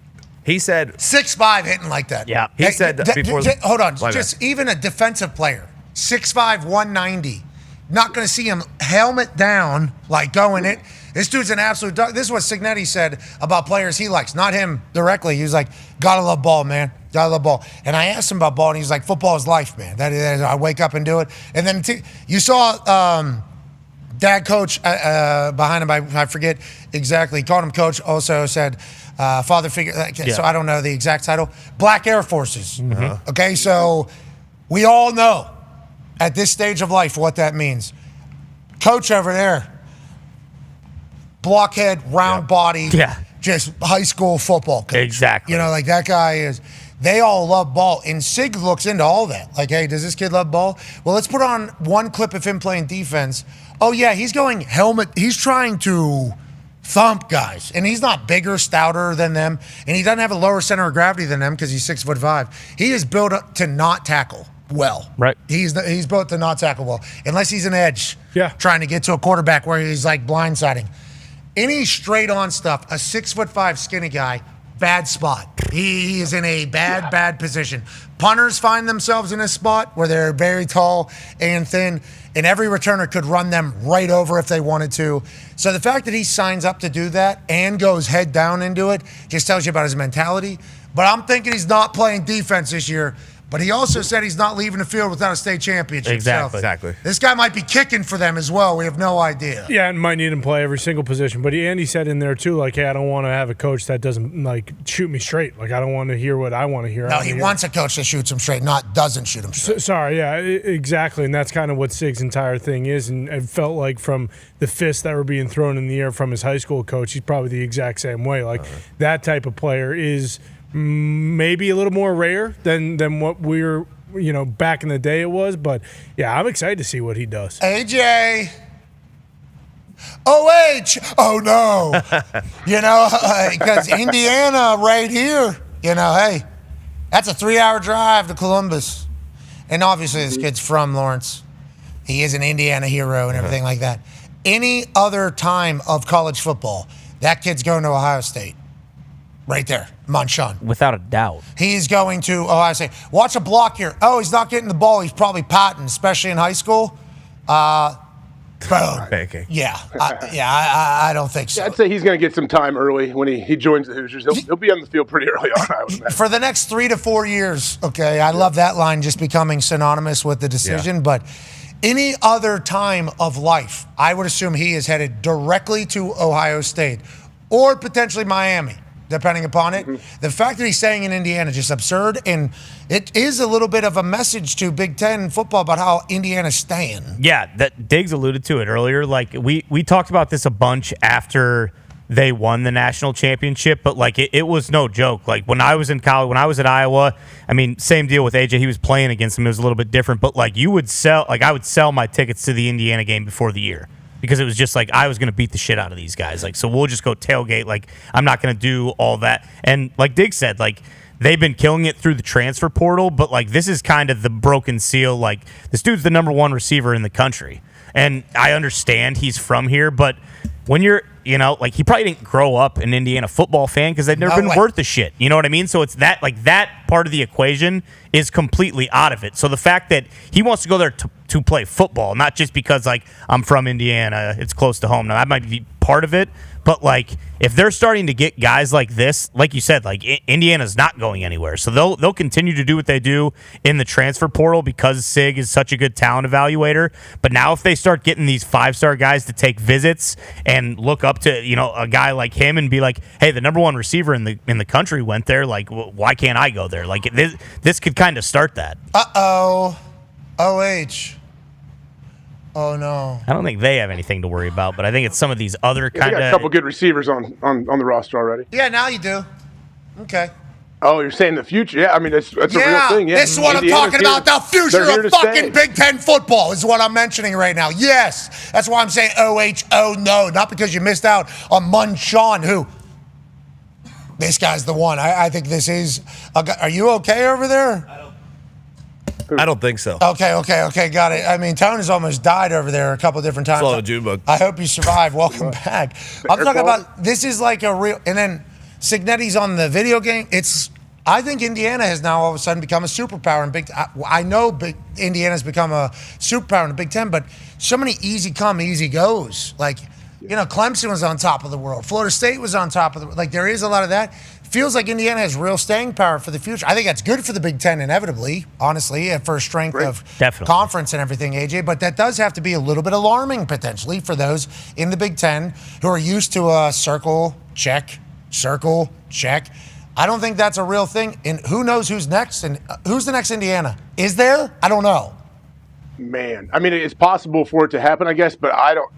Speaker 8: He said
Speaker 6: 6'5" hitting like that.
Speaker 7: Yeah.
Speaker 8: He said that before.
Speaker 6: Hold on,
Speaker 8: My
Speaker 6: just even a defensive player, 6'5", 190, not going to see him helmet down like going it. This dude's an absolute dog. This is what Signetti said about players he likes, not him directly. He was like, gotta love ball, man. Gotta love ball. And I asked him about ball, and he's like, football is life, man. That is, I wake up and do it. And then you saw dad coach behind him, I forget exactly. He called him coach, also said father figure. So I don't know the exact title. Black Air Forces. Okay, so we all know at this stage of life what that means. Coach over there, blockhead, round body, just high school football coach.
Speaker 7: Exactly.
Speaker 6: You know, like that guy is. They all love ball. And Sig looks into all that. Like, hey, does this kid love ball? Well, let's put on one clip of him playing defense. Oh, yeah, he's going helmet. He's trying to thump guys. And he's not bigger, stouter than them. And he doesn't have a lower center of gravity than them because he's 6'5". He is built up to not tackle well.
Speaker 7: Right.
Speaker 6: He's built to not tackle well. Unless he's an edge trying to get to a quarterback where he's like blindsiding. Any straight on stuff, a 6'5" skinny guy, bad spot. He is in a bad position. Punters find themselves in a spot where they're very tall and thin, and every returner could run them right over if they wanted to. So the fact that he signs up to do that and goes head down into it just tells you about his mentality. But I'm thinking he's not playing defense this year. But he also said he's not leaving the field without a state championship.
Speaker 8: Exactly.
Speaker 6: This guy might be kicking for them as well. We have no idea.
Speaker 1: Yeah, and might need him to play every single position. But Andy said in there too, like, hey, I don't want to have a coach that doesn't like shoot me straight. Like, I don't want to hear what I want to hear.
Speaker 6: No, he wants a coach that shoots him straight, not doesn't shoot him straight.
Speaker 1: Sorry, yeah, exactly. And that's kind of what Sig's entire thing is. And it felt like from the fists that were being thrown in the air from his high school coach, he's probably the exact same way. Like, that type of player is maybe a little more rare than what we're, back in the day it was. But, yeah, I'm excited to see what he does.
Speaker 6: AJ. OH. Oh, no. Because Indiana right here, hey, that's a 3-hour drive to Columbus. And obviously this kid's from Lawrence. He is an Indiana hero and everything like that. Any other time of college football, that kid's going to Ohio State. Right there, Monchon.
Speaker 7: Without a doubt.
Speaker 6: He's going to Ohio State. Watch a block here. Oh, he's not getting the ball. He's probably patting, especially in high school. Boom. Yeah, I don't think so.
Speaker 16: I'd say he's going to get some time early when he joins the Hoosiers. He'll be on the field pretty early on, I would imagine.
Speaker 6: For the next 3 to 4 years, okay? I love that line just becoming synonymous with the decision, but any other time of life, I would assume he is headed directly to Ohio State or potentially Miami, depending upon it. The fact that he's staying in Indiana is just absurd, and it is a little bit of a message to Big Ten football about how Indiana's staying.
Speaker 7: Yeah, that Diggs alluded to it earlier. Like, we talked about this a bunch after they won the national championship, but like it was no joke. Like, when I was in college, when I was at Iowa, I mean, same deal with AJ. He was playing against him. It was a little bit different, but like I would sell my tickets to the Indiana game before the year, because it was just like I was going to beat the shit out of these guys. Like, so we'll just go tailgate. Like, I'm not going to do all that. And like Diggs said, like, they've been killing it through the transfer portal, but like this is kind of the broken seal. Like, this dude's the #1 receiver in the country. And I understand he's from here, but when you're, like, he probably didn't grow up an Indiana football fan because they've never been worth the shit. You know what I mean? So it's that, like, that part of the equation is completely out of it. So the fact that he wants to go there to play football, not just because, like, I'm from Indiana, it's close to home. Now, that might be part of it. But, like, if they're starting to get guys like this, like you said, like, Indiana's not going anywhere. So they'll continue to do what they do in the transfer portal because Sig is such a good talent evaluator. But now if they start getting these 5-star guys to take visits and look up to, a guy like him and be like, hey, the #1 receiver in the country went there, like, why can't I go there? Like, this could kind of start that.
Speaker 6: Uh-oh. OH. Oh, no.
Speaker 7: I don't think they have anything to worry about, but I think it's some of these other kind of...
Speaker 16: They got a couple good receivers on the roster already.
Speaker 6: Yeah, now you do. Okay.
Speaker 16: Oh, you're saying the future? Yeah, I mean, that's a real thing. Yeah,
Speaker 6: this is what I'm talking about. The future of fucking Big Ten football is what I'm mentioning right now. Yes. That's why I'm saying OH, oh, no. Not because you missed out on Monchon, who... This guy's the one. I think this is... Are you okay over there?
Speaker 8: I don't think so.
Speaker 6: Okay, got it. I mean, Tone has almost died over there a couple different times.
Speaker 8: Junebug.
Speaker 6: I hope you survive. Welcome back. I'm talking about, this is like a real, and then Signetti's on the video game. I think Indiana has now all of a sudden become a superpower in Big. I know Indiana's become a superpower in the Big Ten, but so many easy come, easy goes. Like, Clemson was on top of the world. Florida State was on top of the world. Like, there is a lot of that. Feels like Indiana has real staying power for the future. I think that's good for the Big Ten, inevitably, honestly, for strength of conference and everything, AJ. But that does have to be a little bit alarming, potentially, for those in the Big Ten who are used to a circle, check. I don't think that's a real thing. And who knows who's next? And who's the next Indiana? Is there? I don't know.
Speaker 16: Man, I mean, it's possible for it to happen, I guess, but I don't.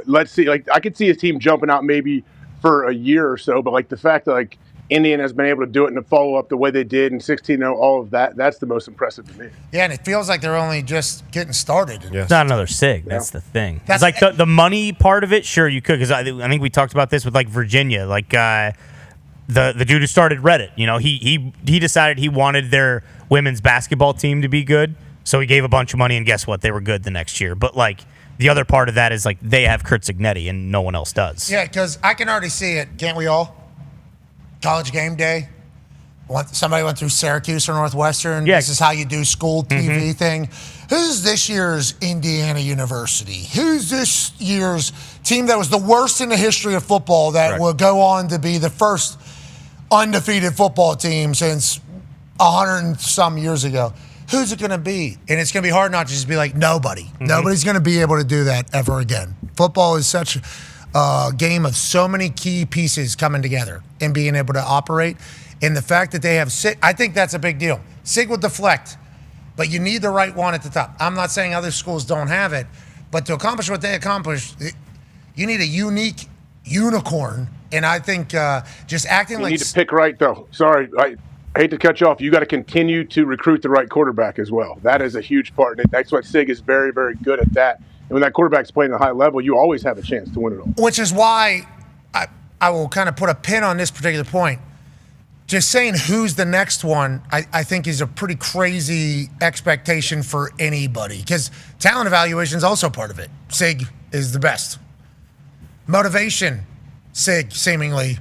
Speaker 16: Let's see. Like, I could see his team jumping out maybe for a year or so, but like the fact that like Indiana has been able to do it and to follow up the way they did in 16-0, all of that's the most impressive to me.
Speaker 6: Yeah, and it feels like they're only just getting started.
Speaker 7: It's not another SIG. That's the thing. It's like the money part of it. Sure, you could, because I think we talked about this with like Virginia, like. The dude who started Reddit, he decided he wanted their women's basketball team to be good, so he gave a bunch of money, and guess what? They were good the next year. But like the other part of that is like they have Kurt Signetti, and no one else does.
Speaker 6: Yeah, because I can already see it. Can't we all? College game day. Somebody went through Syracuse or Northwestern. Yeah. This is how you do school TV thing. Who's this year's Indiana University? Who's this year's team that was the worst in the history of football that will go on to be the first undefeated football team since 100 and some years ago? Who's it going to be? And it's going to be hard not to just be like, nobody. Nobody's going to be able to do that ever again. Football is such a game of so many key pieces coming together and being able to operate. And the fact that they have SIG, I think that's a big deal. SIG will deflect, but you need the right one at the top. I'm not saying other schools don't have it, but to accomplish what they accomplished, you need a unique unicorn. And I think just acting like...
Speaker 16: You need to pick right, though. Sorry, I hate to cut you off. You got to continue to recruit the right quarterback as well. That is a huge part. And that's why SIG is very, very good at that. And when that quarterback's playing at a high level, you always have a chance to win it all.
Speaker 6: Which is why I will kind of put a pin on this particular point. Just saying who's the next one, I think is a pretty crazy expectation for anybody. Because talent evaluation is also part of it. SIG is the best. Motivation, SIG, seemingly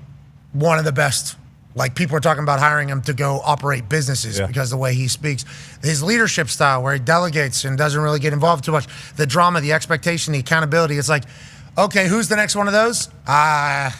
Speaker 6: one of the best. Like, people are talking about hiring him to go operate businesses because of the way he speaks. His leadership style, where he delegates and doesn't really get involved too much. The drama, the expectation, the accountability. It's like, okay, who's the next one of those? I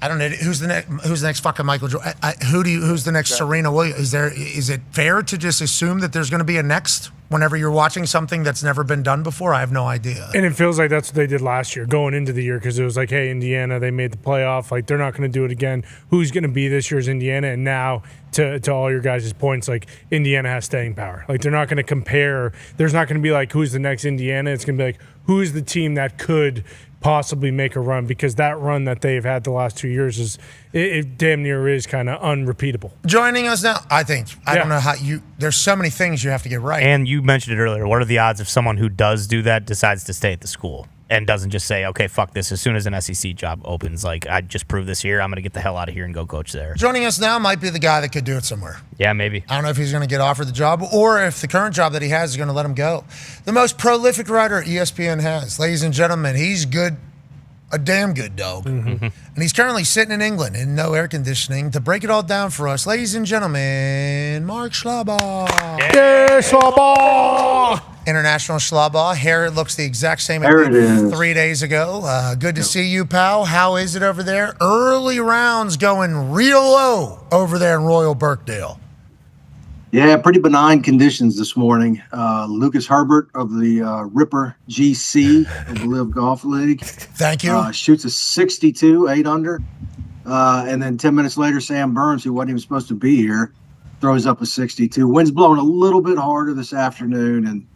Speaker 6: don't know. Who's the next fucking Michael Jordan? Who's the next Serena Williams? Is it fair to just assume that there's going to be a next whenever you're watching something that's never been done before? I have no idea.
Speaker 1: And it feels like that's what they did last year, going into the year, because it was like, hey, Indiana, they made the playoff. Like, they're not going to do it again. Who's going to be this year's Indiana? And now, to all your guys' points, like, Indiana has staying power. Like, they're not going to compare. There's not going to be like, who's the next Indiana? It's going to be like, who's the team that could possibly make a run, because that run that they've had the last 2 years is it damn near is kind of unrepeatable.
Speaker 6: Joining us now, I don't know how there's so many things you have to get right.
Speaker 7: And you mentioned it earlier. What are the odds if someone who does do that decides to stay at the school and doesn't just say, okay, fuck this, as soon as an SEC job opens, like, I just proved this here, I'm going to get the hell out of here and go coach there?
Speaker 6: Joining us now might be the guy that could do it somewhere.
Speaker 7: Yeah, maybe.
Speaker 6: I don't know if he's going to get offered the job or if the current job that he has is going to let him go. The most prolific writer ESPN has. Ladies and gentlemen, he's good. A damn good dog. And he's currently sitting in England in no air conditioning. To break it all down for us, ladies and gentlemen, Mark Schlabach.
Speaker 1: Yeah, Schlabach!
Speaker 6: International Schlabach. Hair looks the exact same as 3 days ago. Good to see you, pal. How is it over there? Early rounds going real low over there in Royal Birkdale.
Speaker 17: Yeah, pretty benign conditions this morning. Lucas Herbert of the Ripper GC of the Live Golf League.
Speaker 6: Thank you.
Speaker 17: Shoots a 62, 8 under. And then 10 minutes later, Sam Burns, who wasn't even supposed to be here, throws up a 62. Wind's blowing a little bit harder this afternoon, and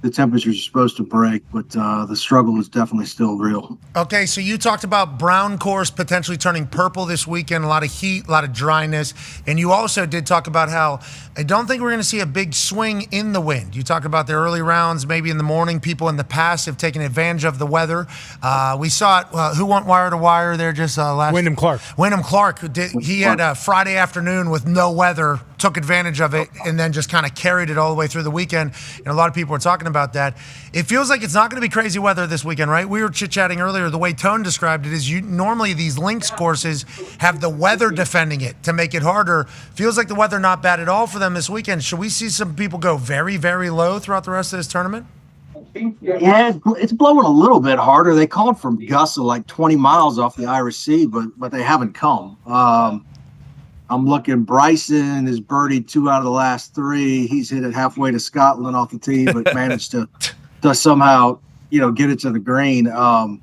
Speaker 17: the temperatures are supposed to break, but the struggle is definitely still real.
Speaker 6: Okay, so you talked about brown course potentially turning purple this weekend, a lot of heat, a lot of dryness, and you also did talk about how I don't think we're going to see a big swing in the wind. You talk about the early rounds, maybe in the morning. People in the past have taken advantage of the weather. We saw it. Who went wire to wire there just last?
Speaker 1: Wyndham Clark.
Speaker 6: Wyndham Clark. He had a Friday afternoon with no weather took advantage of it and then just kind of carried it all the way through the weekend. And a lot of people were talking about that. It feels like it's not going to be crazy weather this weekend, right? We were chit-chatting earlier. The way Tone described it is normally these links courses have the weather defending it to make it harder. Feels like the weather not bad at all for them this weekend. Should we see some people go very, very low throughout the rest of this tournament?
Speaker 17: Yeah, it's blowing a little bit harder. They called for gusts of like 20 miles off the Irish Sea, but they haven't come. I'm looking. Bryson has birdied 2 out of the last 3. He's hit it halfway to Scotland off the tee, but managed to somehow get it to the green. And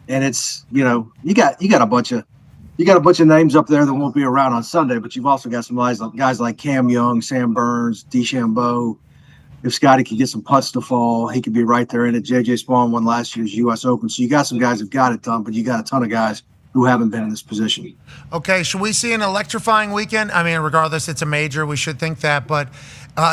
Speaker 17: it's you got a bunch of names up there that won't be around on Sunday, but you've also got some guys like Cam Young, Sam Burns, DeChambeau. If Scotty could get some putts to fall, he could be right there in it. JJ Spawn won last year's U.S. Open, so you got some guys who've got it done, but you got a ton of guys who haven't been in this position.
Speaker 6: Okay, should we see an electrifying weekend? I mean, regardless, it's a major. We should think that. But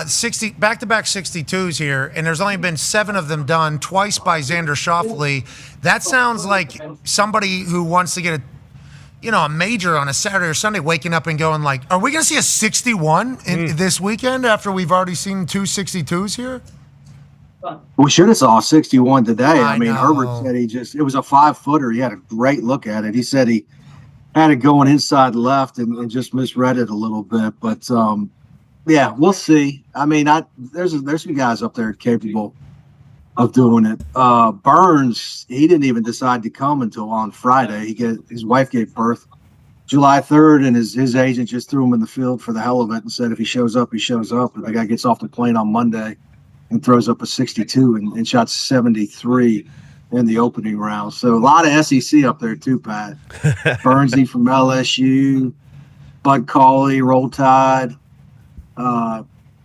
Speaker 6: 60 back-to-back 62s here, and there's only been 7 of them done, twice by Xander Schauffele. That sounds like somebody who wants to get a major on a Saturday or Sunday, waking up and going like, are we going to see a 61 this weekend after we've already seen 2 62s here?
Speaker 17: We should have saw 61 today. I mean,
Speaker 6: know.
Speaker 17: Herbert said it was a 5-footer. He had a great look at it. He said he had it going inside left and just misread it a little bit. But, yeah, we'll see. I mean, there's some guys up there capable of doing it. Burns, he didn't even decide to come until on Friday. His wife gave birth July 3rd, and his agent just threw him in the field for the hell of it and said if he shows up, he shows up. And the guy gets off the plane on Monday and throws up a 62 and shot 73 in the opening round. So a lot of SEC up there too, Pat. Burnsy from LSU, Bud Cauley, Roll Tide,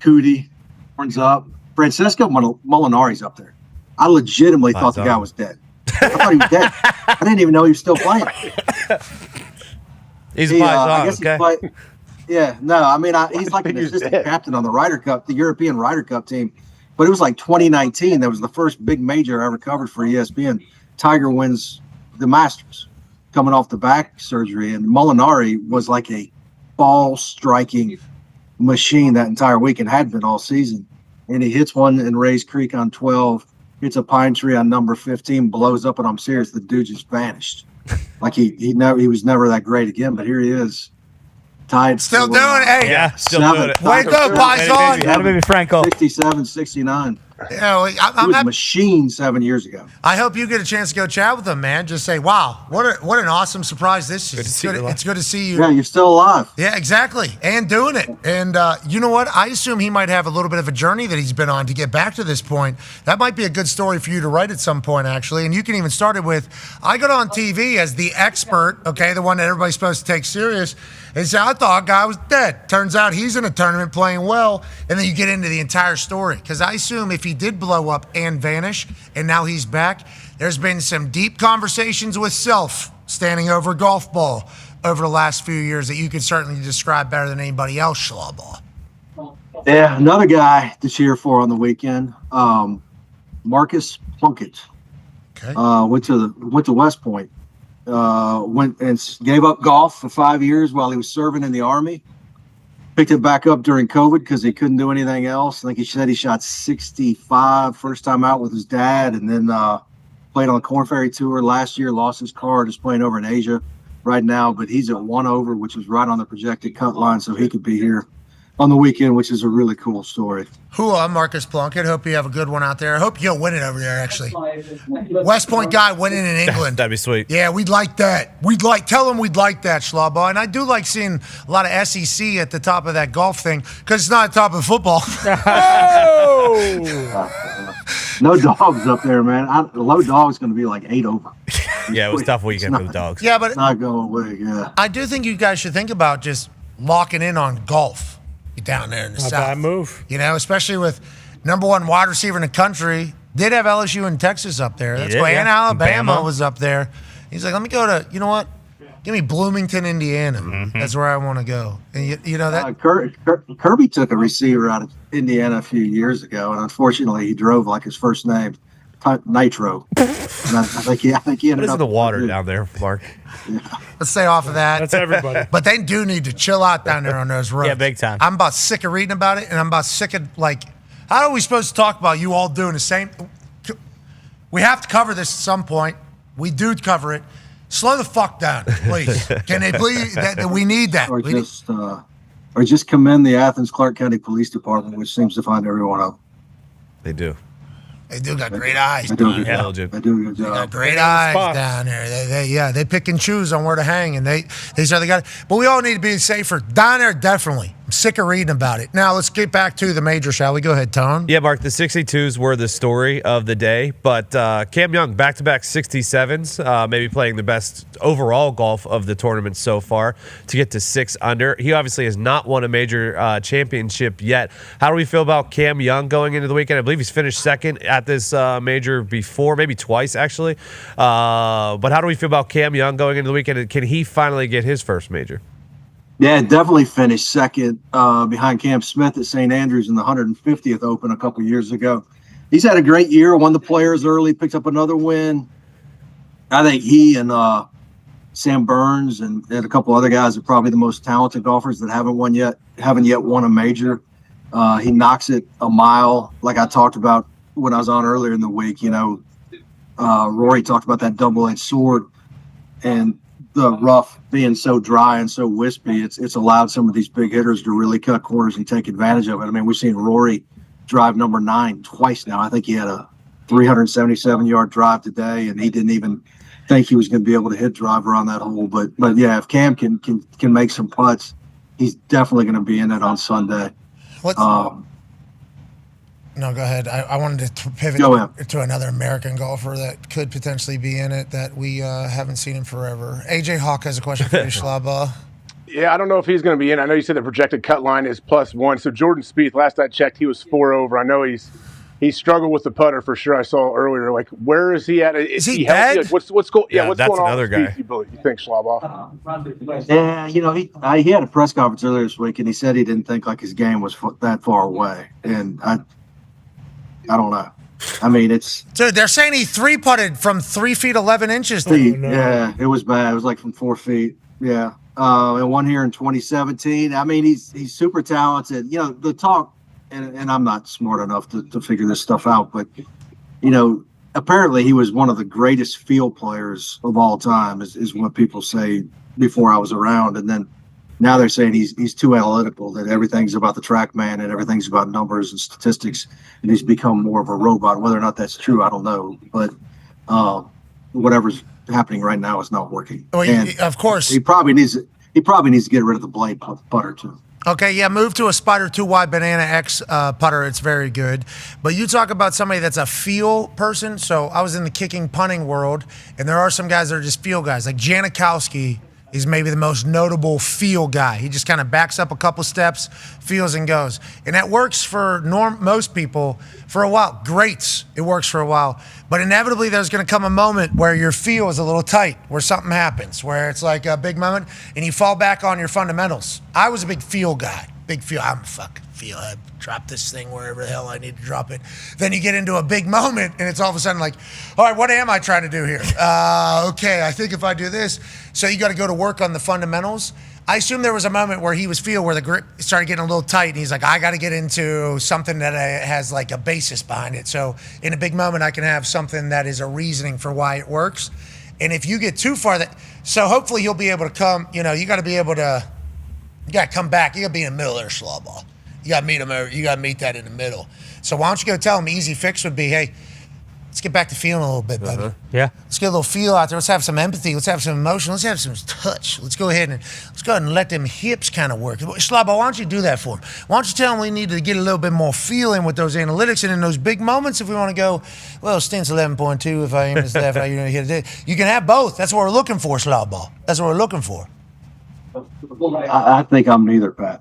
Speaker 17: Cootie, Burns up. Francesco Molinari's up there. I legitimately thought the guy was dead. I thought he was dead. I didn't even know he was still playing.
Speaker 8: He's
Speaker 17: Yeah, no, I mean, he's like an assistant captain on the Ryder Cup, the European Ryder Cup team. But it was like 2019. That was the first big major I ever covered for ESPN. Tiger wins the Masters coming off the back surgery. And Molinari was like a ball striking machine that entire week and had been all season. And he hits one in Rays Creek on 12, hits a pine tree on number 15, blows up, and I'm serious, the dude just vanished. Like he was never that great again, but here he is. Tied.
Speaker 6: Still doing it. Hey.
Speaker 7: Yeah, still doing it.
Speaker 6: Way to go, Pison.
Speaker 7: Had a baby Franco.
Speaker 17: 67, 69.
Speaker 6: Yeah,
Speaker 17: He was a machine 7 years ago.
Speaker 6: I hope you get a chance to go chat with him, man. Just say, wow, what an awesome surprise this is. It's good to see you.
Speaker 17: Yeah, you're still alive.
Speaker 6: Yeah, exactly. And doing it. And you know what? I assume he might have a little bit of a journey that he's been on to get back to this point. That might be a good story for you to write at some point, actually. And you can even start it with, I got on TV as the expert, okay, the one that everybody's supposed to take serious, and say, I thought a guy was dead. Turns out he's in a tournament playing well. And then you get into the entire story. Because I assume if he did blow up and vanish, and now he's back, there's been some deep conversations with self standing over a golf ball over the last few years that you could certainly describe better than anybody else, Schlaubaugh.
Speaker 17: Yeah, another guy to cheer for on the weekend, Marcus Plunkett.
Speaker 6: Okay.
Speaker 17: Went to West Point. Went and gave up golf for 5 years while he was serving in the Army. Picked it back up during COVID because he couldn't do anything else. I think he said he shot 65 first time out with his dad, and then played on the Corn Ferry Tour last year, lost his car, just playing over in Asia right now. But he's at 1 over, which is right on the projected cut line, so he could be here on the weekend, which is a really cool story.
Speaker 6: Hooah, Marcus Plunkett. Hope you have a good one out there. I hope you'll win it over there, actually. West Point guy winning in England.
Speaker 8: That'd be sweet.
Speaker 6: Yeah, we'd like that. Tell him we'd like that, Schlaubaugh. And I do like seeing a lot of SEC at the top of that golf thing because it's not at the top of football.
Speaker 17: No dogs up there, man. Low dog's going to be like 8 over.
Speaker 8: Yeah, it was tough weekend for the dogs.
Speaker 6: Yeah, but
Speaker 17: it's not going away. Yeah,
Speaker 6: I do think you guys should think about just locking in on golf down there in the
Speaker 1: Not
Speaker 6: South.
Speaker 1: bad move.
Speaker 6: You know, especially with number 1 wide receiver in the country. Did have LSU and Texas up there. That's why, and Alabama was up there. He's like, let me go to, you know what? Give me Bloomington, Indiana. Mm-hmm. That's where I want to go. And you know that
Speaker 17: Kirby took a receiver out of Indiana a few years ago, and unfortunately, he drove like his first name nitro. And I think he
Speaker 8: What
Speaker 17: ended
Speaker 8: is
Speaker 17: up
Speaker 8: in the water down there, Mark?
Speaker 6: Let's stay off of that.
Speaker 1: That's everybody.
Speaker 6: But they do need to chill out down there on those roads.
Speaker 7: Yeah, big time.
Speaker 6: I'm about sick of reading about it, and I'm about sick of, like, how are we supposed to talk about you all doing the same? We have to cover this at some point. We do cover it. Slow the fuck down, please. Can they please? We need that.
Speaker 17: Or just commend the Athens Clark County Police Department, which seems to find everyone out.
Speaker 8: They do.
Speaker 6: They do got great eyes.
Speaker 17: They do a good
Speaker 8: Yeah.
Speaker 17: job. They do a good
Speaker 6: They
Speaker 17: job.
Speaker 6: got great eyes down there. They pick and choose on where to hang, and they say they got it. But we all need to be safer. Down there, definitely. I'm sick of reading about it. Now, let's get back to the major, shall we? Go ahead, Tone.
Speaker 8: Yeah, Mark, the 62s were the story of the day, but Cam Young, back-to-back 67s, maybe playing the best overall golf of the tournament so far to get to 6 under. He obviously has not won a major championship yet. How do we feel about Cam Young going into the weekend? I believe he's finished second at this major before, maybe twice, actually. But how do we feel about Cam Young going into the weekend? Can he finally get his first major?
Speaker 17: Yeah, definitely finished second behind Cam Smith at St. Andrews in the 150th Open a couple years ago. He's had a great year, won the Players early, picked up another win. I think he and Sam Burns and a couple other guys are probably the most talented golfers that haven't yet won a major. He knocks it a mile, like I talked about when I was on earlier in the week. You know, Rory talked about that double-edged sword, and the rough being so dry and so wispy, it's allowed some of these big hitters to really cut corners and take advantage of it. I mean, we've seen Rory drive number 9 twice now. I think he had a 377-yard drive today, and he didn't even think he was going to be able to hit driver on that hole. But yeah, if Cam can make some putts, he's definitely going to be in it on Sunday.
Speaker 6: No, go ahead. I wanted to pivot to another American golfer that could potentially be in it that we haven't seen in forever. AJ Hawk has a question for you, Schlaba.
Speaker 16: Yeah, I don't know if he's going to be in. I know you said the projected cut line is +1. So Jordan Spieth, last I checked, he was 4 over. I know he struggled with the putter for sure. I saw earlier. Like, where is he at? Is he
Speaker 6: dead?
Speaker 16: Like, what's going? Yeah, what's
Speaker 8: that's
Speaker 16: going on
Speaker 8: another
Speaker 16: with
Speaker 8: guy.
Speaker 16: Spieth, you think, Schlaba?
Speaker 17: Yeah, you know, he had a press conference earlier this week, and he said he didn't think like his game was that far away. And I don't know. I mean, it's
Speaker 6: Dude, they're saying he 3-putted from 3 feet 11 inches.
Speaker 17: yeah, it was bad. It was like from 4 feet. Yeah, and one here in 2017. I mean, he's super talented. You know, the talk, and I'm not smart enough to figure this stuff out, but you know, apparently he was one of the greatest field players of all time, is what people say before I was around, and then now they're saying he's too analytical, that everything's about the track man and everything's about numbers and statistics, and he's become more of a robot. Whether or not that's true, I don't know, but whatever's happening right now is not working.
Speaker 6: Well,
Speaker 17: and
Speaker 6: of course,
Speaker 17: he probably needs to get rid of the blade putter too.
Speaker 6: Okay, yeah, move to a Spider 2 wide Banana X putter. It's very good. But you talk about somebody that's a feel person. So I was in the kicking punting world, and there are some guys that are just feel guys. Like Janikowski is maybe the most notable feel guy. He just kind of backs up a couple steps, feels and goes. And that works for most people for a while. Greats, it works for a while. But inevitably there's going to come a moment where your feel is a little tight, where something happens, where it's like a big moment, and you fall back on your fundamentals. I was a big feel guy. Big feel. I'm a fucking feel. I drop this thing wherever the hell I need to drop it. Then you get into a big moment, and it's all of a sudden like, all right, what am I trying to do here? Okay, I think if I do this. So you got to go to work on the fundamentals. I assume there was a moment where he was feel where the grip started getting a little tight, and he's like, I got to get into something that has like a basis behind it. So in a big moment, I can have something that is a reasoning for why it works. And if you get too far, so hopefully you'll be able to come, you got to be able to, you got to come back. You got to be in the middle there, Schlawball. You got to meet him. You got to meet that in the middle. So why don't you go tell him easy fix would be, hey, let's get back to feeling a little bit, buddy.
Speaker 7: Yeah.
Speaker 6: Let's get a little feel out there. Let's have some empathy. Let's have some emotion. Let's have some touch. Let's go ahead and let them hips kind of work. Schlabo, why don't you do that for him? Why don't you tell him we need to get a little bit more feeling with those analytics, and in those big moments, if we want to go, well, stint's 11.2. If I aim this left, you're going to hit it. You can have both. That's what we're looking for, Schlabo. That's what we're looking for.
Speaker 17: I think I'm neither, Pat.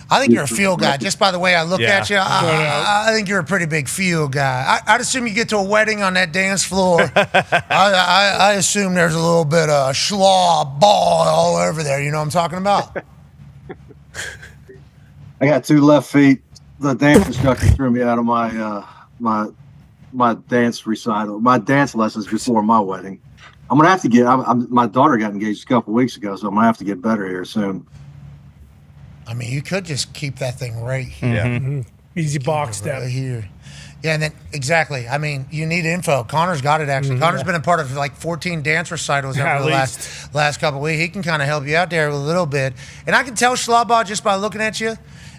Speaker 6: I think you're a feel guy. Just by the way I look at you, I think you're a pretty big feel guy. I'd assume you get to a wedding on that dance floor. I assume there's a little bit of schlaw ball all over there. You know what I'm talking about?
Speaker 17: I got 2 left feet. The dance instructor threw me out of my my dance recital, my dance lessons before my wedding. I'm gonna have to get. My daughter got engaged a couple weeks ago, so I'm gonna have to get better here soon.
Speaker 6: I mean, you could just keep that thing right here.
Speaker 8: Yeah.
Speaker 1: Easy box step.
Speaker 6: Right here. Yeah, and then exactly. I mean, you need info. Connor's got it actually. Connor's been a part of like 14 dance recitals over the last couple of weeks. He can kind of help you out there a little bit. And I can tell Schlabach just by looking at you.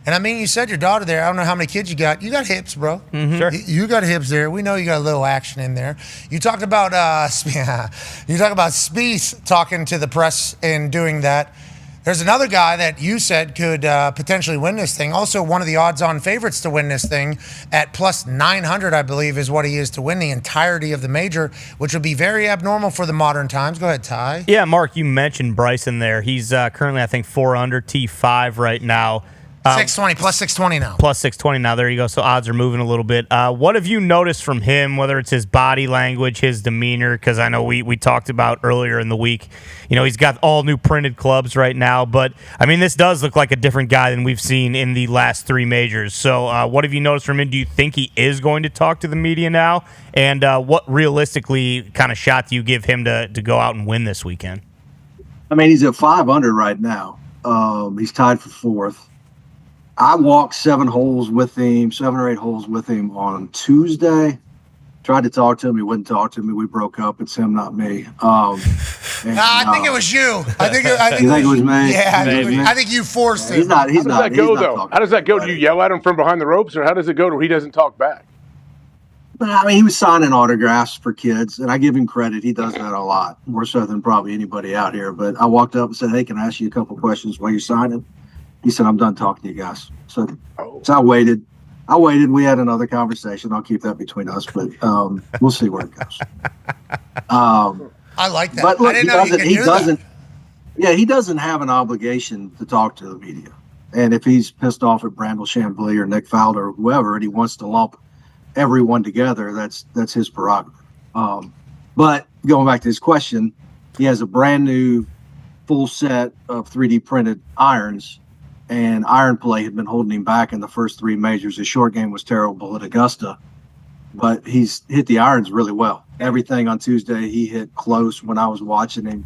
Speaker 6: And I mean, you said your daughter there. I don't know how many kids you got. You got hips, bro.
Speaker 8: Sure.
Speaker 6: You got hips there. We know you got a little action in there. You talked about Spieth talking to the press and doing that. There's another guy that you said could potentially win this thing. Also, one of the odds-on favorites to win this thing at plus 900, I believe, is what he is to win the entirety of the major, which would be very abnormal for the modern times. Go ahead, Ty.
Speaker 7: Yeah, Mark, you mentioned Bryson there. He's currently, I think, 4 under T5 right now.
Speaker 6: 620, plus 620 now.
Speaker 7: Plus 620 now. There you go. So odds are moving a little bit. What have you noticed from him, whether it's his body language, his demeanor? Because I know we talked about earlier in the week, he's got all new printed clubs right now. But, I mean, this does look like a different guy than we've seen in the last 3 majors. So what have you noticed from him? Do you think he is going to talk to the media now? And what realistically kind of shot do you give him to go out and win this weekend?
Speaker 17: I mean, he's at 5 under right now. He's tied for 4th. I walked 7 or 8 holes with him on Tuesday. Tried to talk to him. He wouldn't talk to me. We broke up. It's him, not me.
Speaker 6: I think it was you. I think
Speaker 17: it was me?
Speaker 6: Yeah, I think you forced him.
Speaker 17: He's not.
Speaker 16: How does that go, though? How does that go? Do you yell at him from behind the ropes, or how does it go where he doesn't talk back?
Speaker 17: But I mean, he was signing autographs for kids, and I give him credit. He does that a lot, more so than probably anybody out here. But I walked up and said, "Hey, can I ask you a couple questions while you're signing?" He said, "I'm done talking to you guys." So I waited. We had another conversation. I'll keep that between us, but we'll see where it goes.
Speaker 6: I like that.
Speaker 17: But look,
Speaker 6: I didn't know
Speaker 17: he doesn't.
Speaker 6: that.
Speaker 17: Yeah, he doesn't have an obligation to talk to the media. And if he's pissed off at Brandel Chambly or Nick Fowler or whoever, and he wants to lump everyone together, that's his prerogative. But going back to his question, he has a brand new full set of 3D printed irons. And iron play had been holding him back in the first 3 majors. His short game was terrible at Augusta, but he's hit the irons really well. Everything on Tuesday, he hit close when I was watching him.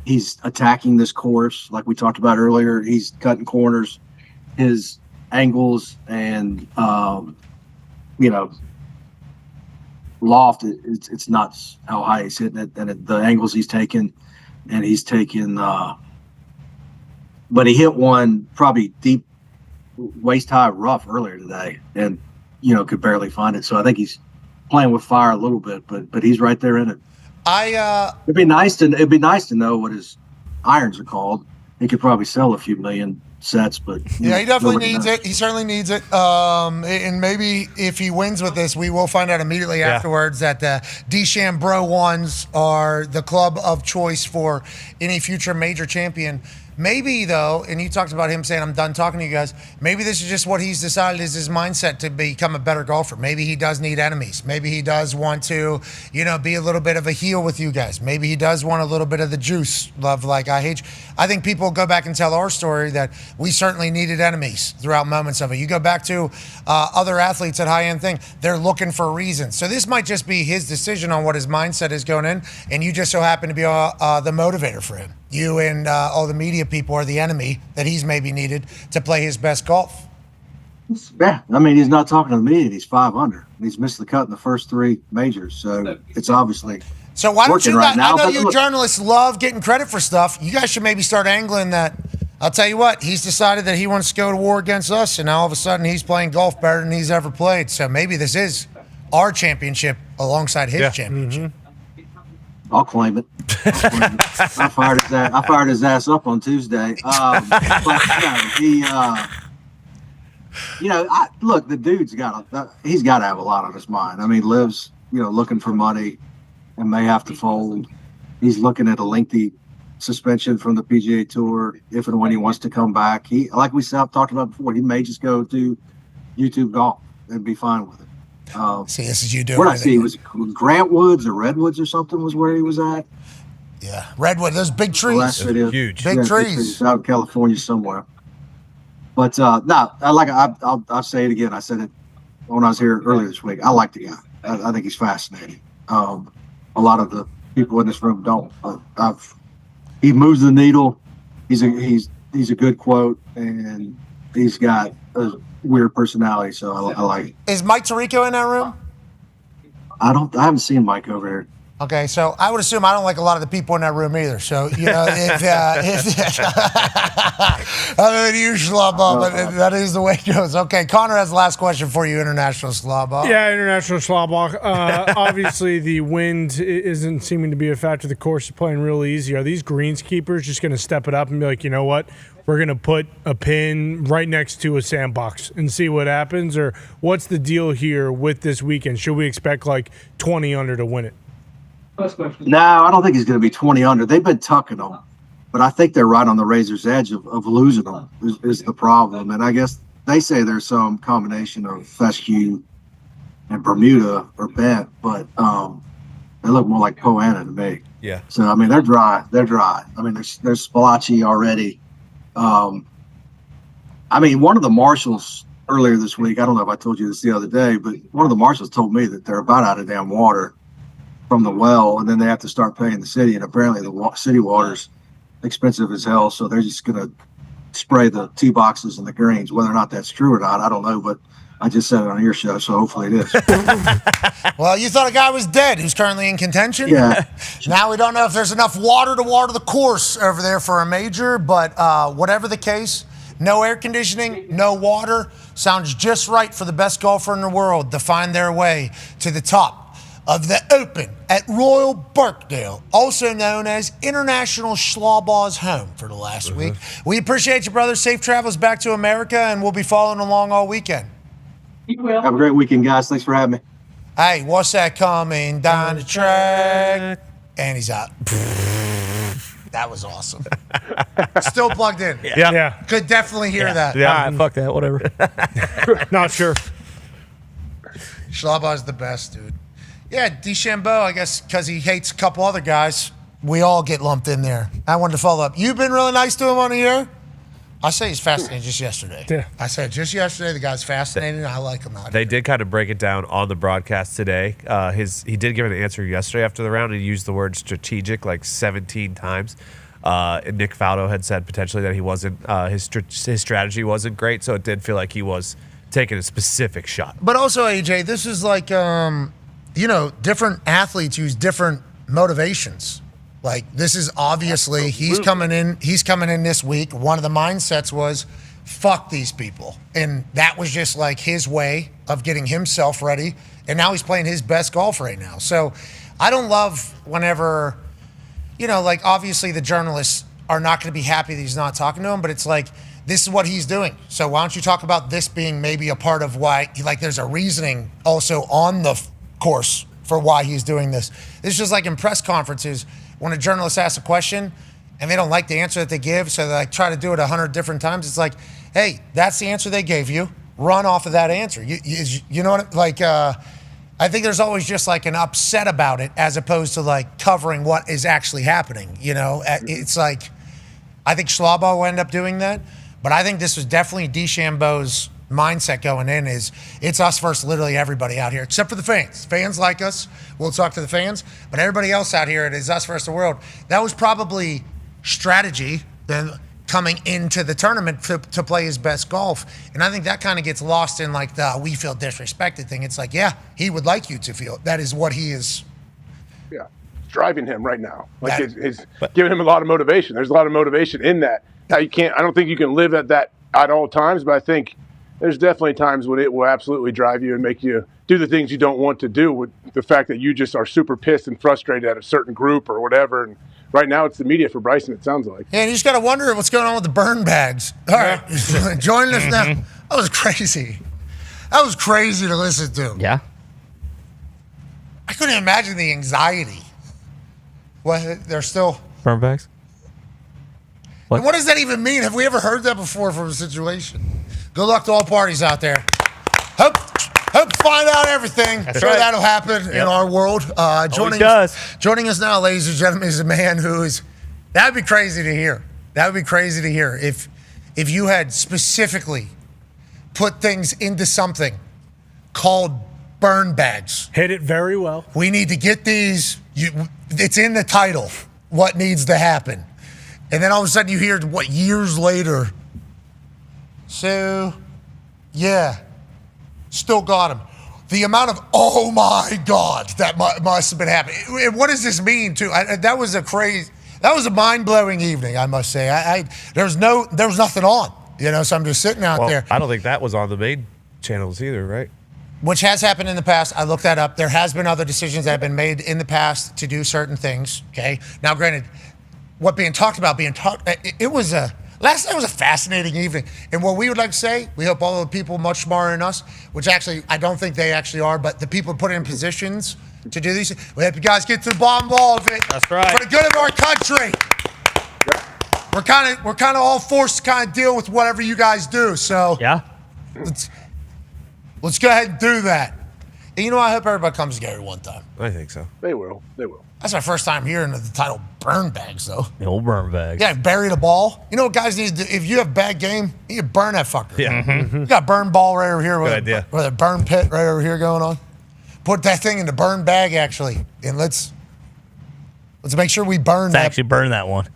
Speaker 17: He's attacking this course like we talked about earlier. He's cutting corners. His angles and, loft, it's nuts how high he's hitting it and the angles he's taking. And he's taking but he hit one probably deep, waist-high rough earlier today, and could barely find it. So I think he's playing with fire a little bit, but he's right there in it. It'd be nice to know what his irons are called. He could probably sell a few million sets, but
Speaker 6: yeah, he definitely needs it. He certainly needs it. And maybe if he wins with this, we will find out immediately afterwards that the DeChambeau ones are the club of choice for any future major champion. Maybe, though, and you talked about him saying, "I'm done talking to you guys." Maybe this is just what he's decided is his mindset to become a better golfer. Maybe he does need enemies. Maybe he does want to, be a little bit of a heel with you guys. Maybe he does want a little bit of the juice. Love, like I hate you. I think people go back and tell our story that we certainly needed enemies throughout moments of it. You go back to other athletes at high-end thing. They're looking for reasons. So this might just be his decision on what his mindset is going in, and you just so happen to be the motivator for him. You and all the media people are the enemy that he's maybe needed to play his best golf.
Speaker 17: Yeah, I mean, he's not talking to the media. He's 5 under. He's missed the cut in the first 3 majors, so it's obviously
Speaker 6: so why don't you
Speaker 17: right now.
Speaker 6: I know you journalists love getting credit for stuff. You guys should maybe start angling that. I'll tell you what, he's decided that he wants to go to war against us, and now all of a sudden he's playing golf better than he's ever played. So maybe this is our championship alongside his championship.
Speaker 17: I'll claim it. I fired his ass up on Tuesday. Look, the dude's he's got to have a lot on his mind. I mean, lives, looking for money and may have to fold. He's looking at a lengthy suspension from the PGA Tour if and when he wants to come back. He, like we talked about before, he may just go to YouTube golf and be fine with it.
Speaker 6: See, this is you doing.
Speaker 17: Where did I see? It was Grant Woods or Redwoods or something was where he was at.
Speaker 6: Yeah, Redwood. Those big trees.
Speaker 8: Huge.
Speaker 6: Big trees.
Speaker 17: Out in California somewhere. But no, I'll say it again. I said it when I was here earlier this week. I like the guy. I think he's fascinating. A lot of the people in this room don't. He moves the needle. He's a good quote, and he's got a weird personality. So I like it.
Speaker 6: Is Mike Tirico in that room?
Speaker 17: I haven't seen Mike over here.
Speaker 6: Okay, so I would assume I don't like a lot of the people in that room either. So, if other than you, Schlabba, but that is the way it goes. Okay, Connor has the last question for you, International Schlabba.
Speaker 1: Yeah, International Schlabach. Obviously, the wind isn't seeming to be a factor. The course is playing real easy. Are these greenskeepers just going to step it up and be like, you know what? We're going to put a pin right next to a sandbox and see what happens? Or what's the deal here with this weekend? Should we expect like 20 under to win it?
Speaker 17: No, I don't think he's going to be 20 under. They've been tucking them, but I think they're right on the razor's edge of losing them is the problem. And I guess they say there's some combination of fescue and Bermuda or bent, but they look more like Poana to me.
Speaker 8: Yeah.
Speaker 17: So, I mean, they're dry. They're dry. I mean, there's splotchy already. I mean, one of the marshals earlier this week, I don't know if I told you this the other day, but one of the marshals told me that they're about out of damn water from the well, and then they have to start paying the city, and apparently the city water's expensive as hell, so they're just going to spray the tee boxes and the greens. Whether or not that's true or not, I don't know, but I just said it on your show, so hopefully it is.
Speaker 6: Well, you thought a guy was dead who's currently in contention?
Speaker 17: Yeah.
Speaker 6: Now we don't know if there's enough water to water the course over there for a major, but whatever the case, no air conditioning, no water, sounds just right for the best golfer in the world to find their way to the top of the Open at Royal Birkdale, also known as International Schlabaugh's home for the last week. We appreciate you, brother. Safe travels back to America, and we'll be following along all weekend.
Speaker 17: Have a great weekend, guys. Thanks for having me.
Speaker 6: Hey, what's that coming down the track? And he's out. That was awesome. Still plugged in.
Speaker 1: Yeah.
Speaker 6: Could definitely hear that.
Speaker 7: Yeah, fuck that, whatever.
Speaker 1: Not sure.
Speaker 6: Schlabaugh's the best, dude. Yeah, DeChambeau, I guess, because he hates a couple other guys, we all get lumped in there. I wanted to follow up. You've been really nice to him on the air? I say he's fascinating just yesterday.
Speaker 1: Yeah.
Speaker 6: I said just yesterday, the guy's fascinating. I like him out
Speaker 8: They
Speaker 6: here.
Speaker 8: did kind of break it down on the broadcast today. He did give an answer yesterday after the round. He used the word strategic like 17 times. And Nick Faldo had said potentially that he wasn't his strategy wasn't great, so it did feel like he was taking a specific shot.
Speaker 6: But also, AJ, this is like, different athletes use different motivations. Like, this is obviously, he's coming in this week. One of the mindsets was, fuck these people. And that was just like his way of getting himself ready. And now he's playing his best golf right now. So I don't love whenever, obviously the journalists are not going to be happy that he's not talking to him, but it's like, this is what he's doing. So why don't you talk about this being maybe a part of why, there's a reasoning also on the course for why he's doing this. This is just like in press conferences when a journalist asks a question and they don't like the answer that they give, so they try to do it 100 different times. It's like, hey, that's the answer they gave you. Run off of that answer. You know what? I think there's always just like an upset about it as opposed to like covering what is actually happening. It's like, I think Schlabaugh'll will end up doing that, but I think this was definitely DeChambeau's mindset going in is it's us versus literally everybody out here, except for the fans. Fans like us. We'll talk to the fans, but everybody else out here, it is us versus the world. That was probably strategy then coming into the tournament to play his best golf. And I think that kind of gets lost in like the we feel disrespected thing. It's like, yeah, he would like you to feel. That is what he is.
Speaker 16: Yeah, it's driving him right now. Like it's giving him a lot of motivation. There's a lot of motivation in that. Now I don't think you can live at that at all times, but I think there's definitely times when it will absolutely drive you and make you do the things you don't want to do with the fact that you just are super pissed and frustrated at a certain group or whatever. And right now it's the media for Bryson, it sounds like.
Speaker 6: Yeah, and you just got to wonder what's going on with the burn bags. All right, joining us now. That was crazy. That was crazy to listen to.
Speaker 7: Yeah.
Speaker 6: I couldn't imagine the anxiety. What, they're still...
Speaker 7: Burn bags?
Speaker 6: And what does that even mean? Have we ever heard that before from a situation? Good luck to all parties out there. Hope to find out everything.
Speaker 7: That's
Speaker 6: Sure,
Speaker 7: right.
Speaker 6: that'll happen in our world. Joining us now, ladies and gentlemen, is a man who is. That'd be crazy to hear. That would be crazy to hear if you had specifically put things into something called burn bags.
Speaker 1: Hit it very well.
Speaker 6: We need to get these. It's in the title. What needs to happen? And then all of a sudden you hear, years later. So, yeah, still got him. The amount of, oh my God, that must have been happening. And what does this mean, too? That was a mind-blowing evening, I must say. There was nothing on, so I'm just sitting out there.
Speaker 8: I don't think that was on the main channels either, right?
Speaker 6: Which has happened in the past. I looked that up. There has been other decisions that have been made in the past to do certain things, okay? Now, granted, what it was last night was a fascinating evening. And what we would like to say, we hope all the people much smarter than us, which actually, I don't think they actually are, but the people put in positions to do these, we hope you guys get to the bottom of it.
Speaker 7: That's right.
Speaker 6: For the good of our country. We're kind of all forced to kind of deal with whatever you guys do. So
Speaker 7: yeah,
Speaker 6: let's go ahead and do that. And I hope everybody comes together one time.
Speaker 8: I think so.
Speaker 16: They will.
Speaker 6: That's my first time hearing the title burn bags, though.
Speaker 7: The old burn bags.
Speaker 6: Yeah, bury the ball. You know what guys need to do? If you have bad game, you need to burn that fucker.
Speaker 8: Yeah.
Speaker 6: You got a burn ball right over here.
Speaker 8: Good idea.
Speaker 6: With a burn pit right over here going on. Put that thing in the burn bag, actually. And let's make sure we burn that.
Speaker 7: Actually burn that one.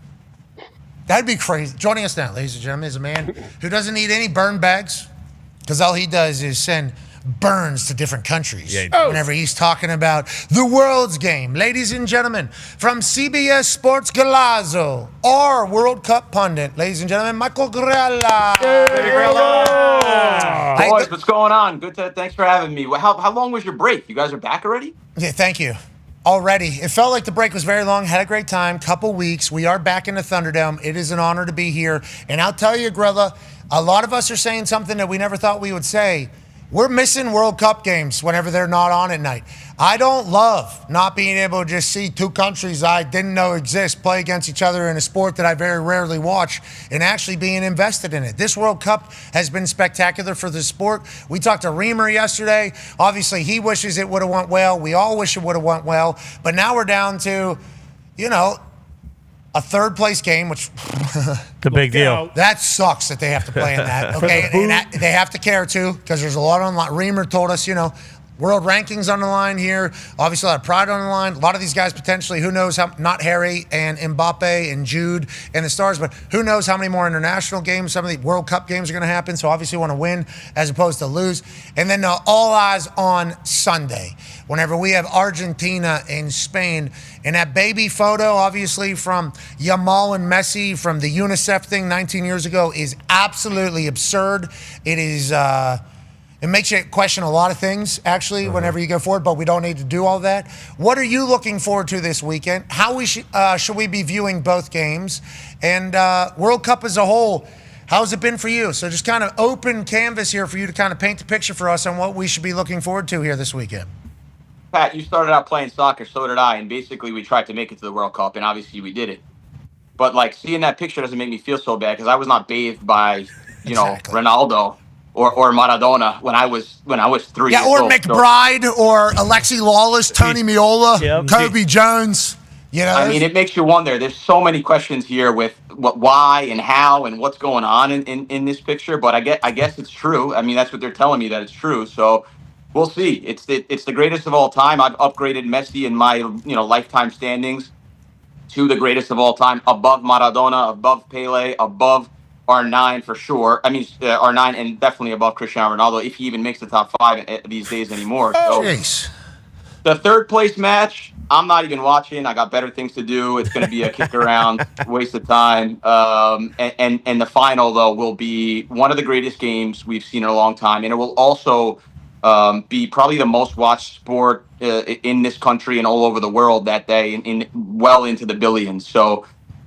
Speaker 6: That'd be crazy. Joining us now, ladies and gentlemen, is a man who doesn't need any burn bags because all he does is send burns to different countries whenever he's talking about the world's game. Ladies and gentlemen, from CBS Sports Galazzo, our World Cup pundit, ladies and gentlemen, Michael Grella.
Speaker 18: Boys, what's going on? Thanks for having me. How long was your break? You guys are back already?
Speaker 6: Yeah, thank you. Already. It felt like the break was very long. Had a great time. Couple weeks. We are back in the Thunderdome. It is an honor to be here. And I'll tell you, Grella, a lot of us are saying something that we never thought we would say. We're missing World Cup games whenever they're not on at night. I don't love not being able to just see two countries I didn't know exist play against each other in a sport that I very rarely watch and actually being invested in it. This World Cup has been spectacular for the sport. We talked to Reamer yesterday. Obviously, he wishes it would have went well. We all wish it would have went well. But now we're down to, a third place game, which
Speaker 7: the big deal.
Speaker 6: That sucks that they have to play in that. Okay, and they have to care too because there's a lot on the line. Reamer told us, world rankings on the line here. Obviously, a lot of pride on the line. A lot of these guys potentially, who knows how, not Harry and Mbappe and Jude and the stars, but who knows how many more international games, some of the World Cup games are going to happen. So obviously want to win as opposed to lose. And then all eyes on Sunday, whenever we have Argentina and Spain. And that baby photo, obviously, from Yamal and Messi from the UNICEF thing 19 years ago is absolutely absurd. It is... It makes you question a lot of things, actually, whenever you go forward, but we don't need to do all that. What are you looking forward to this weekend? How should we be viewing both games? And World Cup as a whole, how's it been for you? So just kind of open canvas here for you to kind of paint the picture for us on what we should be looking forward to here this weekend.
Speaker 18: Pat, you started out playing soccer, so did I, and basically we tried to make it to the World Cup, and obviously we did it. But, seeing that picture doesn't make me feel so bad because I was not bathed by, Ronaldo. Or Maradona when I was 3 years old.
Speaker 6: Yeah, or McBride or Alexi Lawless, Tony Meola, Kobe Jones.
Speaker 18: I mean, it makes you wonder. There's so many questions here with why and how and what's going on in this picture. But I guess it's true. I mean, that's what they're telling me, that it's true. So we'll see. It's the greatest of all time. I've upgraded Messi in my lifetime standings to the greatest of all time, above Maradona, above Pele, above R9 for sure. I mean, R9 and definitely above Cristiano Ronaldo, if he even makes the top 5 these days anymore. So, the third place match, I'm not even watching. I got better things to do. It's going to be a kick around, waste of time. And the final, though, will be one of the greatest games we've seen in a long time. And it will also be probably the most watched sport in this country and all over the world that day, in well into the billions. So,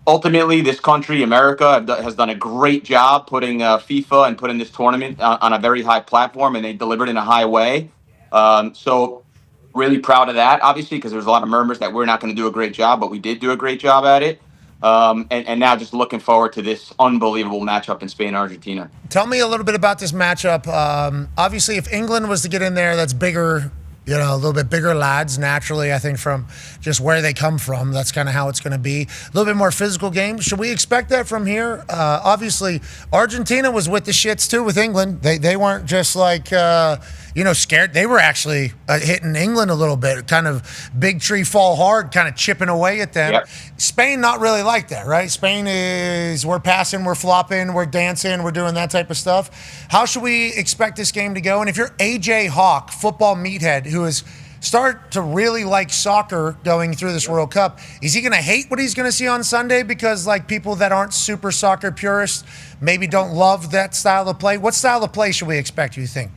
Speaker 18: ultimately, this country, America, has done a great job putting FIFA and putting this tournament on a very high platform, and they delivered in a high way. So really proud of that, obviously, because there's a lot of murmurs that we're not going to do a great job, but we did do a great job at it. And now just looking forward to this unbelievable matchup in Spain and Argentina.
Speaker 6: Tell me a little bit about this matchup. Obviously, if England was to get in there, that's bigger You know, a little bit bigger lads, naturally, I think, from just where they come from. That's kind of how it's going to be. A little bit more physical game. Should we expect that from here? Obviously, Argentina was with the shits, too, with England. They weren't just like, scared. They were actually hitting England a little bit, kind of big tree fall hard, kind of chipping away at them.
Speaker 18: Yep.
Speaker 6: Spain, not really like that, right? Spain is, we're passing, we're flopping, we're dancing, we're doing that type of stuff. How should we expect this game to go? And if you're AJ Hawk, football meathead, who has started to really like soccer going through this World Cup, is he going to hate what he's going to see on Sunday because, like, people that aren't super soccer purists maybe don't love that style of play? What style of play should we expect, you think?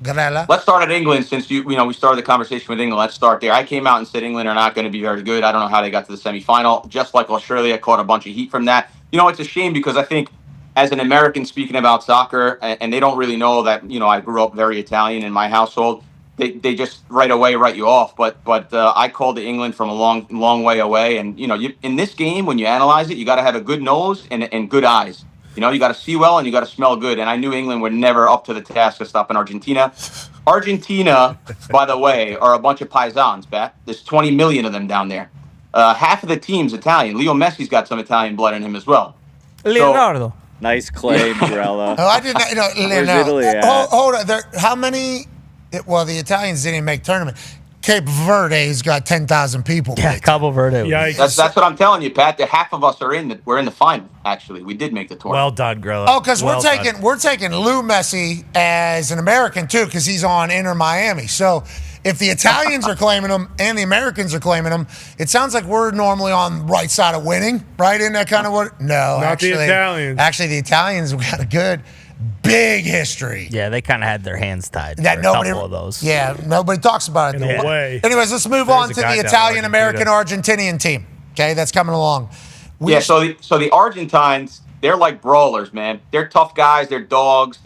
Speaker 6: Garella?
Speaker 18: Let's start at England since we started the conversation with England. Let's start there. I came out and said England are not going to be very good. I don't know how they got to the semifinal. Just like Australia, caught a bunch of heat from that. It's a shame because I think as an American speaking about soccer, and they don't really know that, I grew up very Italian in my household. They just right away write you off. But I called to England from a long way away. And, in this game, when you analyze it, you got to have a good nose and good eyes. You got to see well and you got to smell good. And I knew England were never up to the task of stopping Argentina. Argentina, by the way, are a bunch of paisans, Bat. There's 20 million of them down there. Half of the team's Italian. Leo Messi's got some Italian blood in him as well.
Speaker 5: Leonardo.
Speaker 19: Nice claim, Grella.
Speaker 6: Oh, I didn't know.
Speaker 19: Where's Italy at?
Speaker 6: Hold on. How many? The Italians didn't make tournament. Cape Verde's got 10,000 people.
Speaker 5: Yeah, Cabo Verde.
Speaker 1: Yeah,
Speaker 18: That's what I'm telling you, Pat. Half of us are we're in the final. Actually, we did make the tournament.
Speaker 7: Well done, Grilla.
Speaker 6: Oh, because we're taking Lou Messi as an American too, because he's on Inter Miami. So if the Italians are claiming him and the Americans are claiming him, it sounds like we're normally on the right side of winning, right? Isn't that kind of what? No,
Speaker 1: Not
Speaker 6: actually,
Speaker 1: the Italians.
Speaker 6: Actually, the Italians have got a good, big history.
Speaker 7: Yeah, they kind of had their hands tied.
Speaker 6: That
Speaker 7: for
Speaker 6: nobody,
Speaker 7: a couple of those.
Speaker 6: Yeah, nobody talks about it.
Speaker 1: In a way.
Speaker 6: Anyways, let's move
Speaker 1: There's
Speaker 6: on
Speaker 1: a
Speaker 6: to
Speaker 1: guy
Speaker 6: the
Speaker 1: down
Speaker 6: Italian,
Speaker 1: in
Speaker 6: American, Argentinian team. Okay, that's coming along.
Speaker 18: So the Argentines, they're like brawlers, man. They're tough guys. They're dogs.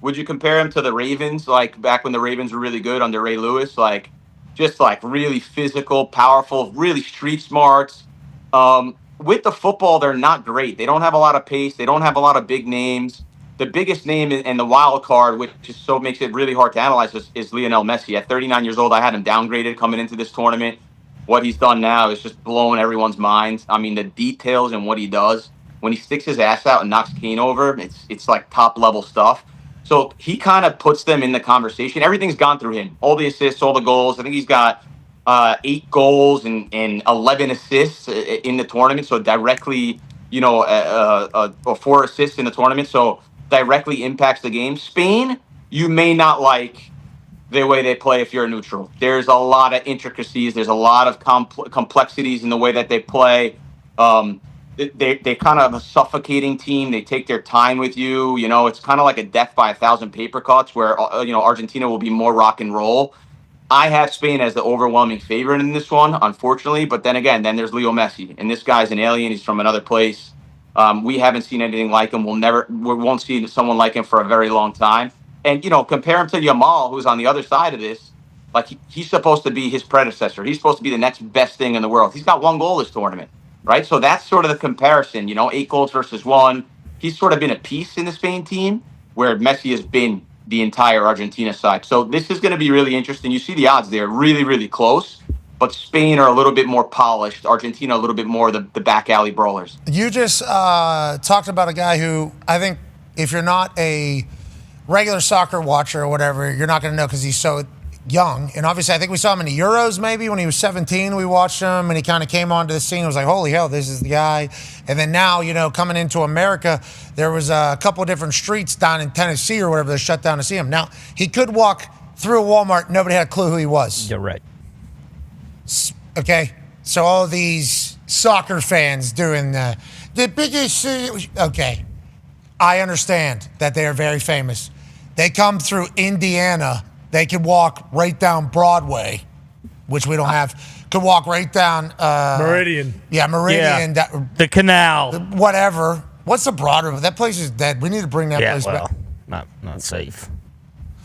Speaker 18: Would you compare them to the Ravens, like back when the Ravens were really good under Ray Lewis? Like, just like really physical, powerful, really street smarts. With the football, they're not great. They don't have a lot of pace. They don't have a lot of big names. The biggest name and the wild card, which is so makes it really hard to analyze, is Lionel Messi. At 39 years old, I had him downgraded coming into this tournament. What he's done now is just blowing everyone's minds. I mean, the details and what he does when he sticks his ass out and knocks Kane over, it's like top level stuff. So he kind of puts them in the conversation. Everything's gone through him. All the assists, all the goals. I think he's got 8 goals and 11 assists in the tournament. So directly, or 4 assists in the tournament. So directly impacts the game. Spain, you may not like the way they play if you're a neutral. There's a lot of intricacies. There's a lot of complexities in the way that they play. They kind of a suffocating team. They take their time with you. It's kind of like a death by 1,000 paper cuts where, Argentina will be more rock and roll. I have Spain as the overwhelming favorite in this one, unfortunately. But then again, there's Leo Messi. And this guy's an alien. He's from another place. We haven't seen anything like him. We won't see someone like him for a very long time. And, compare him to Yamal, who's on the other side of this. Like, he's supposed to be his predecessor. He's supposed to be the next best thing in the world. He's got 1 goal this tournament, right? So that's sort of the comparison, 8 goals versus 1. He's sort of been a piece in the Spain team where Messi has been the entire Argentina side. So this is going to be really interesting. You see the odds there, really, really close. But Spain are a little bit more polished. Argentina a little bit more the back alley brawlers.
Speaker 6: You just talked about a guy who I think if you're not a regular soccer watcher or whatever, you're not going to know because he's so young. And obviously, I think we saw him in the Euros maybe when he was 17. We watched him and he kind of came onto the scene. It was like, holy hell, this is the guy. And then now, coming into America, there was a couple of different streets down in Tennessee or whatever that shut down to see him. Now, he could walk through a Walmart. Nobody had a clue who he was.
Speaker 7: You're right.
Speaker 6: Okay, so all these soccer fans doing the biggest. Okay, I understand that they are very famous. They come through Indiana. They could walk right down Broadway, which we don't have. Could walk right down
Speaker 1: Meridian.
Speaker 6: Yeah, Meridian.
Speaker 7: Yeah, the canal.
Speaker 6: Whatever. What's the Broadway? That place is dead. We need to bring that place back.
Speaker 7: Not safe.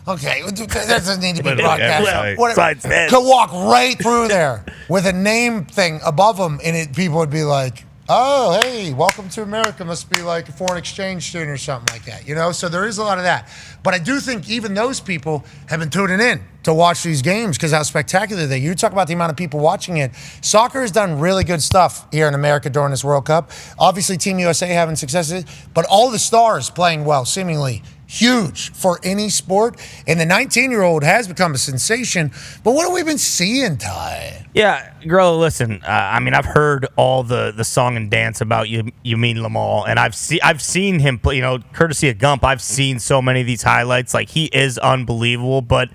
Speaker 6: Okay, that doesn't need to be broadcast.
Speaker 7: Could
Speaker 6: walk right through there with a name thing above them, and people would be like, oh, hey, welcome to America. Must be like a foreign exchange student or something like that, you know? So there is a lot of that. But I do think even those people have been tuning in to watch these games because how spectacular they are. You talk about the amount of people watching it. Soccer has done really good stuff here in America during this World Cup. Obviously, Team USA having successes, but all the stars playing well, seemingly. Huge for any sport. And the 19-year-old has become a sensation. But what have we been seeing, Ty?
Speaker 7: Yeah, girl, listen. I mean, I've heard all the song and dance about you mean Lamal, and I've seen him play. You know, courtesy of Gump, I've seen so many of these highlights. Like, he is unbelievable. But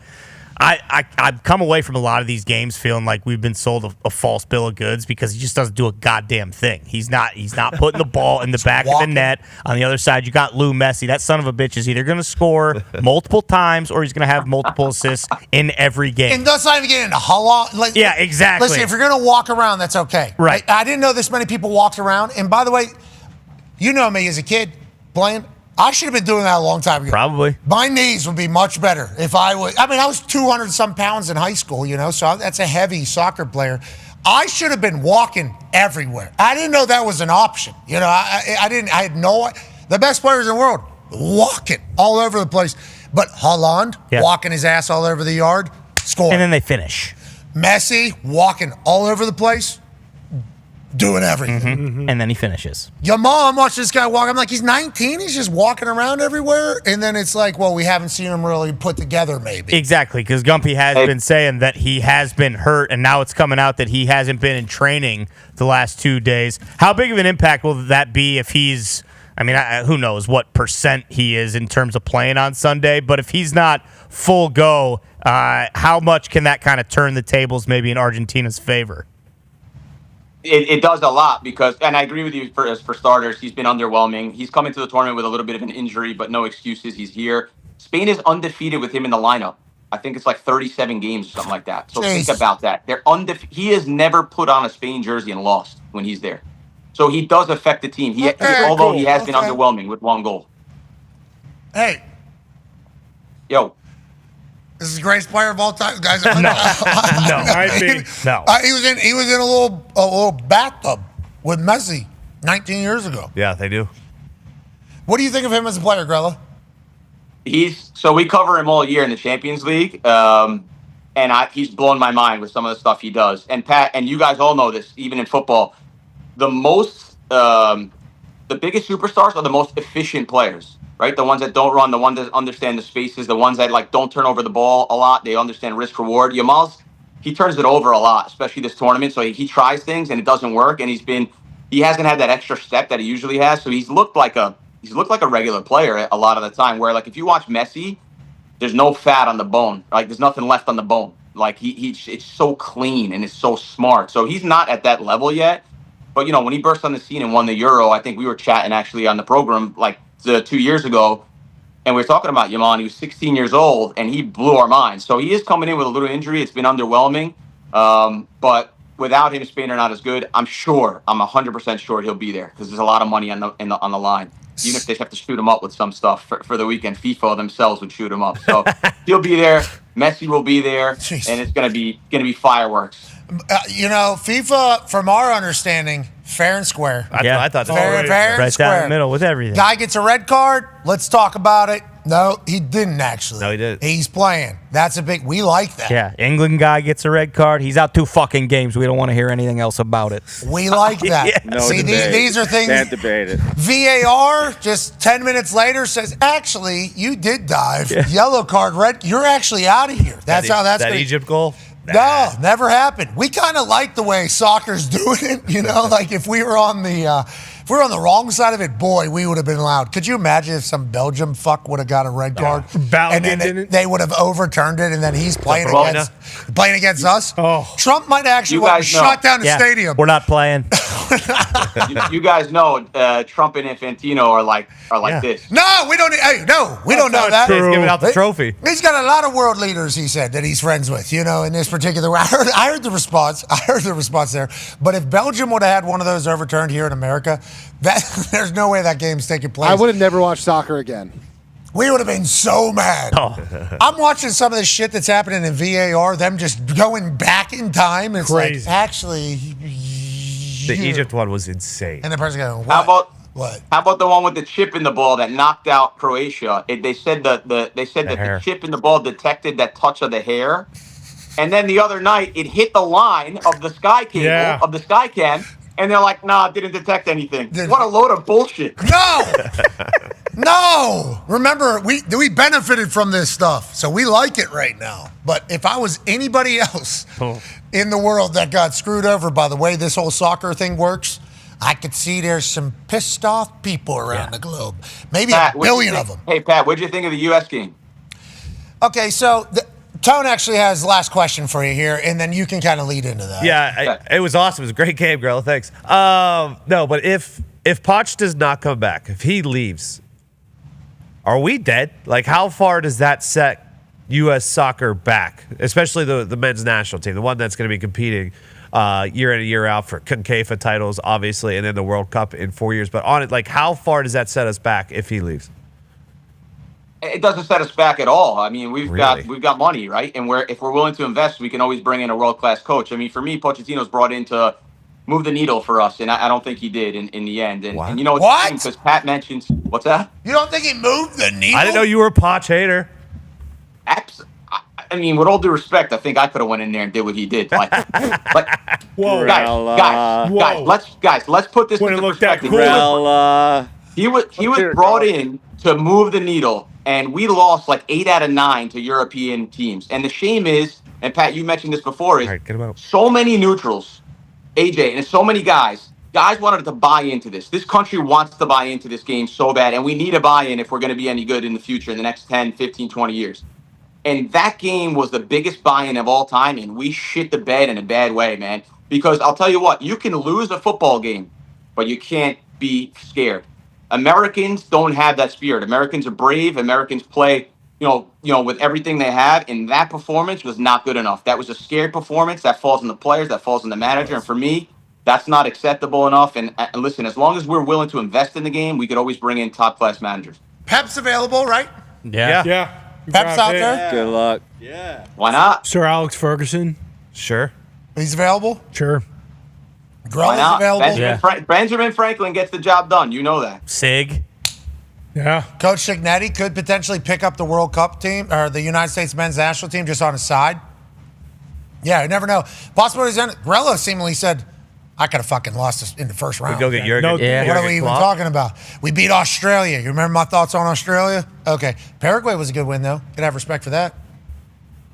Speaker 7: I've come away from a lot of these games feeling like we've been sold a false bill of goods because he just doesn't do a goddamn thing. He's not putting the ball in the back of the net. On the other side, you got Lou Messi. That son of a bitch is either going to score multiple times or he's going to have multiple assists in every game.
Speaker 6: And let's not even get into Holland.
Speaker 7: Yeah, exactly.
Speaker 6: Listen, if you're going to walk around, that's okay.
Speaker 7: Right.
Speaker 6: I didn't know this many people walked around. And by the way, you know me as a kid playing. I should have been doing that a long time ago.
Speaker 7: Probably.
Speaker 6: My knees would be much better if I would. I mean, I was 200-some pounds in high school, you know, so that's a heavy soccer player. I should have been walking everywhere. I didn't know that was an option. You know, I didn't. I had no. The best players in the world walking all over the place, but Holland walking his ass all over the yard, scoring.
Speaker 7: And then they finish.
Speaker 6: Messi walking all over the place, doing everything.
Speaker 7: Mm-hmm. And then he finishes.
Speaker 6: Your mom watched this guy walk. I'm like, he's 19. He's just walking around everywhere. And then it's like, well, we haven't seen him really put together maybe.
Speaker 7: Exactly, because Gumpy has been saying that he has been hurt, and now it's coming out that he hasn't been in training the last 2 days. How big of an impact will that be if he's, I mean, who knows what percent he is in terms of playing on Sunday, but if he's not full go, how much can that kind of turn the tables maybe in Argentina's favor?
Speaker 18: It does a lot because, and I agree with you for starters, he's been underwhelming. He's come into the tournament with a little bit of an injury, but no excuses. He's here. Spain is undefeated with him in the lineup. I think it's like 37 games or something like that. So think about that. They're He has never put on a Spain jersey and lost when he's there. So he does affect the team. Although he has been underwhelming with one goal.
Speaker 6: Hey.
Speaker 18: Yo.
Speaker 6: This is the greatest player of all time, guys.
Speaker 7: No, I think no.
Speaker 6: He was in a little bathtub with Messi 19 years ago.
Speaker 8: Yeah, they do.
Speaker 6: What do you think of him as a player, Grella?
Speaker 18: So we cover him all year in the Champions League, and he's blown my mind with some of the stuff he does. And Pat, and you guys all know this, even in football, the biggest superstars are the most efficient players. Right, the ones that don't run, the ones that understand the spaces, the ones that don't turn over the ball a lot. They understand risk reward. Yamal's, he turns it over a lot, especially this tournament. So he tries things and it doesn't work, and he hasn't had that extra step that he usually has. So he's looked like a regular player a lot of the time. Where if you watch Messi, there's no fat on the bone. There's nothing left on the bone. It's so clean and it's so smart. So he's not at that level yet. But when he burst on the scene and won the Euro, I think we were chatting actually on the program 2 years ago, and we were talking about Yamal. He was 16 years old, and he blew our minds. So he is coming in with a little injury. It's been underwhelming, but without him, Spain are not as good. I'm 100% sure he'll be there because there's a lot of money on the line. Even if they have to shoot him up with some stuff for the weekend, FIFA themselves would shoot him up. So he'll be there. Messi will be there, and it's gonna be fireworks.
Speaker 6: FIFA, from our understanding, fair and square.
Speaker 8: I thought
Speaker 6: fair and
Speaker 7: right
Speaker 6: square.
Speaker 7: down the middle with everything.
Speaker 6: Guy gets a red card. Let's talk about it. No, he didn't actually.
Speaker 8: No, he didn't.
Speaker 6: He's playing. That's we like that.
Speaker 7: Yeah, England guy gets a red card. He's out 2 fucking games. We don't want to hear anything else about it.
Speaker 6: We like that.
Speaker 7: Yeah.
Speaker 19: No
Speaker 6: See,
Speaker 19: debate.
Speaker 6: these are things.
Speaker 19: Can't debate it.
Speaker 6: VAR just 10 minutes later says, actually, you did dive.
Speaker 7: Yeah.
Speaker 6: Yellow card, red. You're actually out of here. That's how that's
Speaker 8: that
Speaker 6: gonna,
Speaker 8: Egypt goal.
Speaker 6: No, never happened. We kind of like the way soccer's doing it. If we were on the wrong side of it, boy, we would have been loud. Could you imagine if some Belgium fuck would have got a red card and then they would have overturned it, and then he's playing against us?
Speaker 1: Oh,
Speaker 6: Trump might actually shut down the stadium.
Speaker 7: We're not playing.
Speaker 18: you guys know Trump and Infantino are like this.
Speaker 6: No, we don't. Hey, no, we don't know that.
Speaker 8: He's giving out the trophy.
Speaker 6: He's got a lot of world leaders. He said that he's friends with. In this particular way. I heard the response. There. But if Belgium would have had one of those overturned here in America, there's no way that game's taking place.
Speaker 9: I would have never watched soccer again.
Speaker 6: We would have been so mad.
Speaker 7: Oh.
Speaker 6: I'm watching some of this shit that's happening in VAR, them just going back in time. It's
Speaker 1: crazy.
Speaker 6: actually,
Speaker 8: The Egypt one was insane.
Speaker 6: And the person going,
Speaker 18: How about
Speaker 6: what?
Speaker 18: How about the one with the chip in the ball that knocked out Croatia? They said that the chip in the ball detected that touch of the hair, and then the other night it hit the line of the sky cable of the sky cam, and they're like, "Nah, didn't detect anything." What a load of bullshit!
Speaker 6: No, no. Remember, we benefited from this stuff, so we like it right now. But if I was anybody else in the world that got screwed over by the way this whole soccer thing works, I could see there's some pissed off people around the globe. Maybe
Speaker 18: Pat,
Speaker 6: a billion of them.
Speaker 18: Hey, Pat, what'd you think of the U.S. game?
Speaker 6: Okay, so Tone actually has the last question for you here, and then you can kind of lead into that.
Speaker 8: Yeah, it was awesome. It was a great game, Grella. Thanks. No, but if Poch does not come back, if he leaves, are we dead? Like, how far does that set U.S. soccer back, especially the men's national team, the one that's going to be competing year in and year out for CONCAFA titles, obviously, and then the World Cup in 4 years. But on it, like, how far does that set us back if he leaves?
Speaker 18: It doesn't set us back at all. I mean, we've got money, right? And if we're willing to invest, we can always bring in a world-class coach. I mean, for me, Pochettino's brought in to move the needle for us, and I don't think he did in the end. And you know
Speaker 6: what?
Speaker 18: Because Pat mentioned what's that?
Speaker 6: You don't think he moved the needle?
Speaker 8: I didn't know you were a Poch hater.
Speaker 18: I mean, with all due respect, I think I could have went in there and did what he did. Like,
Speaker 6: whoa,
Speaker 18: guys, let's put this into perspective. He was brought in to move the needle, and we lost like 8 out of 9 to European teams. And the shame is, and Pat, you mentioned this before, is so many neutrals, AJ, and so many guys wanted to buy into this. This country wants to buy into this game so bad, and we need a buy-in if we're going to be any good in the future in the next 10, 15, 20 years. And that game was the biggest buy-in of all time, and we shit the bed in a bad way, man. Because I'll tell you what, you can lose a football game, but you can't be scared. Americans don't have that spirit. Americans are brave. Americans play, you know, with everything they have, and that performance was not good enough. That was a scared performance. That falls on the players. That falls on the manager. And for me, that's not acceptable enough. And listen, as long as we're willing to invest in the game, we could always bring in top-class managers.
Speaker 6: Pep's available, right?
Speaker 1: Yeah.
Speaker 6: Pep's out there?
Speaker 19: Good luck.
Speaker 14: Yeah.
Speaker 18: Why not?
Speaker 1: Sir Alex Ferguson.
Speaker 8: Sure.
Speaker 6: He's available?
Speaker 1: Sure.
Speaker 6: Grella's available?
Speaker 18: Benjamin Franklin gets the job done. You know that.
Speaker 7: Sig.
Speaker 1: Yeah.
Speaker 6: Coach Cignetti could potentially pick up the World Cup team or the United States men's national team just on his side. Yeah, you never know. Possibilities. Grella seemingly said, I could have fucking lost this in the first round.
Speaker 8: Go get Jurgen.
Speaker 6: What are we even talking about? We beat Australia. You remember my thoughts on Australia? Okay. Paraguay was a good win, though. Could have respect for that.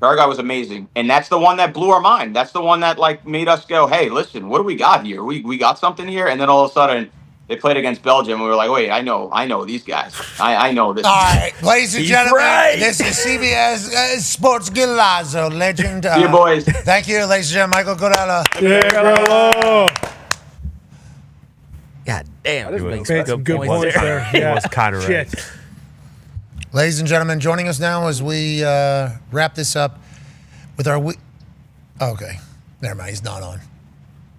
Speaker 18: Paraguay was amazing. And that's the one that blew our mind. That's the one that, like, made us go, hey, listen, what do we got here? We got something here? And then all of a sudden, they played against Belgium, and we were like, wait, I know these guys. I know this.
Speaker 6: All right, ladies and gentlemen, this is CBS Sports Gilazzo, legend.
Speaker 18: See you, boys.
Speaker 6: Thank you, ladies and gentlemen. Michael Godala.
Speaker 7: God damn.
Speaker 1: Made some good points there.
Speaker 8: He was kind of right.
Speaker 1: Shit.
Speaker 6: Ladies and gentlemen, joining us now as we wrap this up with our okay, never mind. He's not on.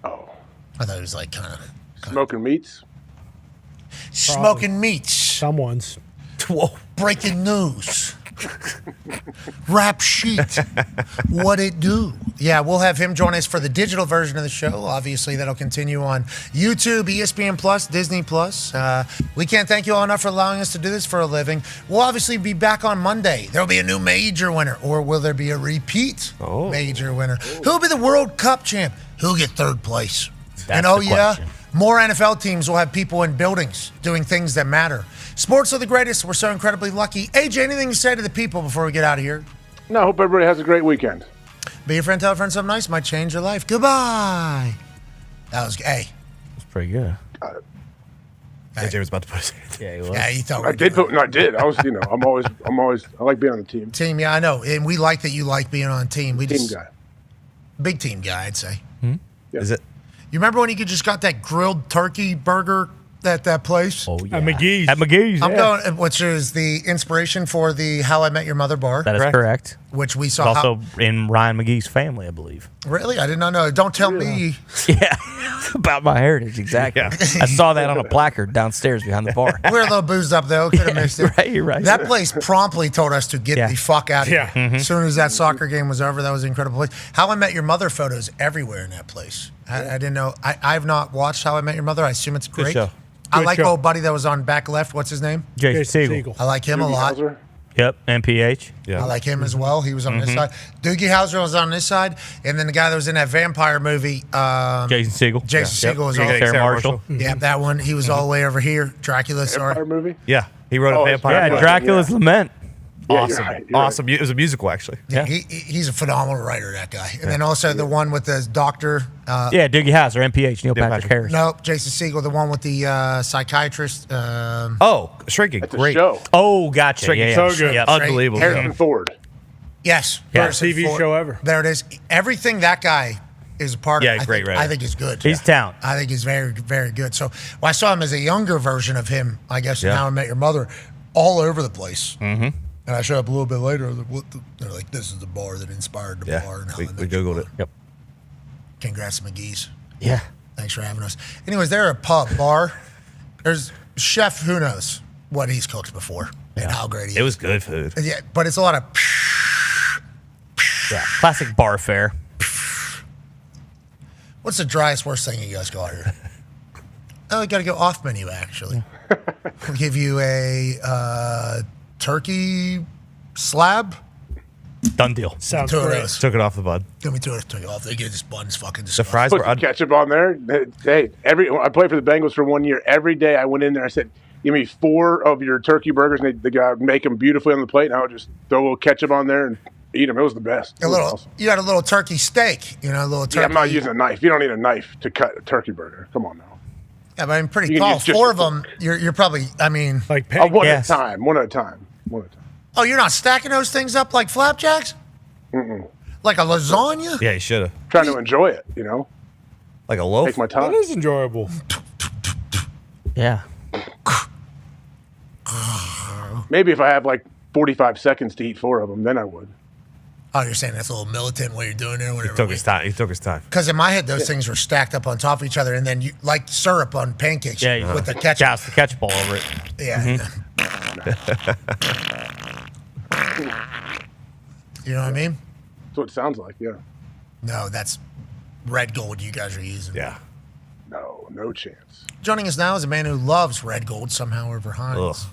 Speaker 16: Oh.
Speaker 6: I thought he was like kind of
Speaker 16: Smoking meats?
Speaker 6: Smoking meats.
Speaker 1: Someone's.
Speaker 6: Whoa. Breaking news. Rap sheet. What it do? Yeah, we'll have him join us for the digital version of the show. Obviously, that'll continue on YouTube, ESPN Plus, Disney Plus. We can't thank you all enough for allowing us to do this for a living. We'll obviously be back on Monday. There'll be a new major winner, or will there be a repeat major winner? Who'll be the World Cup champ? Who'll get third place?
Speaker 7: That's
Speaker 6: and
Speaker 7: the question.
Speaker 6: more NFL teams will have people in buildings doing things that matter. Sports are the greatest. We're so incredibly lucky. AJ, anything to say to the people before we get out of here?
Speaker 16: No, hope everybody has a great weekend.
Speaker 6: Be a friend, tell a friend something nice. Might change your life. Goodbye. That was, hey.
Speaker 8: That's pretty good. AJ was about to put his hand.
Speaker 7: Yeah, he was.
Speaker 6: Yeah, you thought
Speaker 16: I did. I was, I'm always, I like being on the team.
Speaker 6: Team, yeah, I know. And we like that you like being on a team.
Speaker 16: Team guy.
Speaker 6: Big team guy, I'd say.
Speaker 16: Yeah.
Speaker 8: Is it?
Speaker 6: You remember when you just got that grilled turkey burger at that place?
Speaker 7: Oh, yeah.
Speaker 1: At McGee's.
Speaker 7: At McGee's,
Speaker 6: I'm going, which is the inspiration for the How I Met Your Mother bar.
Speaker 7: That is correct.
Speaker 6: which we saw.
Speaker 7: Also in Ryan McGee's family, I believe.
Speaker 6: Really? I did not know. Don't tell me.
Speaker 7: Yeah, about my heritage, exactly. I saw that on a placard downstairs behind the bar.
Speaker 6: We're a little boozed up, though. Could have missed it.
Speaker 7: Right, you're right.
Speaker 6: That place promptly told us to get the fuck out of here.
Speaker 7: Mhm.
Speaker 6: As soon as that soccer game was over, that was an incredible place. How I Met Your Mother photos everywhere in that place. I didn't know. I've not watched How I Met Your Mother. I assume it's great.
Speaker 7: show.
Speaker 6: I
Speaker 7: Good
Speaker 6: like
Speaker 7: show.
Speaker 6: old buddy that was on back left. What's his name?
Speaker 7: Jason Segel.
Speaker 6: I like him a lot.
Speaker 7: Yep, MPH.
Speaker 6: I like him as well. He was on this
Speaker 7: Mhm.
Speaker 6: side. Doogie Howser was on this side, and then the guy that was in that vampire movie,
Speaker 7: Jason Segel.
Speaker 6: Jason Segel was all
Speaker 7: Sarah Marshall.
Speaker 6: Yeah, that one. He was all the way over here. Dracula. Sorry.
Speaker 16: Vampire movie.
Speaker 8: Yeah, he wrote a vampire.
Speaker 7: Yeah,
Speaker 8: movie.
Speaker 7: Dracula's Lament.
Speaker 16: Yeah,
Speaker 8: Awesome,
Speaker 16: you're right, you're
Speaker 8: awesome. It was a musical, actually.
Speaker 6: Yeah, he's a phenomenal writer, that guy. And then also the one with the doctor.
Speaker 7: Yeah, Doogie Howser, MPH, Neil Patrick Harris.
Speaker 6: Nope, Jason Segel, the one with the psychiatrist.
Speaker 8: Shrinking.
Speaker 16: It's a
Speaker 8: Great.
Speaker 16: show.
Speaker 7: Oh, gotcha.
Speaker 8: Shrinking.
Speaker 7: Yeah,
Speaker 8: So
Speaker 7: yeah.
Speaker 8: good.
Speaker 7: Yep.
Speaker 8: Unbelievable.
Speaker 16: Harrison Ford.
Speaker 6: Yes.
Speaker 7: Yeah.
Speaker 6: Harrison
Speaker 1: TV
Speaker 6: Ford.
Speaker 1: show ever.
Speaker 6: There it is. Everything that guy is a part
Speaker 8: Yeah,
Speaker 6: of. I
Speaker 8: great
Speaker 6: think,
Speaker 8: writer.
Speaker 6: I think is good.
Speaker 7: He's talent.
Speaker 6: I think he's very, very good. So I saw him as a younger version of him, I guess, in
Speaker 8: Yeah.
Speaker 6: How I Met Your Mother, all over the place.
Speaker 7: Mm-hmm.
Speaker 6: And I showed up a little bit later. They're like, this is the bar that inspired the bar. And How
Speaker 8: we
Speaker 6: I Met Your
Speaker 8: Googled
Speaker 6: Mother.
Speaker 8: it.
Speaker 7: Yep.
Speaker 6: Congrats, McGee's.
Speaker 7: Yeah.
Speaker 6: Thanks for having us. Anyways, they're a pub bar. There's chef, who knows what he's cooked before and how great he is.
Speaker 8: It was good food.
Speaker 6: Yeah, but it's a lot of.
Speaker 7: Yeah, classic bar fare.
Speaker 6: What's the driest, worst thing you guys got here? Oh, you got to go off menu, actually. We'll give you a turkey slab.
Speaker 7: Done deal.
Speaker 1: Sounds
Speaker 6: Two of
Speaker 1: great.
Speaker 6: those.
Speaker 8: Took it off the bud.
Speaker 6: Give me two of those. Took it off. They get this bun's fucking
Speaker 8: The
Speaker 6: disgusting.
Speaker 8: fries
Speaker 16: Put
Speaker 8: were
Speaker 16: some ketchup on there. Hey, I played for the Bengals for 1 year. Every day I went in there, I said, give me 4 of your turkey burgers. And the guy would make them beautifully on the plate. And I would just throw a little ketchup on there and eat them. It was the best. It
Speaker 6: A
Speaker 16: was
Speaker 6: little.
Speaker 16: awesome.
Speaker 6: You got a little turkey steak. You know, a little turkey.
Speaker 16: Yeah, I'm not using a knife. You don't need a knife to cut a turkey burger. Come on now.
Speaker 6: Yeah, but I'm pretty
Speaker 16: You can
Speaker 6: tall.
Speaker 16: use just
Speaker 6: 4
Speaker 16: a
Speaker 6: of them. You're probably. I mean,
Speaker 1: Like
Speaker 16: One
Speaker 7: Yes.
Speaker 16: at a time. One at a time. One at a time.
Speaker 6: oh, you're not stacking those things up like flapjacks,
Speaker 16: Mm-mm.
Speaker 6: like a lasagna.
Speaker 8: Yeah, you should have.
Speaker 16: Trying to enjoy it, you know?
Speaker 8: Like a loaf.
Speaker 16: Take my time.
Speaker 1: That is enjoyable.
Speaker 7: Yeah.
Speaker 16: Maybe if I have like 45 seconds to eat 4 of them, then I would.
Speaker 6: Oh, you're saying that's a little militant what you're doing there,
Speaker 8: He
Speaker 6: whatever.
Speaker 8: took his time. He took his time.
Speaker 6: Because in my head, those things were stacked up on top of each other, and then you like syrup on pancakes
Speaker 7: Yeah,
Speaker 6: with the ketchup.
Speaker 7: Joust the ketchup all over it.
Speaker 6: Yeah. You know what I mean?
Speaker 16: That's what it sounds like, yeah.
Speaker 6: No, that's red gold you guys are using.
Speaker 8: Yeah.
Speaker 16: No, no chance.
Speaker 6: Joining us now is a man who loves red gold somehow over Heinz.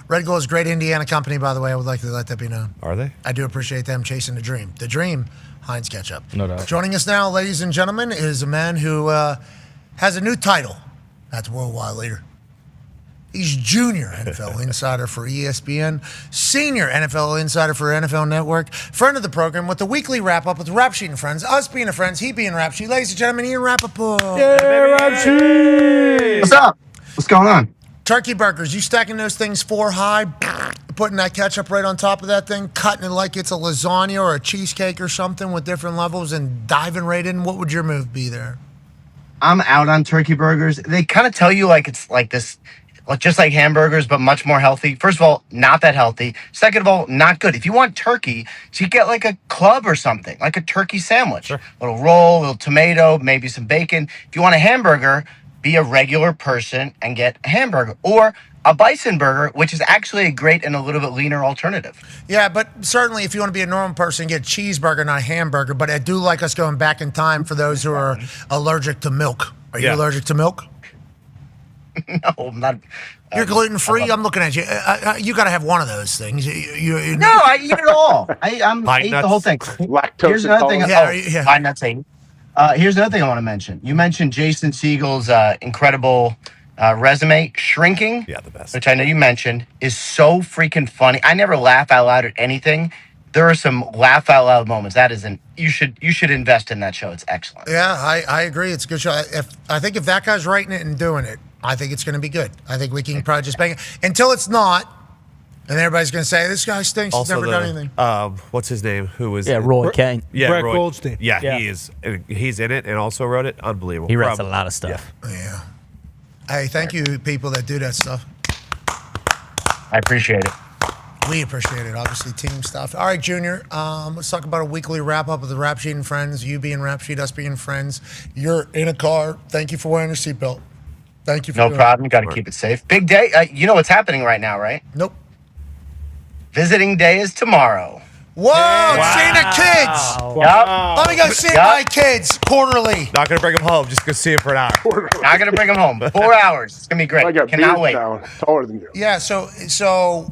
Speaker 6: Red Gold is a great Indiana company, by the way. I would like to let that be known.
Speaker 8: Are they?
Speaker 6: I do appreciate them chasing the dream. The dream, Heinz Ketchup.
Speaker 7: No doubt.
Speaker 6: Joining us now, ladies and gentlemen, is a man who has a new title at the Worldwide Leader. He's Junior NFL Insider for ESPN, Senior NFL Insider for NFL Network, friend of the program with the weekly wrap-up with Rap Sheet and Friends, us being a friends, he being Rap Sheet. Ladies and gentlemen, Ian Rappaport.
Speaker 7: Yeah, Rap Sheet!
Speaker 20: What's up? What's going on?
Speaker 6: Turkey burgers, you stacking those things 4 high, putting that ketchup right on top of that thing, cutting it like it's a lasagna or a cheesecake or something with different levels and diving right in. What would your move be there?
Speaker 20: I'm out on turkey burgers. They kind of tell you like it's like this, like just like hamburgers, but much more healthy. First of all, not that healthy. Second of all, not good. If you want turkey, so you get like a club or something, like a turkey sandwich. Sure. A little roll, a little tomato, maybe some bacon. If you want a hamburger, be a regular person and get a hamburger. Or a bison burger, which is actually a great and a little bit leaner alternative.
Speaker 6: Yeah, but certainly if you want to be a normal person, get a cheeseburger, not a hamburger. But I do like us going back in time for those who are allergic to milk. Are you allergic to milk?
Speaker 20: No, I'm not.
Speaker 6: You're gluten-free? I'm looking at you. You got to have one of those things. You
Speaker 20: No, I eat it all. I eat the whole thing.
Speaker 16: Lactose
Speaker 20: Here's another thing.
Speaker 6: Yeah,
Speaker 20: Pine nuts. Here's another thing I want to mention. You mentioned Jason Segel's incredible resume. Shrinking,
Speaker 8: yeah, the best.
Speaker 20: which I know you mentioned, is so freaking funny. I never laugh out loud at anything. There are some laugh out loud moments. That isn't. You should invest in that show. It's excellent.
Speaker 6: Yeah, I agree. It's a good show. I think if that guy's writing it and doing it, I think it's going to be good. I think we can probably just bang it until it's not, and everybody's going to say this guy stinks. He's never done anything.
Speaker 8: What's his name? Who was?
Speaker 7: Roy Kane.
Speaker 8: Yeah,
Speaker 1: Brett
Speaker 8: Roy.
Speaker 1: Goldstein.
Speaker 8: Yeah,
Speaker 7: Yeah.
Speaker 8: he is. He's in it and also wrote it. Unbelievable.
Speaker 7: He writes a lot of stuff.
Speaker 6: Yeah. Hey, thank you, people that do that stuff.
Speaker 20: I appreciate it.
Speaker 6: We appreciate it. Obviously, team stuff. All right, Junior. Let's talk about a weekly wrap up of the Rap Sheet and Friends. You being Rap Sheet, us being friends. You're in a car. Thank you for wearing your seatbelt. Thank you for
Speaker 20: No
Speaker 6: doing
Speaker 20: problem.
Speaker 6: it.
Speaker 20: Got to keep it safe. Big day. You know what's happening right now, right?
Speaker 6: Nope.
Speaker 20: Visiting day is tomorrow.
Speaker 6: Whoa, seeing the kids.
Speaker 20: Yep.
Speaker 6: Let me go see my kids quarterly.
Speaker 8: Not gonna bring them home. Just go see them for an hour.
Speaker 20: Not gonna bring them home. 4 hours. It's gonna be great. Cannot wait.
Speaker 16: Taller than you.
Speaker 6: Yeah, so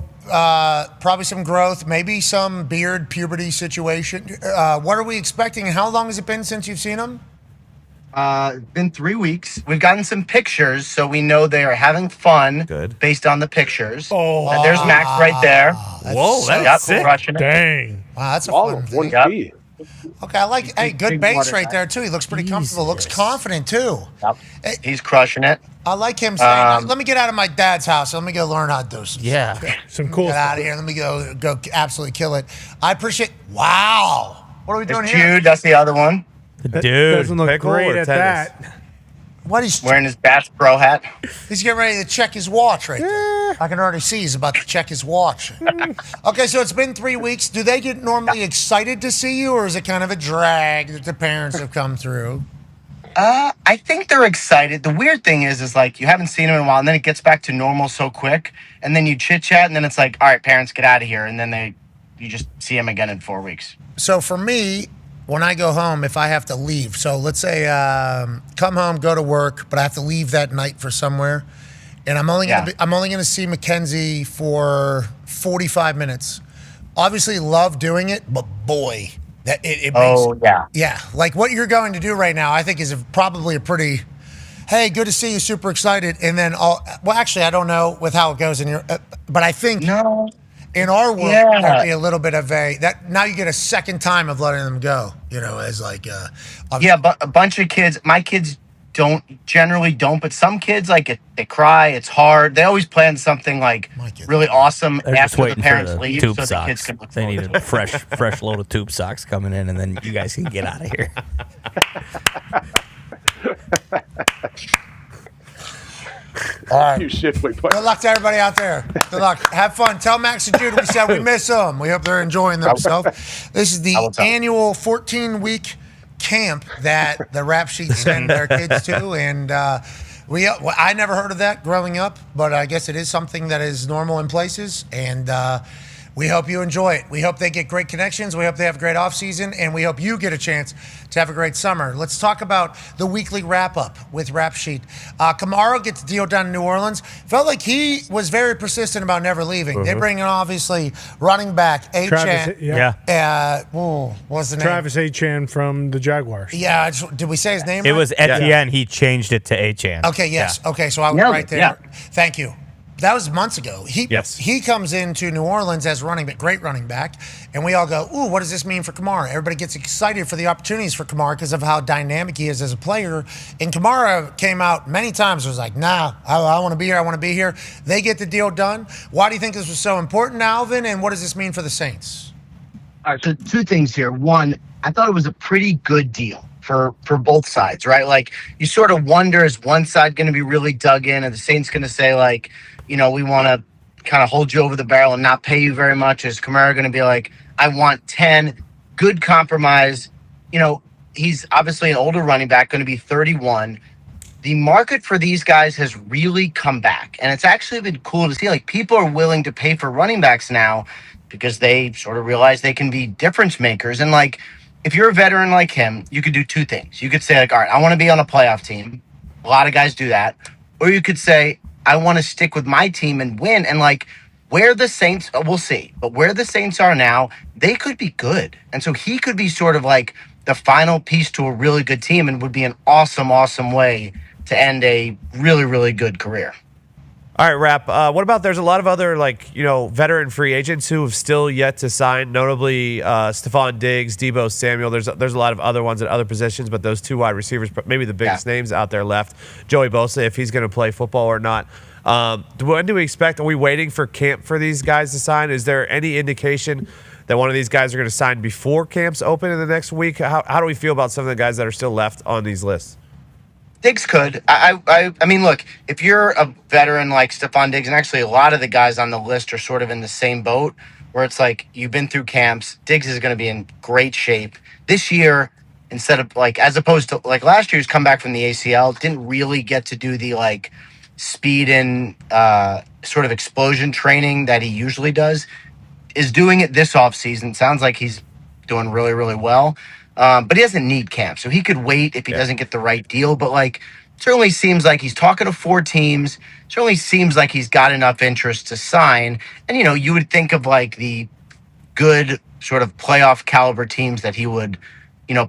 Speaker 6: probably some growth, maybe some beard puberty situation. What are we expecting, and how long has it been since you've seen them?
Speaker 20: Been 3 weeks. We've gotten some pictures, so we know they are having fun.
Speaker 8: Good.
Speaker 20: Based on the pictures.
Speaker 6: Oh,
Speaker 20: there's Max right there.
Speaker 8: Whoa, that's sick.
Speaker 20: Crushing it.
Speaker 1: Dang.
Speaker 6: Wow, that's a fun thing.
Speaker 20: Yep.
Speaker 6: Okay, I like. Hey, good base right there too. He looks pretty comfortable. Looks confident too.
Speaker 20: Yep. He's crushing it.
Speaker 6: I like him saying, "Let me get out of my dad's house. Let me go learn how to do some.
Speaker 1: Some cool
Speaker 6: Get
Speaker 1: stuff.
Speaker 6: out of here. Let me go absolutely kill it. I appreciate. Wow, what are we doing
Speaker 20: There's
Speaker 6: here?
Speaker 20: Jude. That's the other one.
Speaker 8: Dude,
Speaker 1: Doesn't look
Speaker 8: pickle
Speaker 1: great
Speaker 8: or
Speaker 1: at
Speaker 8: tennis?
Speaker 1: that.
Speaker 6: What is?
Speaker 20: Wearing his Bass Pro hat.
Speaker 6: He's getting ready to check his watch right there. I can already see he's about to check his watch. Okay, so it's been 3 weeks. Do they get normally excited to see you, or is it kind of a drag that the parents have come through?
Speaker 20: I think they're excited. The weird thing is like you haven't seen him in a while, and then it gets back to normal so quick, and then you chit chat, and then it's like, all right, parents, get out of here, and then you just see him again in 4 weeks.
Speaker 6: So for me, when I go home, if I have to leave, so let's say come home, go to work, but I have to leave that night for somewhere, and I'm only gonna see Mackenzie for 45 minutes. Obviously, love doing it, but boy, that it makes like what you're going to do right now, I think is probably a pretty. Hey, good to see you. Super excited, and then actually, I don't know with how it goes in your, but I think in our world, there'd be a little bit of that. Now you get a second time of letting them go, as like,
Speaker 20: but a bunch of kids, my kids generally don't, but some kids they cry. It's hard. They always plan something like really awesome
Speaker 7: They're just
Speaker 20: after the
Speaker 7: waiting
Speaker 20: parents
Speaker 7: for the
Speaker 20: leave,
Speaker 7: tube
Speaker 20: so
Speaker 7: socks.
Speaker 20: the kids can look
Speaker 7: They
Speaker 20: forward
Speaker 7: need
Speaker 20: to
Speaker 7: a
Speaker 20: it.
Speaker 7: fresh load of tube socks coming in, and then you guys can get out of here.
Speaker 6: all right.
Speaker 16: You shit,
Speaker 6: Good luck to everybody out there. Good luck. Have fun. Tell Max and Jude we said we miss them. We hope they're enjoying themselves. This is the annual 14-week camp that the Rap Sheet send their kids to, and I never heard of that growing up, but I guess it is something that is normal in places, and we hope you enjoy it. We hope they get great connections. We hope they have a great offseason, and we hope you get a chance to have a great summer. Let's talk about the weekly wrap-up with Rap Sheet. Kamara gets the deal done in New Orleans. Felt like he was very persistent about never leaving. They bring in, obviously, running back, A-Chan. What's the name?
Speaker 1: Travis A-Chan from the Jaguars.
Speaker 6: Yeah, did we say his name
Speaker 7: It
Speaker 6: right?
Speaker 7: was Etienne. He changed it to A-Chan.
Speaker 6: Okay, yes.
Speaker 7: Yeah.
Speaker 6: Okay, so I was right there.
Speaker 7: Yeah.
Speaker 6: Thank you. That was months ago. He comes into New Orleans as great running back, and we all go, ooh, what does this mean for Kamara? Everybody gets excited for the opportunities for Kamara because of how dynamic he is as a player. And Kamara came out many times, was like, nah, I want to be here, I want to be here. They get the deal done. Why do you think this was so important, Alvin, and what does this mean for the Saints?
Speaker 20: All right, so 2 things here. One, I thought it was a pretty good deal for both sides, right? Like, you sort of wonder, is one side going to be really dug in, and the Saints going to say, like, we want to kind of hold you over the barrel and not pay you very much? Is Kamara going to be like, I want 10, good compromise? He's obviously an older running back, going to be 31. The market for these guys has really come back, and it's actually been cool to see. Like, people are willing to pay for running backs now because they sort of realize they can be difference makers. And, like, if you're a veteran like him, you could do 2 things. You could say, like, all right, I want to be on a playoff team. A lot of guys do that. Or you could say, I want to stick with my team and win. And like where the Saints, we'll see, but where the Saints are now, they could be good. And so he could be sort of like the final piece to a really good team and would be an awesome, awesome way to end a really, really good career.
Speaker 8: All right, Rap. What about there's a lot of other veteran free agents who have still yet to sign, notably Stephon Diggs, Deebo Samuel. There's a lot of other ones at other positions, but those 2 wide receivers, maybe the biggest names out there left. Joey Bosa, if he's going to play football or not. When do we expect? Are we waiting for camp for these guys to sign? Is there any indication that one of these guys are going to sign before camps open in the next week? How do we feel about some of the guys that are still left on these lists?
Speaker 20: Diggs could. I mean, look, if you're a veteran like Stephon Diggs, and actually a lot of the guys on the list are sort of in the same boat, where it's like you've been through camps, Diggs is going to be in great shape this year. Instead of like, as opposed to like last year, he's come back from the ACL, didn't really get to do the like speed and sort of explosion training that he usually does. Is doing it this offseason. Sounds like he's doing really, really well. But he doesn't need camp, so he could wait if he doesn't get the right deal. But like, certainly seems like he's talking to 4 teams. Certainly seems like he's got enough interest to sign. And you would think of like the good sort of playoff caliber teams that he would,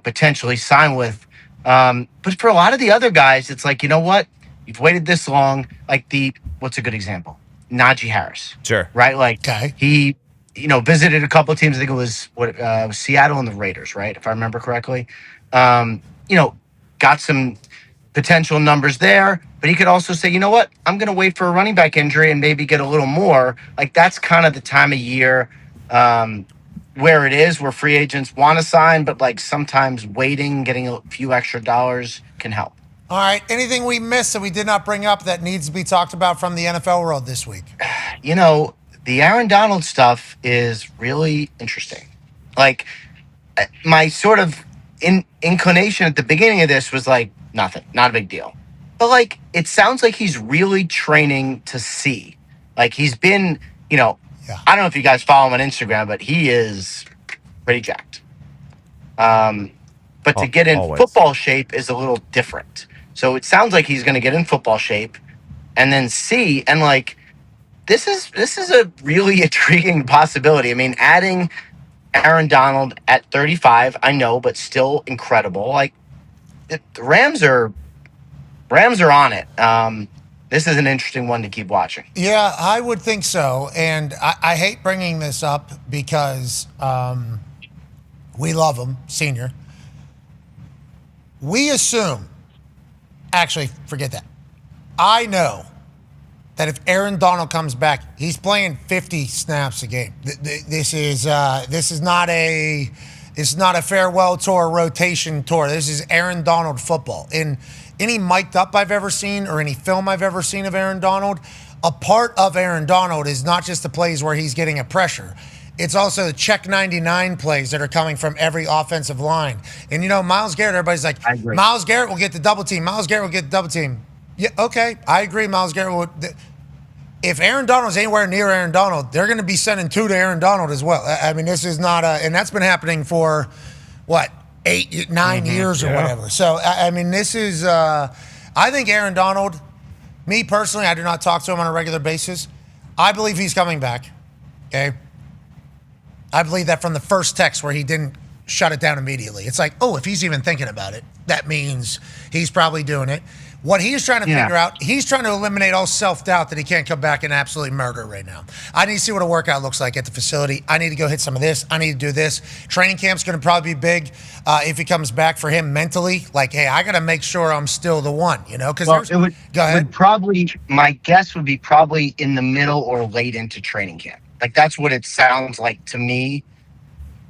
Speaker 20: potentially sign with. But for a lot of the other guys, it's like, you know what? You've waited this long. Like what's a good example? Najee Harris.
Speaker 8: Sure.
Speaker 20: Right? Like he visited a couple of teams. I think it was Seattle and the Raiders, right? If I remember correctly. Got some potential numbers there, but he could also say, you know what? I'm going to wait for a running back injury and maybe get a little more. Like that's kind of the time of year where it is, where free agents want to sign, but like sometimes waiting, getting a few extra dollars can help.
Speaker 6: All right. Anything we missed that we did not bring up that needs to be talked about from the NFL world this week?
Speaker 20: The Aaron Donald stuff is really interesting. Like, my sort of inclination at the beginning of this was like, nothing, not a big deal. But, like, it sounds like he's really training to see. Like, he's been, I don't know if you guys follow him on Instagram, but he is pretty jacked. But to get in football shape is a little different. So it sounds like he's going to get in football shape and then see, and, like, This is a really intriguing possibility. I mean, adding Aaron Donald at 35, I know, but still incredible. Like the Rams are on it. This is an interesting one to keep watching.
Speaker 6: Yeah, I would think so. And I hate bringing this up because we love him, senior. We assume, actually, forget that. I know that if Aaron Donald comes back, he's playing 50 snaps a game. This is not a farewell tour, rotation tour. This is Aaron Donald football. In any mic'd up I've ever seen or any film I've ever seen of Aaron Donald, a part of Aaron Donald is not just the plays where he's getting a pressure. It's also the check 99 plays that are coming from every offensive line. And, Myles Garrett, everybody's like, Myles Garrett will get the double team. Myles Garrett will get the double team. Yeah, okay, I agree. Myles Garrett would. If Aaron Donald's anywhere near Aaron Donald, they're going to be sending 2 to Aaron Donald as well. I mean, this is not and that's been happening for 8, 9 years or whatever. So I mean, this is. I think Aaron Donald. Me personally, I do not talk to him on a regular basis. I believe he's coming back. Okay. I believe that from the first text where he didn't shut it down immediately. It's like, if he's even thinking about it, that means he's probably doing it. What he's trying to figure out, he's trying to eliminate all self-doubt that he can't come back and absolutely murder right now. I need to see what a workout looks like at the facility. I need to go hit some of this. I need to do this. Training camp's going to probably be big if he comes back for him mentally. Like, hey, I got to make sure I'm still the one, Because
Speaker 20: go ahead. My guess would be probably in the middle or late into training camp. Like, that's what it sounds like to me.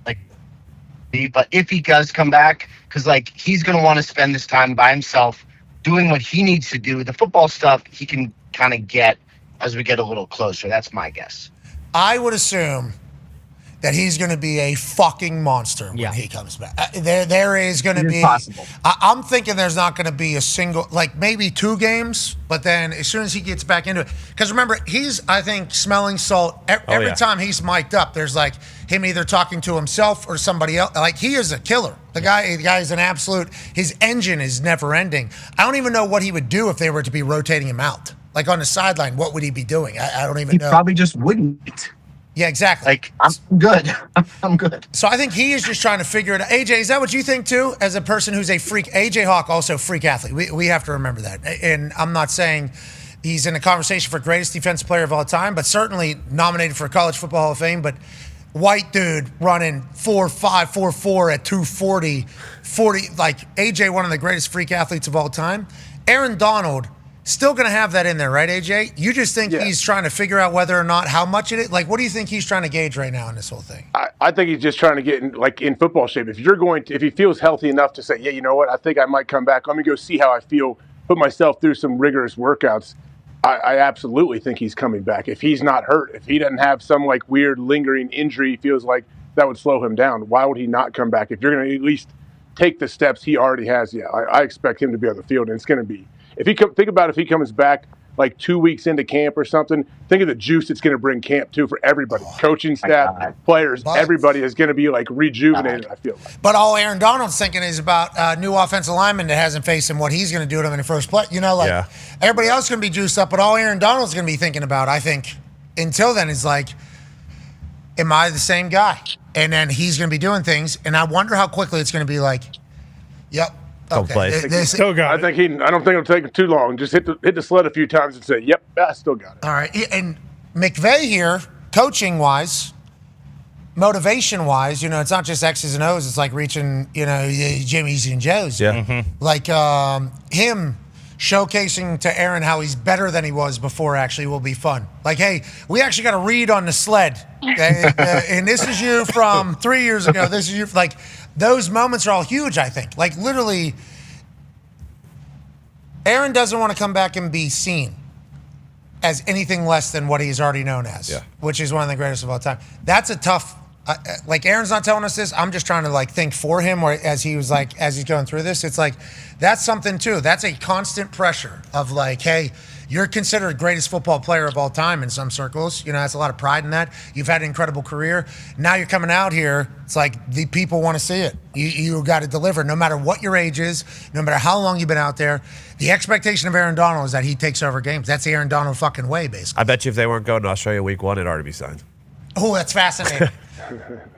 Speaker 20: But if he does come back, because, he's going to want to spend this time by himself doing what he needs to do. The football stuff he can kind of get as we get a little closer. That's my guess.
Speaker 6: I would assume that he's going to be a fucking monster when he comes back. There is going to be. Possible. I'm thinking there's not going to be a single, maybe 2 games, but then as soon as he gets back into it, because remember, he's, I think, smelling salt. Every time he's mic'd up, there's him either talking to himself or somebody else. He is a killer. The guy is an absolute. His engine is never ending. I don't even know what he would do if they were to be rotating him out, on the sideline. What would he be doing? I don't even know.
Speaker 20: He probably just wouldn't.
Speaker 6: Yeah, exactly.
Speaker 20: I'm good. I'm good.
Speaker 6: So I think he is just trying to figure it out. AJ, is that what you think too? As a person who's a freak, AJ Hawk, also a freak athlete. We have to remember that. And I'm not saying he's in the conversation for greatest defensive player of all time, but certainly nominated for College Football Hall of Fame. But white dude running 4.5, 4.4 at 240, 40, AJ, one of the greatest freak athletes of all time. Aaron Donald, still going to have that in there, right, AJ? You just think he's trying to figure out whether or not how much it is? What do you think he's trying to gauge right now in this whole thing?
Speaker 16: I think he's just trying to get in football shape. If he feels healthy enough to say, yeah, you know what, I think I might come back. Let me go see how I feel put myself through some rigorous workouts, I absolutely think he's coming back. If he's not hurt, if he doesn't have some like weird lingering injury, he feels like that would slow him down. Why would he not come back? If you're going to at least take the steps he already has, I expect him to be on the field. And it's going to be, think about if he comes back like 2 weeks into camp or something, think of the juice it's going to bring camp too for everybody. Coaching staff, players, everybody is going to be like rejuvenated, I feel like.
Speaker 6: But all Aaron Donald's thinking is about new offensive lineman that hasn't faced him, what he's going to do to him in the first play. Everybody else is going to be juiced up, but all Aaron Donald's going to be thinking about, I think, until then is like, am I the same guy? And then he's going to be doing things, and I wonder how quickly it's going to be like, yep. Okay.
Speaker 16: I don't think it'll take him too long. Just hit the sled a few times and say, "Yep, I still got it."
Speaker 6: All right, and McVay here, coaching wise, motivation wise, it's not just X's and O's. It's like reaching, Jimmy's and Joe's.
Speaker 8: Yeah.
Speaker 6: Like him showcasing to Aaron how he's better than he was before actually will be fun. Like, hey, we actually got a read on the sled, and this is you from 3 years ago. This is you like. Those moments are all huge, I think. Like, literally, Aaron doesn't want to come back and be seen as anything less than what he's already known as, which is one of the greatest of all time. That's a tough, Aaron's not telling us this. I'm just trying to, think for him, or as he's going through this. It's like, that's something, too. That's a constant pressure of, hey, you're considered greatest football player of all time in some circles. That's a lot of pride in that. You've had an incredible career. Now you're coming out here. It's like the people want to see it. You got to deliver no matter what your age is, no matter how long you've been out there. The expectation of Aaron Donald is that he takes over games. That's the Aaron Donald fucking way, basically.
Speaker 8: I bet you if they weren't going to Australia week 1, it'd already be signed.
Speaker 6: Oh, that's fascinating.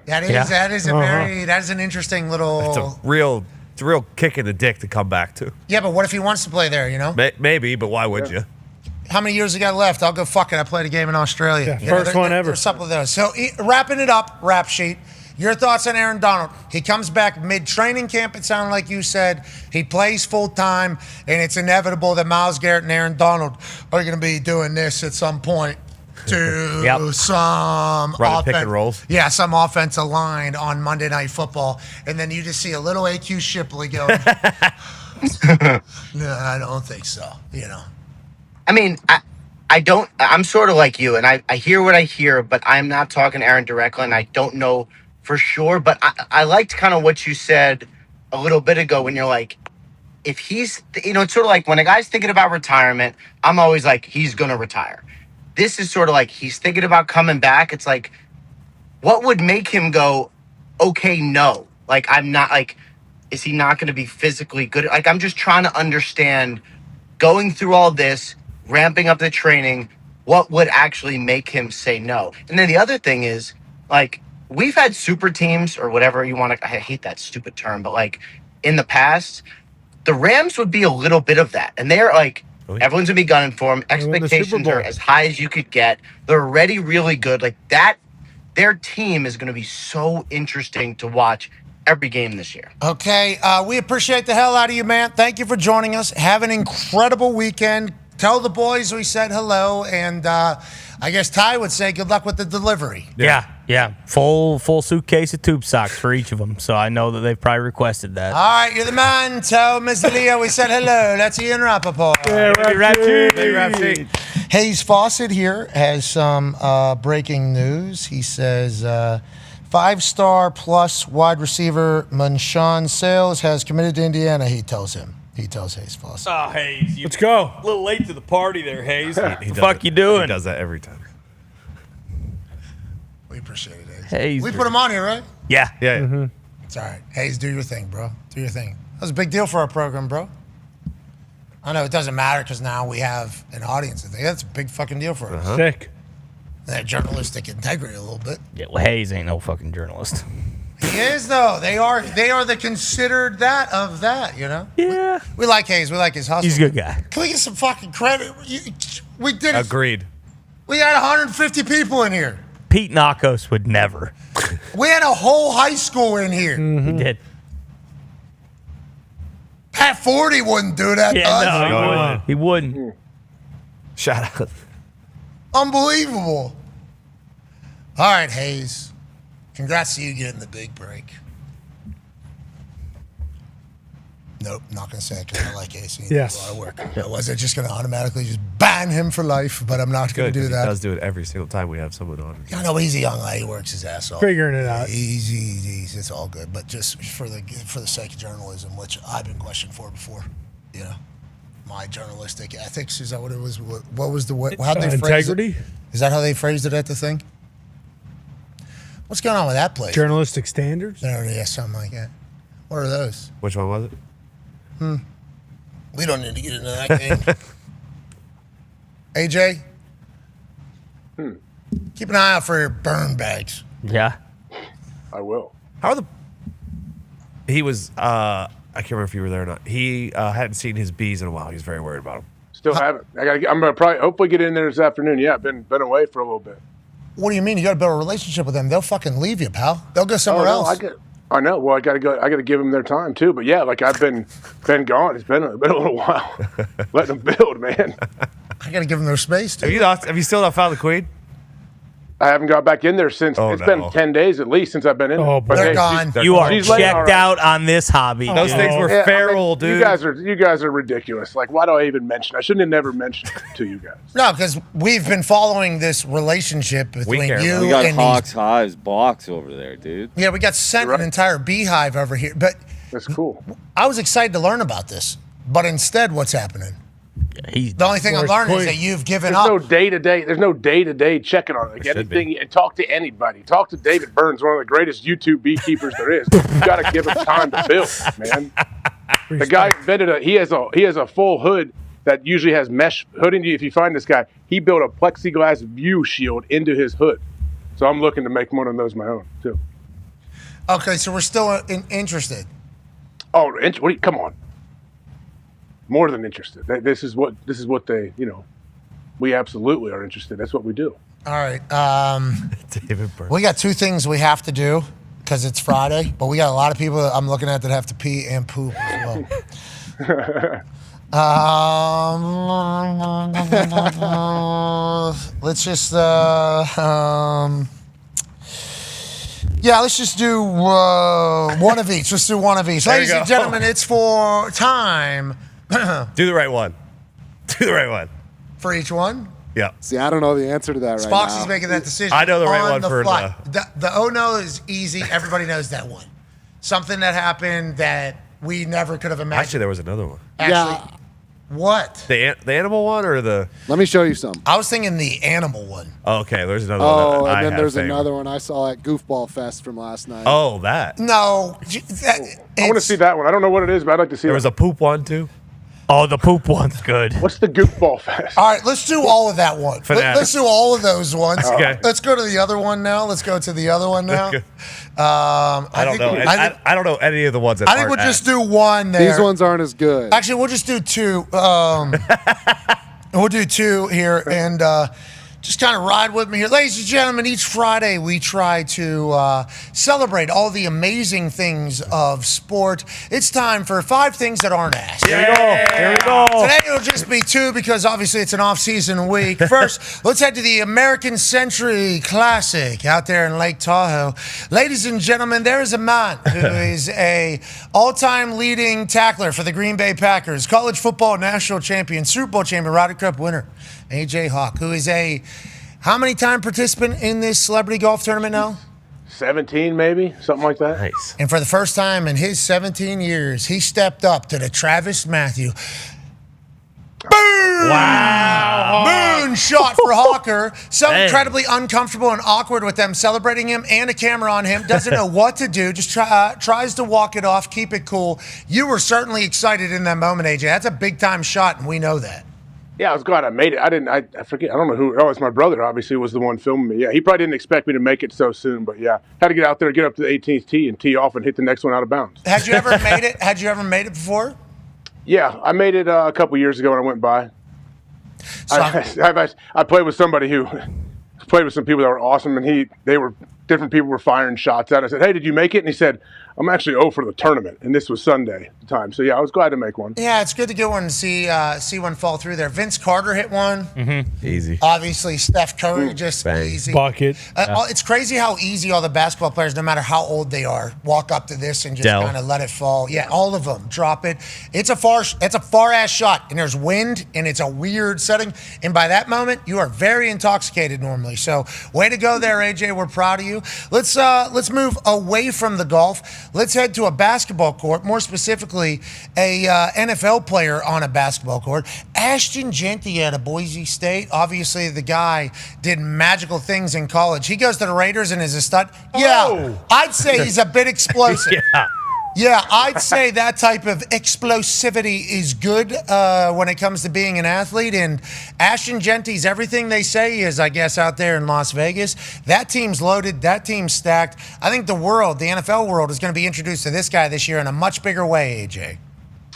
Speaker 6: That is an interesting little.
Speaker 8: It's a real kick in the dick to come back to.
Speaker 6: Yeah, but what if he wants to play there?
Speaker 8: Maybe, but why would you?
Speaker 6: How many years you got left? I'll go fuck it. I played a game in Australia.
Speaker 1: First one ever.
Speaker 6: There's something of those. So wrapping it up, rap sheet. Your thoughts on Aaron Donald? He comes back mid-training camp, it sounded like you said. He plays full-time, and it's inevitable that Myles Garrett and Aaron Donald are going to be doing this at some point to some
Speaker 8: pick and rolls.
Speaker 6: Yeah, some offensive line on Monday Night Football. And then you just see a little AQ Shipley going, no, I don't think so,
Speaker 20: I mean, I'm sort of like you, and I hear what I hear, but I'm not talking to Aaron directly, and I don't know for sure. But I liked kind of what you said a little bit ago when you're like, if he's, it's sort of like when a guy's thinking about retirement, I'm always like, he's going to retire. This is sort of like he's thinking about coming back. It's like, what would make him go, okay, no? Like, I'm not, is he not going to be physically good? Like, I'm just trying to understand going through all this, ramping up the training, what would actually make him say no? And then the other thing is, we've had super teams or whatever you want to, I hate that stupid term, but in the past, the Rams would be a little bit of that. And they're everyone's going to be gunning for them. Expectations are as high as you could get. They're already really good. Their team is going to be so interesting to watch every game this year.
Speaker 6: Okay, we appreciate the hell out of you, man. Thank you for joining us. Have an incredible weekend. Tell the boys we said hello, and I guess Ty would say good luck with the delivery.
Speaker 7: Yeah. Full suitcase of tube socks for each of them. So I know that they've probably requested that.
Speaker 6: All right, you're the man. Tell Miss Leah we said hello. That's Ian Rappaport.
Speaker 7: Yeah,
Speaker 6: Hayes Fawcett here has some breaking news. He says 5-star plus wide receiver Manshawn Sales has committed to Indiana, he tells Hayes Fawcett.
Speaker 7: Oh, Hayes.
Speaker 1: Let's go.
Speaker 7: A little late to the party there, Hayes. What the
Speaker 8: does
Speaker 7: fuck
Speaker 8: it.
Speaker 7: you doing?
Speaker 8: He does that every time.
Speaker 6: We appreciate it, Hayes.
Speaker 7: Hayes.
Speaker 6: We put him on here, right?
Speaker 7: Yeah.
Speaker 8: Mm-hmm.
Speaker 6: It's all right. Hayes, do your thing, bro. Do your thing. That was a big deal for our program, bro. I know it doesn't matter because now we have an audience. I think that's a big fucking deal for us.
Speaker 1: Sick.
Speaker 6: That journalistic integrity a little bit.
Speaker 7: Yeah, well, Hayes ain't no fucking journalist.
Speaker 6: He is, though. They are the considered that of that,
Speaker 7: Yeah.
Speaker 6: We like Hayes. We like his hustle.
Speaker 7: He's a good guy.
Speaker 6: Can we get some fucking credit? We did it.
Speaker 8: Agreed.
Speaker 6: We had 150 people in here.
Speaker 7: Pete Nakos would never.
Speaker 6: We had a whole high school in here.
Speaker 7: He did.
Speaker 6: Pat 40 wouldn't do that.
Speaker 7: Yeah, no, he wouldn't.
Speaker 8: Shout out.
Speaker 6: Unbelievable. All right, Hayes. Congrats to you getting the big break. Nope, not going to say it because I like AC.
Speaker 1: Yes.
Speaker 6: A lot of work. I wasn't just going to automatically just ban him for life, but I'm not going to do that.
Speaker 8: He does do it every single time we have someone on.
Speaker 6: I know he's a young lad. He works his ass off.
Speaker 1: Figuring it out.
Speaker 6: Easy. It's all good. But just for the sake of journalism, which I've been questioned for before, my journalistic ethics, is that what it was? What was the way? How'd they phrase
Speaker 1: integrity?
Speaker 6: it? Is that how they phrased it at the thing? What's going on with that place?
Speaker 1: Journalistic standards?
Speaker 6: Yeah, something like that. What are those?
Speaker 8: Which one was it?
Speaker 6: We don't need to get into that game. AJ? Keep an eye out for your burn bags.
Speaker 5: Yeah.
Speaker 16: I will.
Speaker 8: How are the... He was... I can't remember if you were there or not. He hadn't seen his bees in a while. He was very worried about them.
Speaker 16: Still haven't. I'm gonna probably hopefully get in there this afternoon. Yeah, been away for a little bit.
Speaker 6: What do you mean? You got to build a relationship with them. They'll fucking leave you, pal. They'll go somewhere else.
Speaker 16: I know. Well, I got to go. I got to give them their time too. But yeah, like I've been gone. It's been a little while. Let them build, man.
Speaker 6: I got to give them their space too.
Speaker 8: Have you still not found the queen?
Speaker 16: I haven't got back in there since. It's been 10 days at least since I've been in there.
Speaker 6: But they're gone.
Speaker 7: You are checked out on this hobby.
Speaker 8: Those things were feral, dude.
Speaker 16: You guys are ridiculous. Like, why do I even mention? I shouldn't have never mentioned it to you guys.
Speaker 6: No, because we've been following this relationship between you
Speaker 19: We got
Speaker 6: and
Speaker 19: Hawks Hives box over there, dude.
Speaker 6: Yeah, we got sent an entire beehive over here. But
Speaker 16: that's cool.
Speaker 6: I was excited to learn about this, but instead, what's happening? The only thing I'm learning is that you've given up.
Speaker 16: There's no day-to-day checking on it. Like anything, and talk to anybody. Talk to David Burns, one of the greatest YouTube beekeepers there is. You got to give him time to build, man. The guy invented he has a full hood that usually has mesh hooding. If you find this guy, he built a plexiglass view shield into his hood. So I'm looking to make one of those my own too.
Speaker 6: Okay, so we're still interested.
Speaker 16: Oh, come on. More than interested. This is what they, we absolutely are interested. That's what we do.
Speaker 6: All right.
Speaker 8: David Burns.
Speaker 6: We got two things we have to do because it's Friday, but we got a lot of people that I'm looking at that have to pee and poop as well. Let's just let's just do one of each. Let's do one of each.
Speaker 8: There
Speaker 6: Ladies and gentlemen, it's for time.
Speaker 8: Do the right one. Do the right one.
Speaker 6: For each one?
Speaker 8: Yeah.
Speaker 9: See, I don't know the answer to that right now.
Speaker 6: Spox is making that decision.
Speaker 8: I know the right
Speaker 6: on
Speaker 8: one
Speaker 6: the
Speaker 8: for
Speaker 6: fly. The oh no is easy. Everybody knows that one. Something that happened that we never could have imagined.
Speaker 8: Actually, there was another one.
Speaker 6: Actually, what?
Speaker 8: The animal one or the...
Speaker 9: Let me show you some.
Speaker 6: I was thinking the animal one.
Speaker 8: Oh, okay, there's another one.
Speaker 9: Oh,
Speaker 8: that
Speaker 9: and
Speaker 8: I
Speaker 9: then
Speaker 8: have
Speaker 9: there's
Speaker 8: favored.
Speaker 9: another one I saw at Goofball Fest from last night.
Speaker 8: Oh, that.
Speaker 6: No.
Speaker 16: I want to see that one. I don't know what it is, but I'd like to see
Speaker 8: There was a poop one, too.
Speaker 7: Oh, the poop one's good.
Speaker 16: What's the Goofball Fest?
Speaker 6: All right, let's do all of that one. Let's do all of those ones.
Speaker 8: Okay.
Speaker 6: Let's go to the other one now. Let's go to the other one now.
Speaker 8: I don't know. I don't know any of the ones that
Speaker 6: I think we'll just do one there.
Speaker 9: These ones aren't as good.
Speaker 6: Actually, we'll just do two. We'll do two here and just kind of ride with me here. Ladies and gentlemen, each Friday we try to celebrate all the amazing things of sport. It's time for 5 things that aren't asked.
Speaker 7: Here we go. Here we go.
Speaker 6: Today it'll just be 2 because obviously it's an off-season week. First, let's head to the American Century Classic out there in Lake Tahoe. Ladies and gentlemen, there is a man who is a all-time leading tackler for the Green Bay Packers, college football national champion, Super Bowl champion, Ryder Cup winner, AJ Hawk, who is a how many time participant in this celebrity golf tournament now?
Speaker 16: 17 maybe, something like that.
Speaker 8: Nice.
Speaker 6: And for the first time in his 17 years, he stepped up to the Travis Matthew. Boom!
Speaker 7: Wow.
Speaker 6: Moon shot for Hawker. So incredibly uncomfortable and awkward with them celebrating him and a camera on him. Doesn't know what to do. Just tries to walk it off, keep it cool. You were certainly excited in that moment, AJ. That's a big-time shot, and we know that.
Speaker 16: Yeah, I was glad I made it. I forget. I don't know who. Oh, it's my brother. Obviously, was the one filming me. Yeah, he probably didn't expect me to make it so soon. But yeah, had to get out there, get up to the 18th tee, and tee off and hit the next one out of bounds.
Speaker 6: Had you ever made it? Had you ever made it before?
Speaker 16: Yeah, I made it a couple years ago when I went by. I played with somebody who played with some people that were awesome, and different people were firing shots at. I said, "Hey, did you make it?" And he said, I'm actually 0 for the tournament, and this was Sunday time. So, yeah, I was glad to make one.
Speaker 6: Yeah, it's good to get one and see one fall through there. Vince Carter hit one.
Speaker 8: Easy.
Speaker 6: Obviously, Steph Curry just easy.
Speaker 1: Bucket.
Speaker 6: It's crazy how easy all the basketball players, no matter how old they are, walk up to this and just
Speaker 8: Dell.
Speaker 6: kind of let it fall. Yeah, all of them drop it. It's a far ass shot, and there's wind, and it's a weird setting. And by that moment, you are very intoxicated normally. So, way to go there, AJ. We're proud of you. Let's move away from the golf. Let's head to a basketball court, more specifically, a NFL player on a basketball court. Ashton Genty out of Boise State. Obviously, the guy did magical things in college. He goes to the Raiders and is a stud. Yeah, I'd say he's a bit explosive. Yeah, I'd say that type of explosivity is good when it comes to being an athlete. And Ashton Genty's everything they say he is, I guess, out there in Las Vegas. That team's loaded. That team's stacked. I think the NFL world, is going to be introduced to this guy this year in a much bigger way, AJ.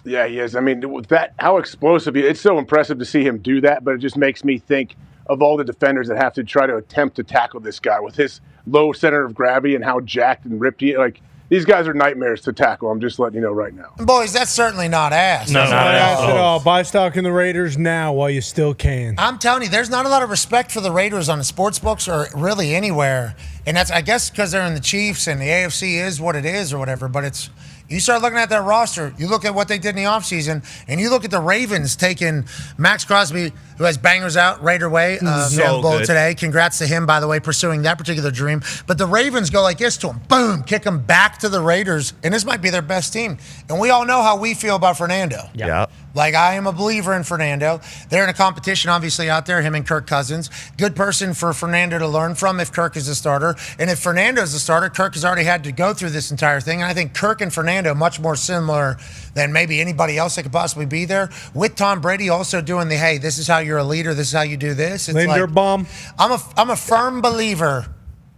Speaker 16: Yeah, he is. I mean, with that, how explosive he is. It's so impressive to see him do that, but it just makes me think of all the defenders that have to try to attempt to tackle this guy with his low center of gravity and how jacked and ripped he is. Like, these guys are nightmares to tackle. I'm just letting you know right now.
Speaker 6: Boys, that's certainly not ass.
Speaker 1: No, not ass at all. Buy stock in the Raiders now while you still can.
Speaker 6: I'm telling you, there's not a lot of respect for the Raiders on the sports books or really anywhere. And that's, I guess, because they're in the Chiefs and the AFC is what it is or whatever. But it's, you start looking at that roster, you look at what they did in the offseason, and you look at the Ravens taking Max Crosby, who has bangers out Raider way, available today. Congrats to him, by the way, pursuing that particular dream. But the Ravens go like this to him, boom, kick him back to the Raiders, and this might be their best team. And we all know how we feel about Fernando.
Speaker 8: Yeah.
Speaker 6: Like, I am a believer in Fernando. They're in a competition, obviously, out there, him and Kirk Cousins. Good person for Fernando to learn from if Kirk is a starter. And if Fernando's a starter, Kirk has already had to go through this entire thing. And I think Kirk and Fernando are much more similar than maybe anybody else that could possibly be there. With Tom Brady also doing the, hey, this is how you're a leader, this is how you do this. It's
Speaker 1: Linderbaum.
Speaker 6: I'm a firm believer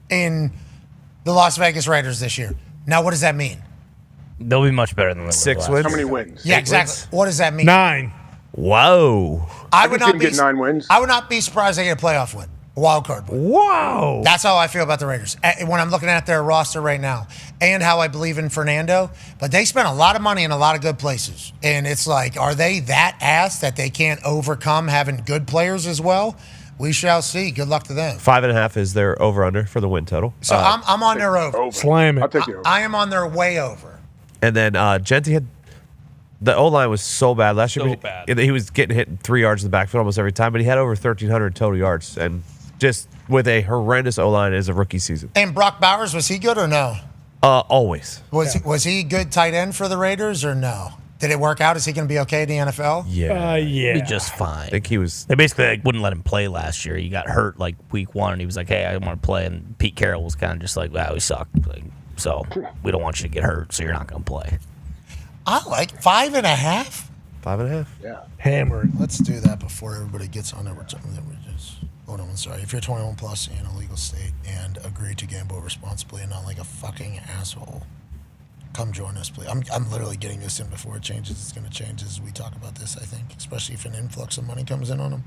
Speaker 6: in the Las Vegas Raiders this year. Now, what does that mean?
Speaker 7: They'll be much better than the
Speaker 8: 6 wins.
Speaker 16: How many wins?
Speaker 6: Yeah, exactly. What does that mean?
Speaker 1: 9.
Speaker 8: Whoa.
Speaker 6: I would not
Speaker 16: get 9 wins.
Speaker 6: I would not be surprised they get a playoff win, a wild card win.
Speaker 1: Wow.
Speaker 6: That's how I feel about the Raiders when I'm looking at their roster right now, and how I believe in Fernando. But they spent a lot of money in a lot of good places, and it's like, are they that ass that they can't overcome having good players as well? We shall see. Good luck to them.
Speaker 8: 5.5 is their over/under for the win total.
Speaker 6: So I'm on their over.
Speaker 1: Slam it.
Speaker 16: I'll take the over.
Speaker 6: I am on their way over.
Speaker 8: And then Genty had the O-line was so bad last year.
Speaker 7: So
Speaker 8: but
Speaker 7: bad.
Speaker 8: He was getting hit 3 yards in the backfield almost every time, but he had over 1,300 total yards, and just with a horrendous O-line as a rookie season.
Speaker 6: And Brock Bowers, was he good or no?
Speaker 8: Always.
Speaker 6: Was he good tight end for the Raiders or no? Did it work out? Is he going to be okay in the NFL?
Speaker 8: Yeah.
Speaker 1: Yeah.
Speaker 7: He's just fine.
Speaker 8: I think he was.
Speaker 7: They basically wouldn't let him play last year. He got hurt like week 1, and he was like, "Hey, I want to play." And Pete Carroll was kind of just like, "Wow, we suck. Like, so we don't want you to get hurt, so you're not going to play."
Speaker 6: I like 5.5.
Speaker 8: 5.5.
Speaker 16: Yeah.
Speaker 1: Hammered.
Speaker 6: Let's do that before everybody gets on it. Hold on, sorry. If you're 21 plus in a legal state and agree to gamble responsibly and not like a fucking asshole, come join us, please. I'm literally getting this in before it changes. It's going to change as we talk about this, I think, especially if an influx of money comes in on them.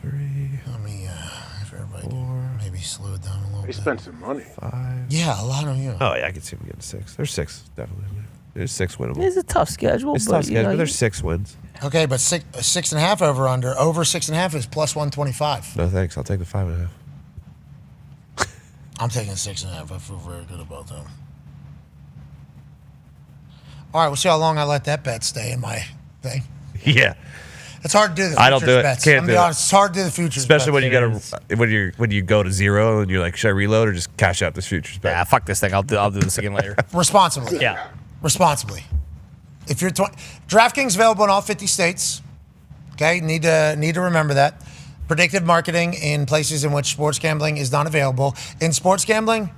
Speaker 8: 3.
Speaker 6: Let me, if everybody can maybe slow it down a little
Speaker 16: They
Speaker 6: bit.
Speaker 16: spent some money.
Speaker 8: 5.
Speaker 6: Yeah, a lot of you.
Speaker 8: Oh yeah, I can see him getting 6. There's 6 definitely. There's 6 winnable.
Speaker 7: It's a tough schedule.
Speaker 8: It's
Speaker 7: but,
Speaker 8: tough schedule, but there's 6 wins.
Speaker 6: Okay, but 6.5 over under. Over 6.5 is plus 125.
Speaker 8: No thanks. I'll take the 5.5.
Speaker 6: I'm taking 6.5. I feel very good about them. All right, we'll see how long I let that bet stay in my thing.
Speaker 8: Yeah.
Speaker 6: It's hard to do the futures
Speaker 8: I don't do it.
Speaker 6: bets.
Speaker 8: Can't
Speaker 6: I'm
Speaker 8: do
Speaker 6: be
Speaker 8: it.
Speaker 6: honest, it's hard to do the futures
Speaker 8: Especially
Speaker 6: bets.
Speaker 8: when you go to 0 and you're like, should I reload or just cash out this futures bet?
Speaker 7: Yeah, fuck this thing. I'll do this again later.
Speaker 6: Responsibly.
Speaker 7: Yeah.
Speaker 6: Responsibly. If you're DraftKings available in all 50 states. Okay, need to remember that. Predictive marketing in places in which sports gambling is not available. In sports gambling,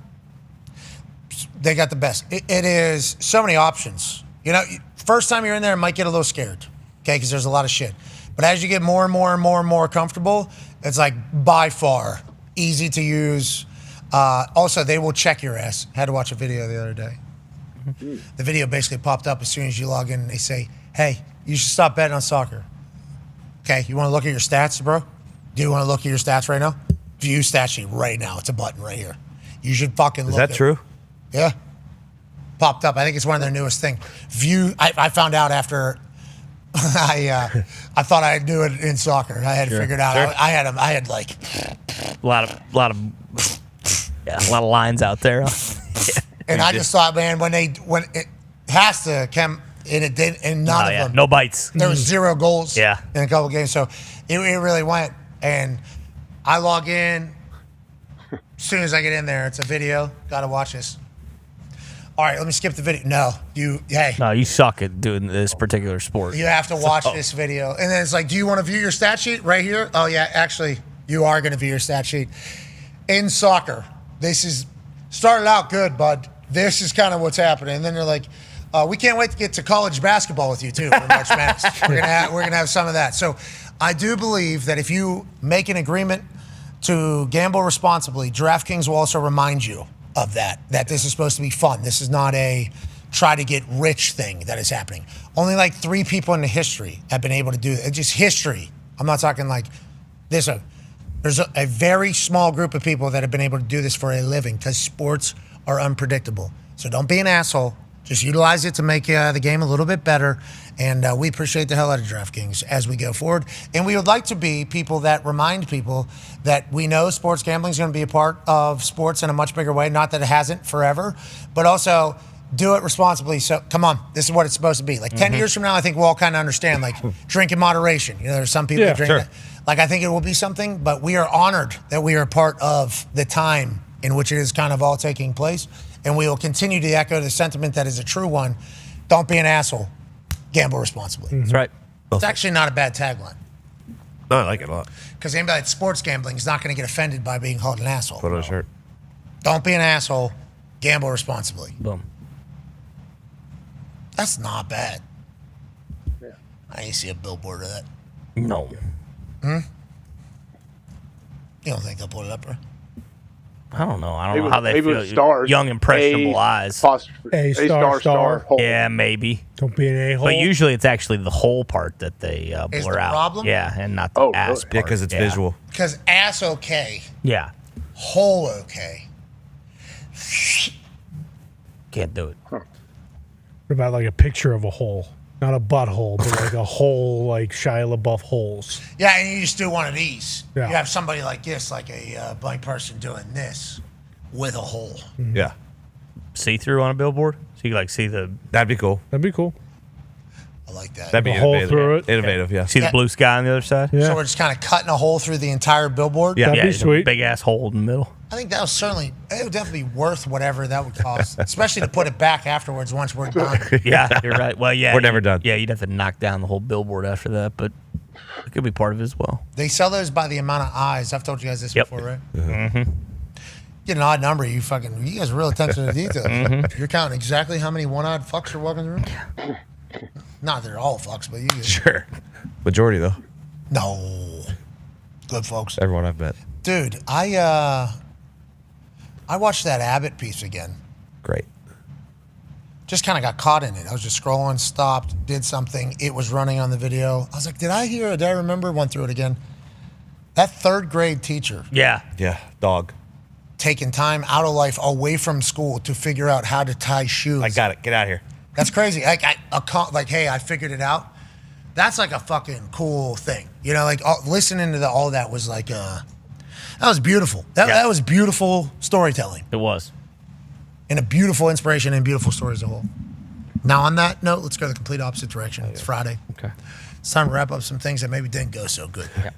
Speaker 6: they got the best. It is so many options. You know, first time you're in there, it might get a little scared. Okay, because there's a lot of shit. But as you get more and more and more and more comfortable, it's like by far easy to use. Also, they will check your ass. I had to watch a video the other day. The video basically popped up as soon as you log in, and they say, hey, you should stop betting on soccer. Okay, you want to look at your stats, bro? Do you want to look at your stats right now? View stat sheet right now. It's a button right here. You should fucking look
Speaker 8: Is that true?
Speaker 6: Yeah. Popped up. I think it's one of their newest things. View. I found out after I thought I knew it in soccer. I had figured out.
Speaker 7: Sure.
Speaker 6: I had like
Speaker 7: a lot of lines out there.
Speaker 6: and I just thought, man, when it has to come and it did, and none of them.
Speaker 7: No bites.
Speaker 6: There was 0 goals.
Speaker 7: Yeah.
Speaker 6: In a couple games, so it really went. And I log in. As soon as I get in there, it's a video. Got to watch this. All right, let me skip the video. No, you
Speaker 7: suck at doing this particular sport.
Speaker 6: You have to watch this video. And then it's like, do you want to view your stat sheet right here? Oh, yeah, actually, you are going to view your stat sheet. In soccer, this is started out good, bud. This is kind of what's happening. And then they're like, we can't wait to get to college basketball with you, too, for March Madness. We're gonna have some of that. So I do believe that if you make an agreement to gamble responsibly, DraftKings will also remind you of that this is supposed to be fun. This is not a try to get rich thing that is happening. Only like 3 people in the history have been able to do it. It's just history. I'm not talking like this. There's a very small group of people that have been able to do this for a living because sports are unpredictable. So don't be an asshole. Just utilize it to make the game a little bit better. And we appreciate the hell out of DraftKings as we go forward. And we would like to be people that remind people that we know sports gambling is going to be a part of sports in a much bigger way. Not that it hasn't forever, but also do it responsibly. So come on, this is what it's supposed to be. Like 10 years from now, I think we'll all kind of understand, like drink in moderation. You know, there's some people that drink that. Like I think it will be something, but we are honored that we are a part of the time in which it is kind of all taking place. And we will continue to echo the sentiment that is a true one. Don't be an asshole. Gamble responsibly.
Speaker 7: That's right.
Speaker 6: It's actually not a bad tagline.
Speaker 8: No, I like it a lot.
Speaker 6: Because anybody that's sports gambling is not going to get offended by being called an asshole.
Speaker 8: Put on a shirt.
Speaker 6: Don't be an asshole. Gamble responsibly.
Speaker 7: Boom.
Speaker 6: That's not bad. Yeah. I ain't see a billboard of that.
Speaker 7: No.
Speaker 6: You don't think they'll put it up, bro?
Speaker 7: I don't know. I don't
Speaker 16: Maybe
Speaker 7: know how they
Speaker 16: maybe
Speaker 7: feel.
Speaker 16: with stars.
Speaker 7: Young, impressionable eyes.
Speaker 16: Star.
Speaker 7: Yeah, maybe.
Speaker 1: Don't be an a-hole.
Speaker 7: But usually it's actually the whole part that they
Speaker 6: Is
Speaker 7: blur
Speaker 6: the
Speaker 7: out.
Speaker 6: problem?
Speaker 7: Yeah, and not the ass part.
Speaker 8: Yeah, because it's visual.
Speaker 6: Because ass okay.
Speaker 7: Yeah.
Speaker 6: Hole okay.
Speaker 7: Can't do it.
Speaker 1: What about like a picture of a hole? Not a butthole, but like a hole, like Shia LaBeouf holes.
Speaker 6: Yeah, and you just do one of these.
Speaker 1: Yeah.
Speaker 6: You have somebody like this, like a blind person doing this with a hole.
Speaker 8: Yeah.
Speaker 7: See through on a billboard? So you can like see the.
Speaker 8: That'd be cool.
Speaker 1: That'd be cool.
Speaker 6: I like that.
Speaker 8: That'd be
Speaker 1: A hole
Speaker 8: innovative.
Speaker 1: through it.
Speaker 8: Innovative, yeah.
Speaker 7: See the blue sky on the other side?
Speaker 1: Yeah.
Speaker 6: So we're just kind of cutting a hole through the entire billboard?
Speaker 7: Yeah,
Speaker 1: That'd be
Speaker 7: there's a
Speaker 1: sweet.
Speaker 7: big ass hole in the middle.
Speaker 6: I think that was it would definitely be worth whatever that would cost, especially to put it back afterwards once we're done.
Speaker 7: Yeah, you're right. Well, yeah.
Speaker 8: We're never done.
Speaker 7: Yeah, you'd have to knock down the whole billboard after that, but it could be part of it as well.
Speaker 6: They sell those by the amount of eyes. I've told you guys this
Speaker 7: Yep.
Speaker 6: before, right?
Speaker 7: Mm-hmm.
Speaker 6: Get an odd number, you guys are real attention to detail. You're counting exactly how many one-eyed fucks are walking through? Not they're all fucks, but you guys.
Speaker 8: Sure. Majority, though.
Speaker 6: No. Good folks.
Speaker 8: Everyone I've met.
Speaker 6: Dude, I watched that Abbott piece again.
Speaker 8: Great.
Speaker 6: Just kind of got caught in it. I was just scrolling, stopped, did something. It was running on the video. I was like, did I remember? Went through it again. That 3rd grade teacher
Speaker 7: Yeah.
Speaker 8: Yeah. Dog.
Speaker 6: taking time out of life away from school to figure out how to tie shoes.
Speaker 8: I got it. Get out of here.
Speaker 6: That's crazy. Like, hey, I figured it out. That's like a fucking cool thing. You know, like listening to all that was like, that was beautiful. That was beautiful storytelling.
Speaker 7: It was.
Speaker 6: And a beautiful inspiration and beautiful story as a whole. Now, on that note, let's go the complete opposite direction. It's Friday.
Speaker 7: Okay.
Speaker 6: It's time to wrap up some things that maybe didn't go so good.
Speaker 7: Yeah.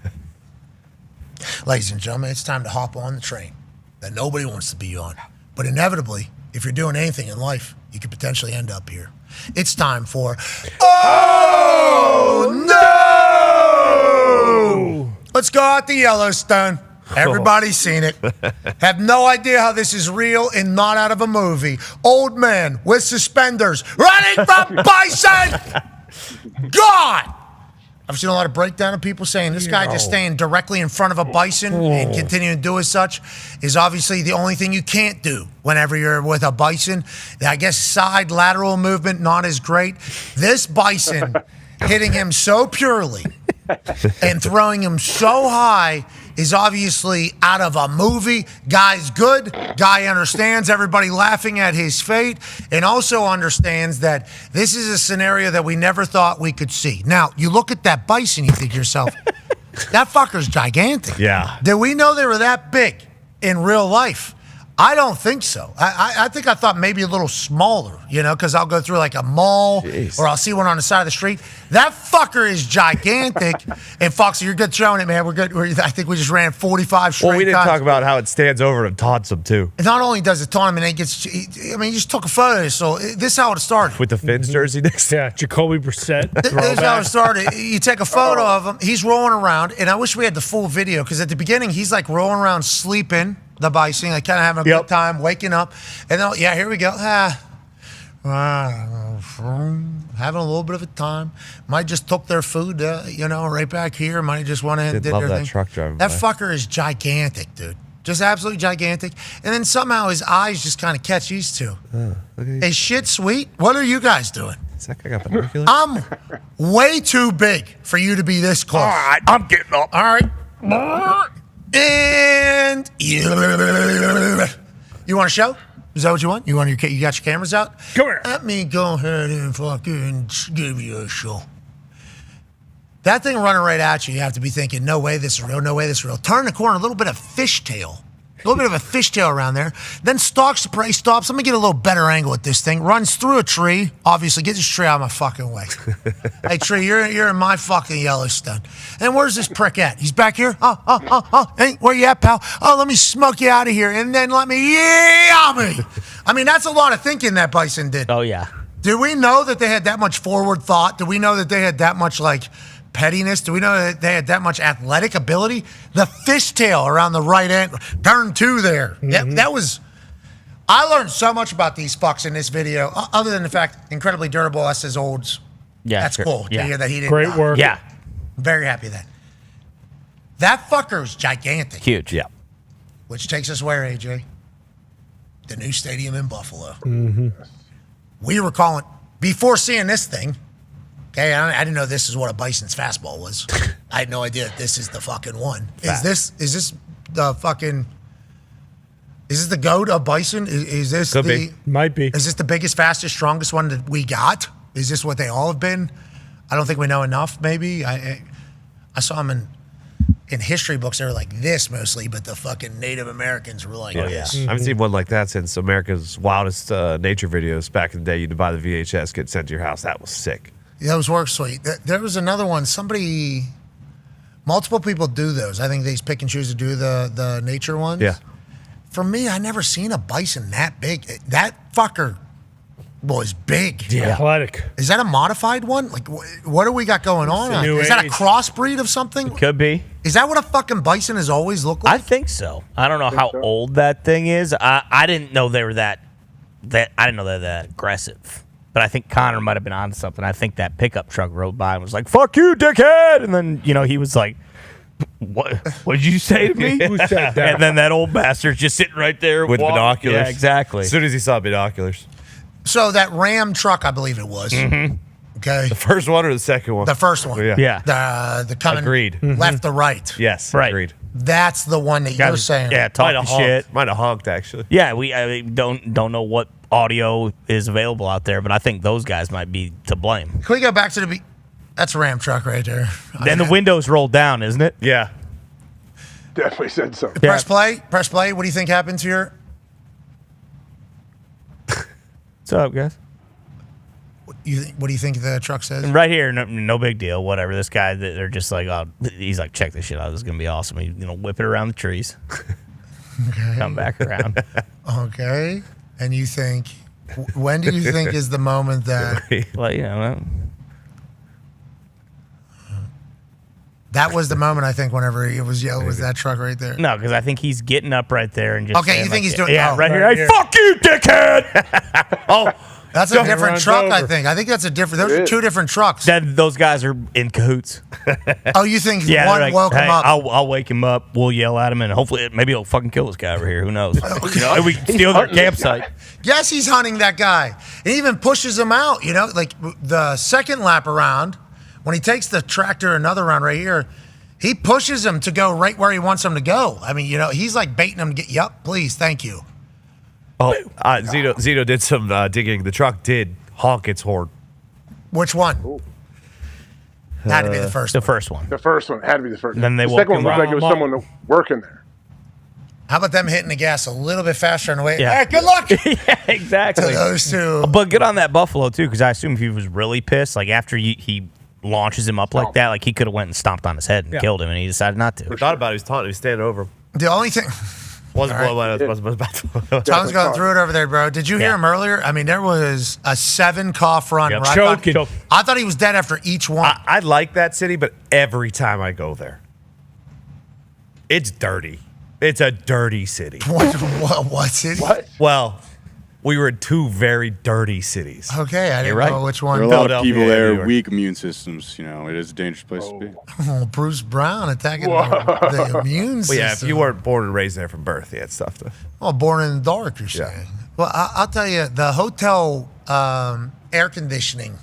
Speaker 6: Ladies and gentlemen, it's time to hop on the train that nobody wants to be on. But inevitably, if you're doing anything in life, you could potentially end up here. It's time for Oh No! Let's go out to Yellowstone. Everybody's seen it. Have no idea how this is real and not out of a movie. Old man with suspenders running from bison. God! I've seen a lot of breakdown of people saying this guy just staying directly in front of a bison and continuing to do as such is obviously the only thing you can't do whenever you're with a bison. I guess side lateral movement, not as great. This bison hitting him so purely and throwing him so high is obviously out of a movie. Guy's good. Guy understands everybody laughing at his fate and also understands that this is a scenario that we never thought we could see. Now, you look at that bison, you think to yourself, that fucker's gigantic.
Speaker 8: Yeah.
Speaker 6: Did we know they were that big in real life? I don't think so. I think I thought maybe a little smaller, because I'll go through like a mall or I'll see one on the side of the street. That fucker is gigantic. And Foxy, you're good throwing it, man. We're good. I think we just ran 45 straight
Speaker 8: Well, we didn't
Speaker 6: times.
Speaker 8: talk about how it stands over and taunts him, too.
Speaker 6: Not only does it taunt him, and he just took a photo. So this is how it started.
Speaker 8: With the Finns jersey next.
Speaker 1: Yeah, Jacoby Brissett.
Speaker 6: This is how it started. You take a photo of him. He's rolling around, and I wish we had the full video because at the beginning he's like rolling around sleeping. The bison, like kind of having a good time, waking up, and then here we go. Having a little bit of a time. Might just took their food, right back here. Might have just went in and did
Speaker 8: love
Speaker 6: their
Speaker 8: that
Speaker 6: thing.
Speaker 8: truck driving
Speaker 6: That
Speaker 8: by.
Speaker 6: fucker is gigantic, dude. Just absolutely gigantic. And then somehow his eyes just kind of catch these two. Is shit sweet? What are you guys doing?
Speaker 8: Is that guy got binoculars?
Speaker 6: I'm way too big for you to be this close.
Speaker 7: All right, I'm getting up.
Speaker 6: All right. And you want a show? Is that what you want? You got your cameras out?
Speaker 1: Come here.
Speaker 6: Let me go ahead and fucking give you a show. That thing running right at you, you have to be thinking, no way this is real, no way this is real. Turn the corner, a little bit of fishtail. A little bit of a fishtail around there. Then stalks the prey, stops. Let me get a little better angle at this thing. Runs through a tree. Obviously, get this tree out of my fucking way. Hey, tree, you're in my fucking Yellowstone. And where's this prick at? He's back here? Hey, where you at, pal? Oh, let me smoke you out of here. And then let me yummy. I mean, that's a lot of thinking that bison did.
Speaker 7: Oh, yeah.
Speaker 6: Did we know that they had that much forward thought? Did we know that they had that much, pettiness? Do we know that they had that much athletic ability? The fishtail around the right end, turn two there. Yeah, that was. I learned so much about these fucks in this video, other than the fact incredibly durable. Us as olds.
Speaker 7: Yeah,
Speaker 6: that's cool to hear that he didn't.
Speaker 1: Great
Speaker 6: die.
Speaker 1: work.
Speaker 7: Yeah.
Speaker 6: I'm very happy that. That fucker's gigantic.
Speaker 7: Huge. Yeah.
Speaker 6: Which takes us where, AJ? The new stadium in Buffalo.
Speaker 1: Mm-hmm.
Speaker 6: We were calling before seeing this thing. Okay, I didn't know this is what a bison's fastball was. I had no idea that this is the fucking one. Is this the fucking? Is this the goat of bison? Is this
Speaker 8: Could be.
Speaker 1: Might be.
Speaker 6: Is this the biggest, fastest, strongest one that we got? Is this what they all have been? I don't think we know enough. Maybe I saw them in history books. They were like this mostly, but the fucking Native Americans were like this.
Speaker 8: I haven't seen one like that since America's Wildest Nature videos back in the day. You'd buy the VHS, get sent to your house. That was sick.
Speaker 6: Yeah, those work sweet. There was another one. Multiple people do those. I think they pick and choose to do the nature ones.
Speaker 8: Yeah.
Speaker 6: For me, I never seen a bison that big. That fucker was big.
Speaker 1: Yeah. Athletic.
Speaker 6: Is that a modified one? Like, what do we got going on? Is that a crossbreed of something?
Speaker 7: Could be.
Speaker 6: Is that what a fucking bison has always looked like?
Speaker 7: I think so. I don't know how old that thing is. I didn't know they were that I didn't know they were that aggressive. But I think Connor might have been on something. I think that pickup truck rode by and was like, "Fuck you, dickhead!" And then he was like, "What did you say to me?"
Speaker 1: Who said that?
Speaker 7: And then that old bastard just sitting right there
Speaker 8: With binoculars.
Speaker 7: Yeah, exactly.
Speaker 8: As soon as he saw binoculars.
Speaker 6: So that Ram truck, I believe it was.
Speaker 7: Mm-hmm.
Speaker 6: Okay.
Speaker 8: The first one or the second one?
Speaker 6: The first one.
Speaker 8: Yeah.
Speaker 6: The coming
Speaker 8: Agreed.
Speaker 6: left to right.
Speaker 8: Yes.
Speaker 7: Right.
Speaker 8: Agreed.
Speaker 6: That's the one that you're saying.
Speaker 7: Yeah, talking shit.
Speaker 8: Might have honked, actually.
Speaker 7: Yeah, I don't know what audio is available out there, but I think those guys might be to blame.
Speaker 6: Can we go back to that's a Ram truck right there.
Speaker 7: Then the window's rolled down, isn't it?
Speaker 8: Yeah.
Speaker 16: Definitely said so.
Speaker 6: Press play. Press play. What do you think happens here?
Speaker 7: What's up, guys?
Speaker 6: What do you think the truck says?
Speaker 7: And right here, no big deal. Whatever. This guy, they're just like, oh, he's like, check this shit out. This is gonna be awesome. He's gonna whip it around the trees.
Speaker 6: Okay.
Speaker 7: Come back around.
Speaker 6: Okay. And you think, when do you think is the moment that?
Speaker 7: Well,
Speaker 6: That was the moment, I think, whenever it was yellow, was that truck right there.
Speaker 7: No, because I think he's getting up right there and just.
Speaker 6: Okay, you think he's doing?
Speaker 7: Yeah,
Speaker 6: oh,
Speaker 7: right here. Hey, fuck you, dickhead! Oh.
Speaker 6: That's a different truck, I think. I think that's a different. Those are two different trucks.
Speaker 7: Those guys are in cahoots.
Speaker 6: Oh, you think
Speaker 7: Yeah,
Speaker 6: one
Speaker 7: they're like,
Speaker 6: woke him
Speaker 7: hey,
Speaker 6: up?
Speaker 7: I'll wake him up. We'll yell at him, and hopefully, maybe he'll fucking kill this guy over here. Who knows? We can steal their campsite.
Speaker 6: Yes, he's hunting that guy. And he even pushes him out. Like the second lap around, when he takes the tractor another round right here, He pushes him to go right where he wants him to go. I mean, he's like baiting him to get, yup, please, thank you.
Speaker 8: Oh, Zito did some digging. The truck did honk its horn.
Speaker 6: Which one? Had to be the first
Speaker 7: The
Speaker 6: one.
Speaker 7: first one.
Speaker 16: The first one had to be the first.
Speaker 7: Then they
Speaker 16: the
Speaker 7: walk
Speaker 16: second one
Speaker 7: him
Speaker 16: looked like it was
Speaker 1: around.
Speaker 16: someone working there.
Speaker 6: How about them hitting the gas a little bit faster on the way?
Speaker 7: Yeah.
Speaker 6: Hey, good luck to
Speaker 7: Yeah, exactly.
Speaker 6: those two.
Speaker 7: But good on that Buffalo too, because I assume if he was really pissed, like after he launches him up like that, like he could have went and stomped on his head and
Speaker 1: Yeah.
Speaker 7: killed him, and he decided not to.
Speaker 8: We thought about it. He was taunting. He was standing over him.
Speaker 6: The only thing,
Speaker 8: Wasn't
Speaker 6: All
Speaker 8: blowing
Speaker 6: right.
Speaker 8: was about to.
Speaker 6: Tom's going through it over there, bro. Did you hear him earlier? I mean, there was a 7 cough run.
Speaker 8: Yep.
Speaker 6: Where
Speaker 1: Choking.
Speaker 6: I thought he was dead after each one.
Speaker 8: I like that city, but every time I go there, it's dirty. It's a dirty city.
Speaker 6: What city?
Speaker 16: What?
Speaker 8: Well, we were in 2 very dirty cities.
Speaker 6: Okay, I didn't
Speaker 8: You're right.
Speaker 6: know which
Speaker 21: There
Speaker 6: one.
Speaker 21: are a lot of people
Speaker 8: Philadelphia, New
Speaker 21: there,
Speaker 8: York.
Speaker 21: weak immune systems. It is a dangerous place to be.
Speaker 6: Oh, Bruce Brown attacking the immune
Speaker 8: Well,
Speaker 6: system.
Speaker 8: yeah, if you weren't born and raised there from birth, yeah, it's tough to.
Speaker 6: Well, born in the dark, you're saying. Well, I'll tell you, the hotel air conditioning,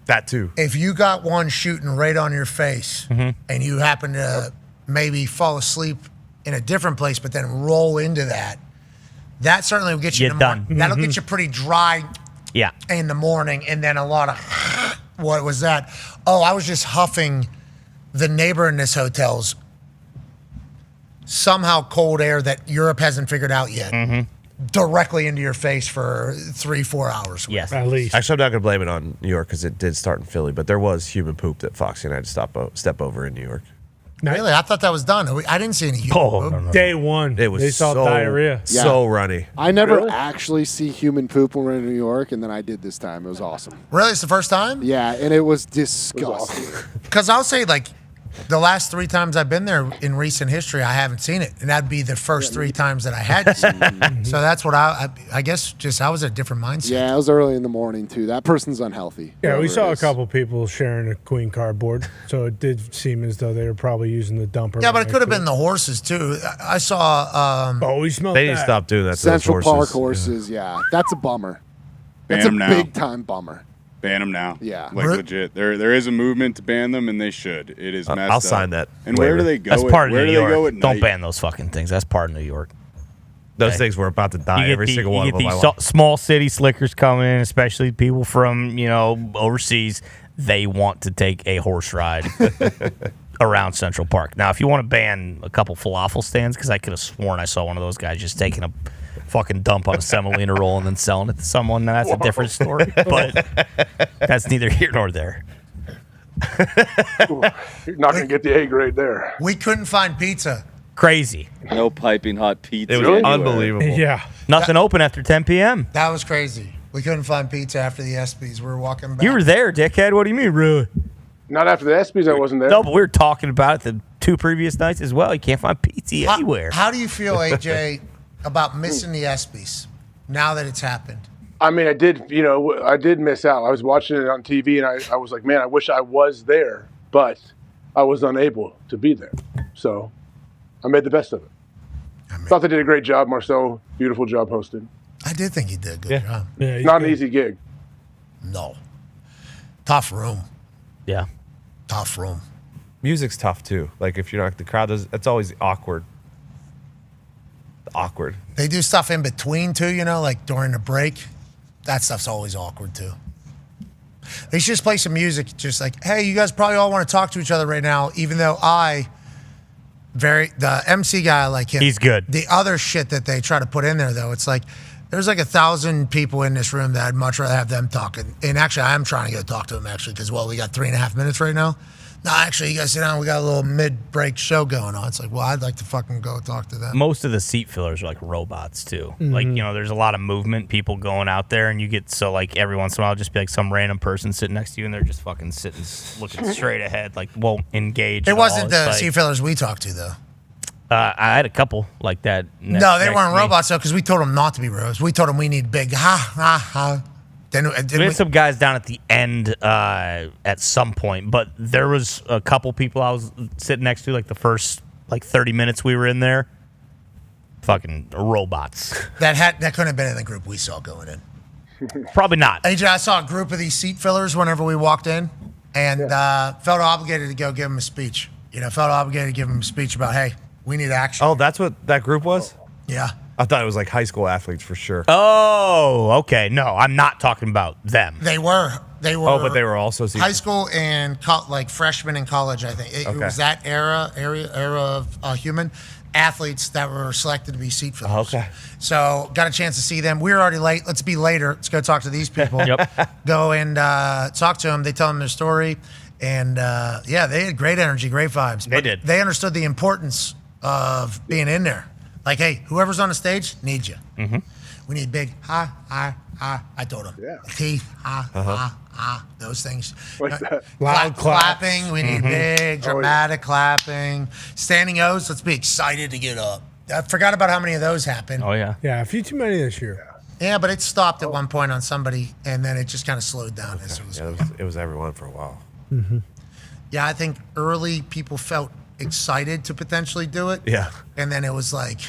Speaker 8: That too.
Speaker 6: if you got one shooting right on your face and you happen to maybe fall asleep in a different place, but then roll into that certainly will get you
Speaker 7: You're
Speaker 6: in the
Speaker 7: done.
Speaker 6: morning. That'll get you pretty dry
Speaker 7: Yeah.
Speaker 6: in the morning, and then a lot of what was that? Oh, I was just huffing the neighbor in this hotel's somehow cold air that Europe hasn't figured out yet. Directly into your face for 3-4 hours.
Speaker 7: Yes.
Speaker 1: At least.
Speaker 8: Actually, I'm not going to blame it on New York because it did start in Philly, but there was human poop that Foxy and I had to step over in New York.
Speaker 6: Really? I thought that was done. I didn't see any human poop.
Speaker 1: Day one.
Speaker 8: It was
Speaker 1: They saw
Speaker 8: so,
Speaker 1: diarrhea.
Speaker 8: so runny.
Speaker 9: I never
Speaker 16: Really?
Speaker 9: actually see human poop when we're in New York, and then I did this time. It was awesome.
Speaker 6: Really? It's the first time?
Speaker 9: Yeah, and it was disgusting.
Speaker 6: Because I'll say, like, the last 3 times I've been there in recent history, I haven't seen it. And that'd be the first 3 times that I had seen it. So that's what I guess just I was a different mindset.
Speaker 9: Yeah, it was early in the morning, too. That person's unhealthy.
Speaker 1: Yeah, we
Speaker 9: whoever
Speaker 1: saw
Speaker 9: it
Speaker 1: a
Speaker 9: is.
Speaker 1: couple people sharing a queen cardboard, so it did seem as though they were probably using the dumper.
Speaker 6: Yeah, but it could have been the horses, too. I saw.
Speaker 1: Oh, we smelled
Speaker 8: They need to
Speaker 1: that.
Speaker 8: stop doing that to those
Speaker 9: Central
Speaker 8: horses.
Speaker 9: Park horses, yeah. That's a bummer.
Speaker 21: Ban
Speaker 9: That's a
Speaker 21: them now.
Speaker 9: big-time bummer.
Speaker 21: Ban them now.
Speaker 9: Yeah.
Speaker 21: Like legit. There is a movement to ban them, and they should. It is messed
Speaker 8: I'll
Speaker 21: up.
Speaker 8: sign that
Speaker 21: And where
Speaker 8: waiver.
Speaker 21: do they go?
Speaker 7: That's part of
Speaker 21: where
Speaker 7: New
Speaker 21: do they go
Speaker 7: York.
Speaker 21: at
Speaker 7: Don't
Speaker 21: night?
Speaker 7: ban those fucking things. That's part of New York.
Speaker 8: Those things were about to die. Every single one
Speaker 7: you
Speaker 8: of
Speaker 7: get
Speaker 8: them. I
Speaker 7: these
Speaker 8: want.
Speaker 7: small city slickers coming in, especially people from overseas. They want to take a horse ride around Central Park. Now, if you want to ban a couple falafel stands, because I could have sworn I saw one of those guys just taking a fucking dump on a semolina roll and then selling it to someone. Now, that's a different story, but that's neither here nor there.
Speaker 16: You're not going to get the A grade there.
Speaker 6: We couldn't find pizza.
Speaker 7: Crazy.
Speaker 19: No piping hot pizza.
Speaker 8: It was
Speaker 19: anywhere.
Speaker 8: unbelievable.
Speaker 1: Yeah.
Speaker 7: Nothing open after 10 p.m.
Speaker 6: That was crazy. We couldn't find pizza after the ESPYs. We were walking back.
Speaker 7: You were there, dickhead. What do you mean, really?
Speaker 16: Not after the ESPYs, I wasn't there.
Speaker 7: No, but we were talking about it the 2 previous nights as well. You can't find pizza anywhere.
Speaker 6: How do you feel, AJ, about missing the ESPYs now that it's happened?
Speaker 16: I mean, I did miss out. I was watching it on TV, and I was like, man, I wish I was there, but I was unable to be there. So I made the best of it. Thought they did a great job, Marcel. Beautiful job hosting.
Speaker 6: I did think he did a good job.
Speaker 1: Yeah, he's
Speaker 16: Not
Speaker 1: good.
Speaker 16: an easy gig.
Speaker 6: No. Tough room.
Speaker 7: Yeah.
Speaker 6: Tough room.
Speaker 8: Music's tough too. Like if you're not the crowd does, it's always awkward. Awkward.
Speaker 6: They do stuff in between, too, like during the break. That stuff's always awkward, too. They should just play some music, just like, hey, you guys probably all want to talk to each other right now, even though the MC guy, I like him.
Speaker 7: He's good.
Speaker 6: The other shit that they try to put in there, though, it's like, there's like 1,000 people in this room that I'd much rather have them talking. And actually, I am trying to go talk to them, actually, because, we got 3.5 minutes right now. No, actually, you guys sit down. We got a little mid-break show going on. It's like, well, I'd like to fucking go talk to them.
Speaker 7: Most of the seat fillers are like robots too.
Speaker 6: Mhm.
Speaker 7: Like, there's a lot of movement, people going out there, and you get like every once in a while, just be like some random person sitting next to you, and they're just fucking sitting, looking straight ahead, like won't engage.
Speaker 6: It
Speaker 7: at
Speaker 6: wasn't
Speaker 7: all.
Speaker 6: the
Speaker 7: It's
Speaker 6: sea fillers we talked to, though.
Speaker 7: I had a couple like that.
Speaker 6: No, they weren't robots, though, because we told them not to be robots. We told them we need big ha. Then
Speaker 7: We had some guys down at the end at some point, but there was a couple people I was sitting next to, like the first 30 minutes we were in there. Fucking robots.
Speaker 6: that couldn't have been in the group we saw going in.
Speaker 7: Probably not.
Speaker 6: AJ, I saw a group of these seat fillers whenever we walked in, and felt obligated to go give them a speech. felt obligated to give him a speech about, hey, we need action.
Speaker 8: Oh, that's what that group was?
Speaker 6: Yeah.
Speaker 8: I thought it was like high school athletes for sure.
Speaker 7: Oh, okay. No, I'm not talking about them.
Speaker 6: They were.
Speaker 8: Oh, but they were also
Speaker 6: high school and like freshmen in college, I think. It was that era of human athletes that were selected to be seat fillers.
Speaker 8: Okay.
Speaker 6: So got a chance to see them. We were already late. Let's be later. Let's go talk to these people. Go and talk to them. They tell them their story. And they had great energy, great vibes.
Speaker 7: They did.
Speaker 6: They understood the importance of being in there. Like, hey, whoever's on the stage needs you.
Speaker 7: Mm-hmm.
Speaker 6: We need big I told them.
Speaker 16: Yeah.
Speaker 6: Teeth, those things.
Speaker 16: Like that.
Speaker 1: Loud
Speaker 6: clapping. We need
Speaker 7: Mm-hmm.
Speaker 6: big, dramatic clapping. Standing O's. Let's be excited to get up. I forgot about how many of those happened.
Speaker 7: Oh, yeah.
Speaker 1: Yeah, a few too many this year.
Speaker 6: Yeah, but it stopped at one point on somebody, and then it just kind of slowed down. As it was.
Speaker 8: It was everyone for a while.
Speaker 1: Mm-hmm.
Speaker 6: Yeah, I think early people felt excited to potentially do it.
Speaker 8: Yeah.
Speaker 6: And then it was like,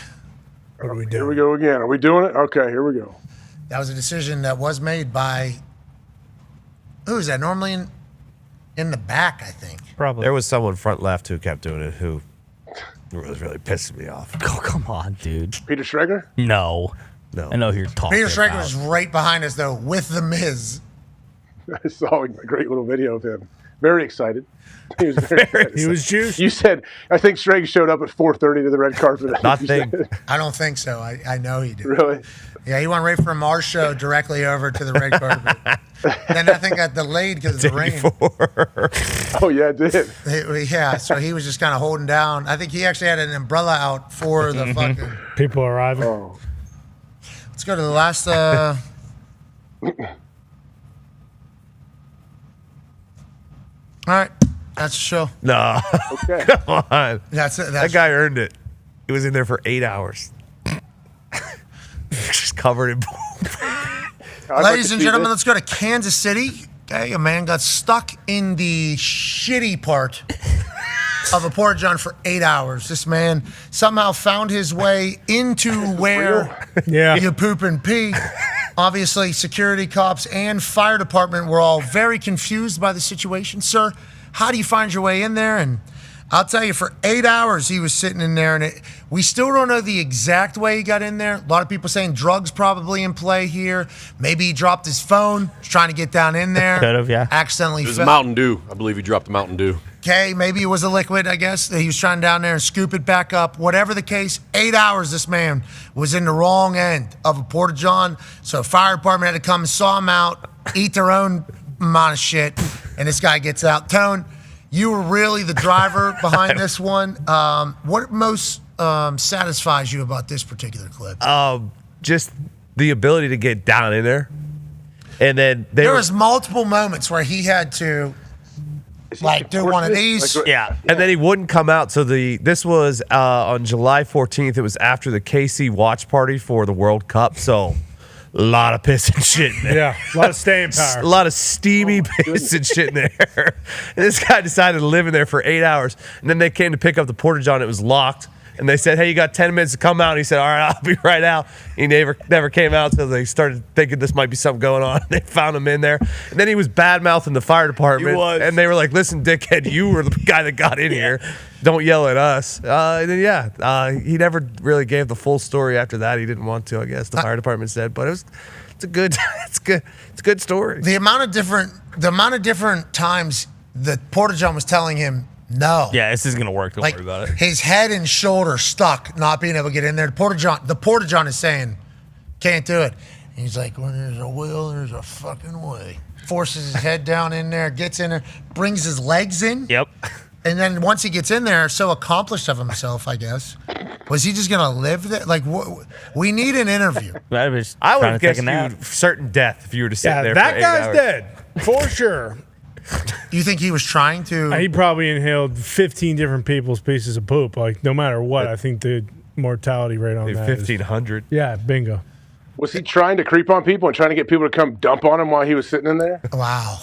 Speaker 1: What are we
Speaker 16: Here we
Speaker 1: doing?
Speaker 16: go again. Are we doing it? Okay, here we go.
Speaker 6: that was a decision that was made by, who is that? Normally in the back, I think.
Speaker 7: Probably.
Speaker 8: There was someone front left who kept doing it who was really pissing me off.
Speaker 7: Oh, come on, dude.
Speaker 16: Peter Schrager?
Speaker 7: No.
Speaker 8: No.
Speaker 7: I know who you're talking
Speaker 6: Peter Schrager
Speaker 7: about.
Speaker 6: was right behind us, though, with The Miz.
Speaker 16: I saw a great little video of him. Very excited. He was very excited.
Speaker 1: He was juiced.
Speaker 16: You said, I think Schrager showed up at 4:30 to the red carpet.
Speaker 8: Nothing.
Speaker 6: I don't think so. I know he did.
Speaker 16: Really?
Speaker 6: Yeah, he went right from our show directly over to the red carpet. Then I think got delayed because of the rain.
Speaker 16: Oh, yeah, it did.
Speaker 6: Yeah, so he was just kind of holding down. I think he actually had an umbrella out for the fucking.
Speaker 1: People arriving.
Speaker 16: Oh.
Speaker 6: Let's go to the last. All right, that's the show.
Speaker 8: No.
Speaker 16: Okay.
Speaker 8: Come on.
Speaker 6: That's it.
Speaker 8: That guy earned it. He was in there for 8 hours. Just covered in
Speaker 6: Ladies and gentlemen, let's go to Kansas City. Okay, a man got stuck in the shitty part of a porta john for 8 hours. This man somehow found his way into where you poop and pee. Obviously, security cops and fire department were all very confused by the situation. Sir, how do you find your way in there? And I'll tell you, for 8 hours he was sitting in there, and we still don't know the exact way he got in there. A lot of people saying drugs probably in play here. Maybe he dropped his phone, was trying to get down in there.
Speaker 7: Could have, yeah.
Speaker 6: Accidentally
Speaker 2: It was
Speaker 6: fell.
Speaker 2: Mountain Dew. I believe he dropped the Mountain Dew.
Speaker 6: Okay, maybe it was a liquid, I guess, that he was trying down there and scoop it back up. Whatever the case, 8 hours this man was in the wrong end of a porta john. So fire department had to come and saw him out, eat their own amount of shit, and this guy gets out. Tone, you were really the driver behind this one. What most satisfies you about this particular clip?
Speaker 8: Just the ability to get down in there. And then
Speaker 6: There was multiple moments where he had to do one of these.
Speaker 8: Yeah. And then he wouldn't come out. So this was on July 14th. It was after the KC watch party for the World Cup. So a lot of piss and shit in there.
Speaker 1: Yeah, a lot of staying power.
Speaker 8: A lot of steamy piss and shit in there. And this guy decided to live in there for 8 hours. And then they came to pick up the porta john. It was locked. And they said, hey, you got 10 minutes to come out. And he said, all right, I'll be right out. He never came out until they started thinking this might be something going on. They found him in there. And then he was bad-mouthing the fire department.
Speaker 7: He was.
Speaker 8: And they were like, listen, dickhead, you were the guy that got in here. Don't yell at us. And then, he never really gave the full story after that. He didn't want to, I guess, the fire department said. But it's a good story.
Speaker 6: The amount of different times the porta john was telling him no.
Speaker 7: Yeah, this is going to work. Don't worry about it.
Speaker 6: His head and shoulder stuck, not being able to get in there. The porta john is saying, can't do it. And he's like, when there's a will, there's a fucking way. Forces his head down in there, gets in there, brings his legs in.
Speaker 7: Yep.
Speaker 6: And then once he gets in there, so accomplished of himself, I guess. Was he just going to live there? Like, we need an interview.
Speaker 8: I would have guessed you certain death if you were to sit there
Speaker 1: that
Speaker 8: for 8
Speaker 1: guy's
Speaker 8: hours.
Speaker 1: dead, for sure.
Speaker 6: You think he was trying to?
Speaker 1: He probably inhaled 15 different people's pieces of poop. Like, no matter what, I think the mortality rate on that is
Speaker 8: 1,500.
Speaker 1: Yeah, bingo.
Speaker 16: Was he trying to creep on people and trying to get people to come dump on him while he was sitting in there?
Speaker 6: Wow.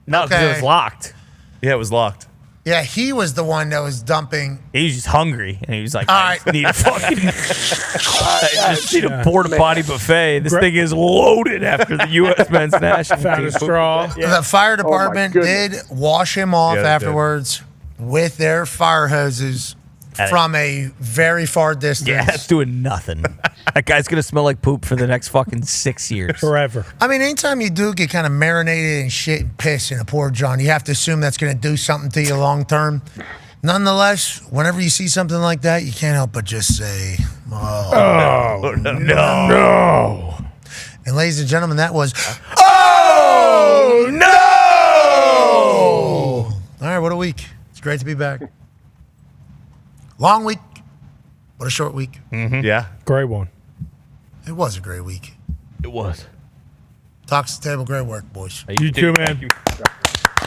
Speaker 7: No, because it was locked.
Speaker 8: Yeah, it was locked.
Speaker 6: Yeah, he was the one that was dumping.
Speaker 7: He was just hungry, and he was like,
Speaker 6: All
Speaker 7: I just need a fucking I just need a porta potty buffet. This thing is loaded after the U.S. men's national
Speaker 1: Found
Speaker 7: team.
Speaker 1: a straw.
Speaker 6: The fire department did wash him off
Speaker 8: Yeah, they
Speaker 6: afterwards. with their fire hoses from a very far distance.
Speaker 7: Yeah, that's doing nothing.
Speaker 3: That guy's going to smell like poop for the next fucking 6 years.
Speaker 1: Forever.
Speaker 6: I mean, anytime you do get kind of marinated in shit and piss in a Port John, you have to assume that's going to do something to you long term. Nonetheless, whenever you see something like that, you can't help but just say,
Speaker 1: Oh, no.
Speaker 6: And ladies and gentlemen, that was,
Speaker 7: Oh, no!
Speaker 6: all right, what a week. It's great to be back. Long week, but a short week.
Speaker 8: Yeah.
Speaker 1: Great one.
Speaker 6: It was a great week.
Speaker 7: It was.
Speaker 6: Talks to the table, great work, boys.
Speaker 1: You too, man.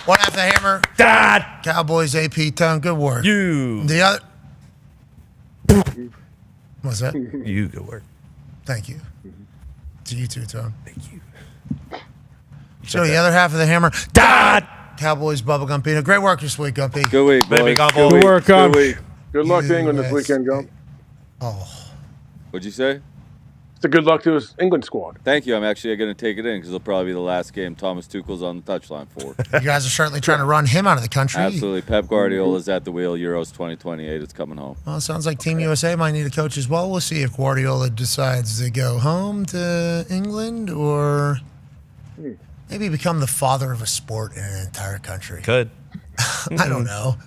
Speaker 6: One half the hammer.
Speaker 7: Dad.
Speaker 6: Cowboys, AP, Tone, good work.
Speaker 8: You.
Speaker 6: The other. What's that?
Speaker 8: You, good work.
Speaker 6: Thank you. To you too, Tone. Thank you. So the other half of the hammer.
Speaker 7: Dad.
Speaker 6: Cowboys, Bubblegum Peanut. Great work this week, Gumpy.
Speaker 19: Good week, boys.
Speaker 1: Good work, Gump.
Speaker 16: Good luck to England this weekend, Gump.
Speaker 6: Oh.
Speaker 19: What'd you say?
Speaker 16: It's a good luck to his England squad.
Speaker 19: Thank you. I'm actually going to take it in because it'll probably be the last game Thomas Tuchel's on the touchline for.
Speaker 6: You guys are certainly trying to run him out of the country.
Speaker 19: Absolutely. Pep Guardiola's at the wheel. Euros 2028. It's coming home.
Speaker 6: Well, it sounds like Team USA might need a coach as well. We'll see if Guardiola decides to go home to England or maybe become the father of a sport in an entire country.
Speaker 8: Could.
Speaker 6: I don't know.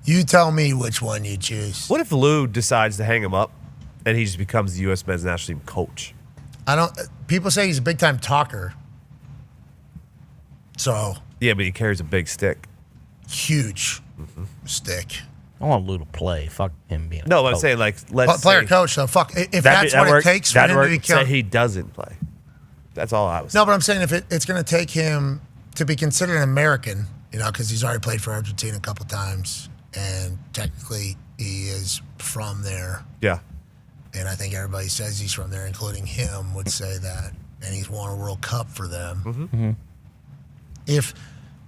Speaker 6: You tell me which one you choose.
Speaker 8: What if Lou decides to hang him up and he just becomes the U.S. men's national team coach?
Speaker 6: I don't. People say he's a big time talker. So
Speaker 8: Yeah, but he carries a big stick.
Speaker 6: huge stick.
Speaker 3: I want Lou to play. Fuck him being.
Speaker 8: No, I'm saying, like, let's
Speaker 6: Player
Speaker 8: say,
Speaker 6: coach, though. Fuck. If that's what it takes for him to become.
Speaker 8: say he doesn't play. That's all I was
Speaker 6: No, but I'm saying if it's going to take him to be considered an American, because he's already played for Argentina a couple times, and technically he is from there.
Speaker 8: Yeah.
Speaker 6: And I think everybody says he's from there, including him, would say that. And he's won a World Cup for them. If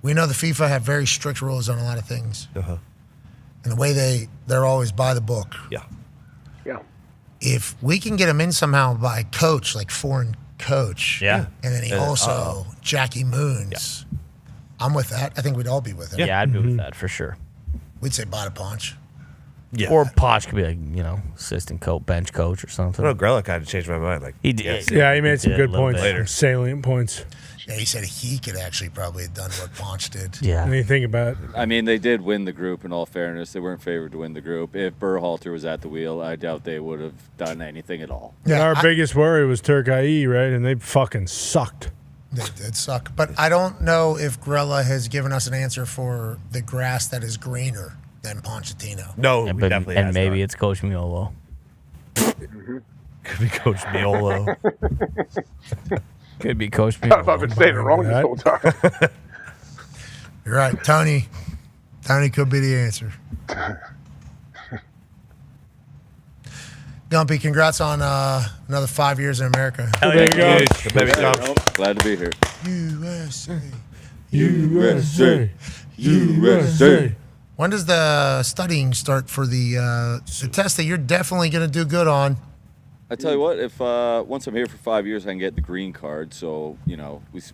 Speaker 6: we know the FIFA have very strict rules on a lot of things, and the way they're always by the book.
Speaker 8: Yeah.
Speaker 16: Yeah.
Speaker 6: If we can get him in somehow by coach, like foreign coach,
Speaker 7: Yeah.
Speaker 6: and then he also Jackie Moons. I'm with that. I think we'd all be with him.
Speaker 3: Yeah, I'd be with that for sure.
Speaker 6: We'd say bada punch.
Speaker 8: Yeah.
Speaker 3: Or Poch could be like, assistant coach, bench coach or something.
Speaker 8: I know Grella kind of changed my mind. Like
Speaker 3: He did.
Speaker 1: Yeah, he made some
Speaker 3: did
Speaker 1: good
Speaker 3: a little
Speaker 1: points.
Speaker 3: bit.
Speaker 1: Later. Salient points.
Speaker 6: Yeah, he said he could actually probably have done what Ponch did.
Speaker 3: Yeah.
Speaker 1: When you think about it.
Speaker 19: I mean, they did win the group, in all fairness. They weren't favored to win the group. If Berhalter was at the wheel, I doubt they would have done anything at all.
Speaker 1: And our biggest worry was Turkey, right? And they fucking sucked.
Speaker 6: They did suck. But I don't know if Grella has given us an answer for the grass that is greener than Pochettino.
Speaker 8: No,
Speaker 3: And,
Speaker 8: we
Speaker 3: but-
Speaker 8: definitely
Speaker 3: and
Speaker 8: has
Speaker 3: maybe
Speaker 8: not.
Speaker 3: it's Coach Miolo.
Speaker 8: Could be Coach Miolo.
Speaker 3: Could be Coach
Speaker 16: I don't know if I've
Speaker 3: Miolo.
Speaker 16: been saying it wrong this whole time.
Speaker 6: You're right. Tony could be the answer. Gumpy, congrats on another 5 years in America.
Speaker 1: There you go.
Speaker 19: Glad to be here.
Speaker 6: USA.
Speaker 1: USA. USA.
Speaker 6: When does the studying start for the test that you're definitely going to do good on?
Speaker 19: I tell you what, if once I'm here for 5 years, I can get the green card. So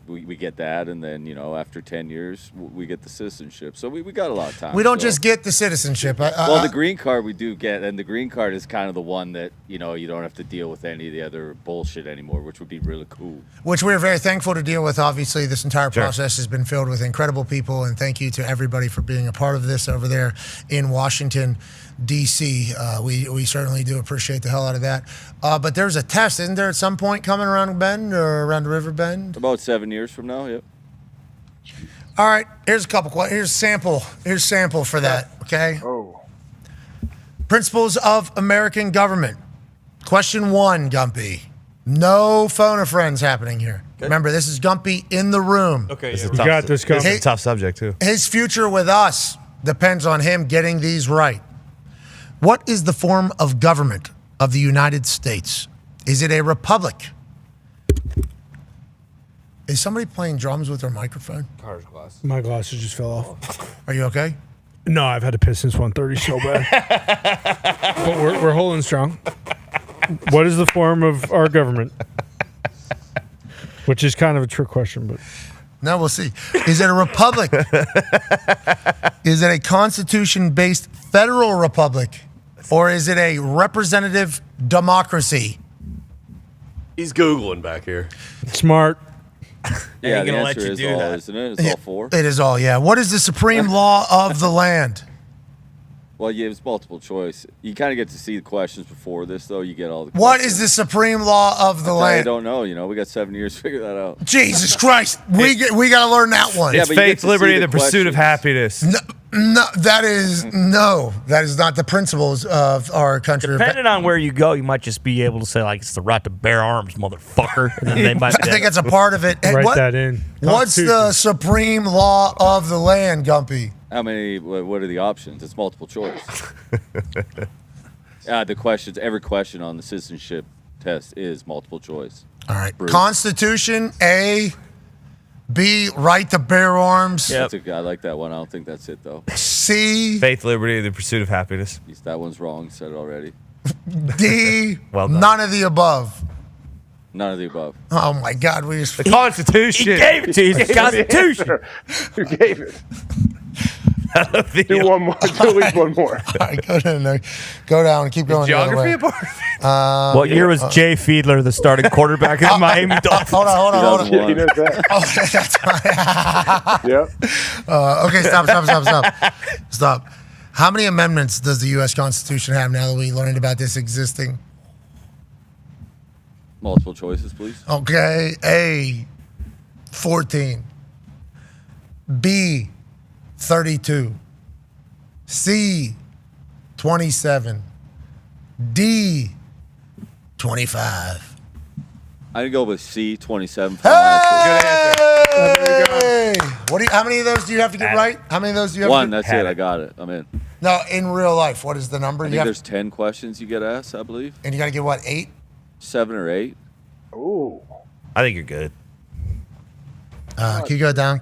Speaker 19: we get that, and then after 10 years, we get the citizenship. So we got a lot of time.
Speaker 6: We don't
Speaker 19: So-
Speaker 6: just get the citizenship.
Speaker 19: Well, the green card we do get, and the green card is kind of the one that you don't have to deal with any of the other bullshit anymore, which would be really cool.
Speaker 6: which we're very thankful to deal with. Obviously, this entire
Speaker 19: Sure.
Speaker 6: process has been filled with incredible people, and thank you to everybody for being a part of this over there in Washington, D.C. We certainly do appreciate the hell out of that. But there's a test, isn't there, at some point coming around the bend or around the river bend?
Speaker 19: About 7 years from now, yep.
Speaker 6: All right, here's a couple questions. Here's sample for that, okay?
Speaker 16: Oh.
Speaker 6: Principles of American government. Question 1, Gumpy. No phone a friends happening here. Remember, this is Gumpy in the room.
Speaker 8: Okay,
Speaker 1: You got this,
Speaker 8: It's
Speaker 1: Gumpy.
Speaker 8: a tough subject, too.
Speaker 6: His future with us depends on him getting these right. What is the form of government of the United States? Is it a republic? Is somebody playing drums with their microphone?
Speaker 8: Car's glass.
Speaker 1: My glasses just fell off.
Speaker 6: Are you okay?
Speaker 1: No, I've had to piss since 1:30 so bad. But we're holding strong. What is the form of our government? Which is kind of a trick question, but
Speaker 6: No, we'll see. Is it a republic? Is it a constitution-based federal republic? Or is it a representative democracy?
Speaker 2: He's Googling back here.
Speaker 1: Smart.
Speaker 19: Yeah,
Speaker 7: ain't
Speaker 19: the
Speaker 7: gonna let
Speaker 19: answer
Speaker 7: you
Speaker 19: is
Speaker 7: do
Speaker 19: all,
Speaker 7: that.
Speaker 19: isn't it? It's all four.
Speaker 6: It is all, yeah. What is the supreme law of the land?
Speaker 19: Well, yeah, it's multiple choice. You kind of get to see the questions before this, though. You get all the.
Speaker 6: What is the supreme law of the
Speaker 19: I
Speaker 6: land?
Speaker 19: don't know. You know, we got 7 years to figure that out.
Speaker 6: Jesus Christ. We got to learn that one.
Speaker 8: It's faith, liberty, and the pursuit of happiness.
Speaker 6: No, that is not the principles of our country.
Speaker 3: Depending on where you go, you might just be able to say, like, it's the right to bear arms, motherfucker. And then they might
Speaker 6: I think that's a part of it. Hey,
Speaker 1: Write that in.
Speaker 6: What's the supreme law of the land, Gumpy?
Speaker 19: How many? What are the options? It's multiple choice. The questions. Every question on the citizenship test is multiple choice.
Speaker 6: All right.
Speaker 19: Bruce.
Speaker 6: Constitution, A. B, right to bear arms.
Speaker 19: That's I like that one. I don't think that's it, though.
Speaker 6: C.
Speaker 8: Faith, liberty, and the pursuit of happiness.
Speaker 19: That one's wrong. Said it already.
Speaker 6: D.
Speaker 8: Well done.
Speaker 6: None of the above.
Speaker 19: None of the above.
Speaker 6: Oh, my God. We just...
Speaker 8: The Constitution.
Speaker 3: He gave it to you. It's the Constitution.
Speaker 16: Who gave it? Do one more. Do at least one more.
Speaker 6: All right, go down there. Go down and keep going.
Speaker 8: Geography
Speaker 6: the other way.
Speaker 3: What year was Jay Fiedler the starting quarterback of the Miami Dolphins?
Speaker 6: Hold on.
Speaker 16: Yeah, he knows that.
Speaker 6: Oh, that's right.
Speaker 16: Yep.
Speaker 6: Okay, stop. How many amendments does the U.S. Constitution have now that we learned about this existing?
Speaker 19: Multiple choices, please.
Speaker 6: Okay, A, 14. B, 32. C, 27. D, 25.
Speaker 19: I'm gonna go with C, 27.
Speaker 6: Hey! How many of those do you have to get right? How many of those do you have
Speaker 19: One.
Speaker 6: to
Speaker 19: That's it. I got it. I'm in.
Speaker 6: No, in real life, what is the number?
Speaker 19: I think there's 10 questions you get asked, I believe.
Speaker 6: And you got to get what, 8?
Speaker 19: 7 or 8.
Speaker 16: Ooh.
Speaker 8: I think you're good.
Speaker 6: Can you go down?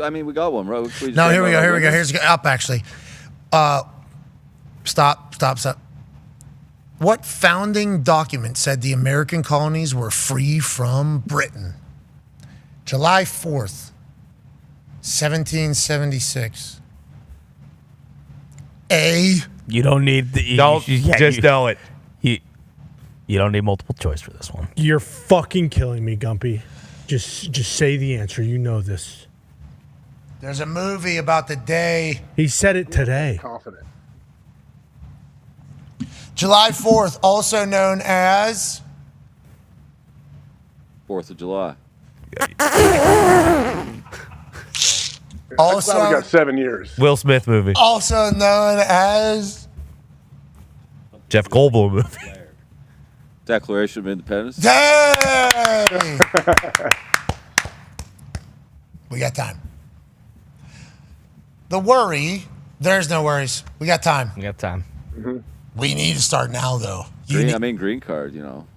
Speaker 19: I mean, we got one, right?
Speaker 6: No, here we go. Here's up, actually. Stop. What founding document said the American colonies were free from Britain? July 4th, 1776. A.
Speaker 3: You don't need the.
Speaker 8: Just know it.
Speaker 3: You don't need multiple choice for this one.
Speaker 1: You're fucking killing me, Gumpy. Just say the answer. You know this.
Speaker 6: There's a movie about the day.
Speaker 1: He said it today.
Speaker 16: Confident.
Speaker 6: July 4th, also known as
Speaker 19: 4th of July.
Speaker 6: Also,
Speaker 16: we got 7 years.
Speaker 8: Will Smith movie.
Speaker 6: Also known as
Speaker 8: Jeff Goldblum movie.
Speaker 19: Declaration of Independence.
Speaker 6: Dang! We got time. The worry, there's no worries. We got time.
Speaker 16: Mm-hmm.
Speaker 6: We need to start now, though.
Speaker 19: Green card, you know.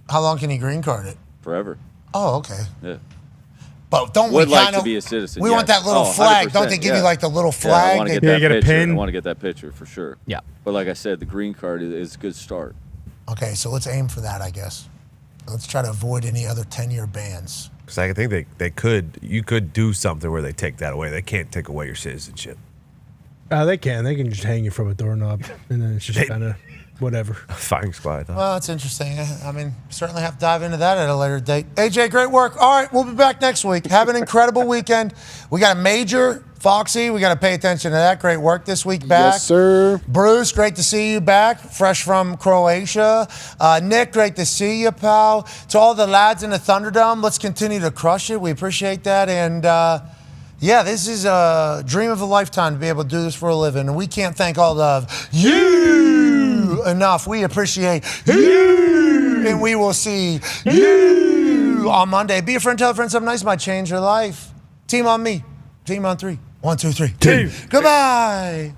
Speaker 6: How long can you green card it?
Speaker 19: Forever.
Speaker 6: Oh, okay.
Speaker 19: Yeah.
Speaker 6: But don't
Speaker 19: Would
Speaker 6: we
Speaker 19: like
Speaker 6: kind
Speaker 19: to
Speaker 6: of
Speaker 19: be a citizen.
Speaker 6: We
Speaker 19: yes.
Speaker 6: want that little flag. Don't they give you like the little flag?
Speaker 19: I want to get
Speaker 1: Yeah,
Speaker 19: that
Speaker 1: you get a
Speaker 19: picture.
Speaker 1: pin?
Speaker 19: I want to get that picture for sure.
Speaker 3: Yeah.
Speaker 19: But like I said, the green card is a good start.
Speaker 6: Okay, so let's aim for that, I guess. Let's try to avoid any other 10-year bans.
Speaker 8: Because I think you could do something where they take that away. They can't take away your citizenship.
Speaker 1: They can. They can just hang you from a doorknob, and then it's just kind of whatever.
Speaker 8: Firing squad. Huh?
Speaker 6: Well, it's interesting. I mean, certainly have to dive into that at a later date. AJ, great work. All right, we'll be back next week. Have an incredible weekend. We got a major, Foxy. We got to pay attention to that. Great work this week back.
Speaker 16: Yes, sir.
Speaker 6: Bruce, great to see you back, fresh from Croatia. Nick, great to see you, pal. To all the lads in the Thunderdome, let's continue to crush it. We appreciate that. And, yeah, this is a dream of a lifetime to be able to do this for a living. And we can't thank all of you enough. We appreciate you. And we will see you on Monday. Be a friend, tell a friend something nice might change your life. Team on me. Team on 3. 1, 2, 3. 2. Goodbye.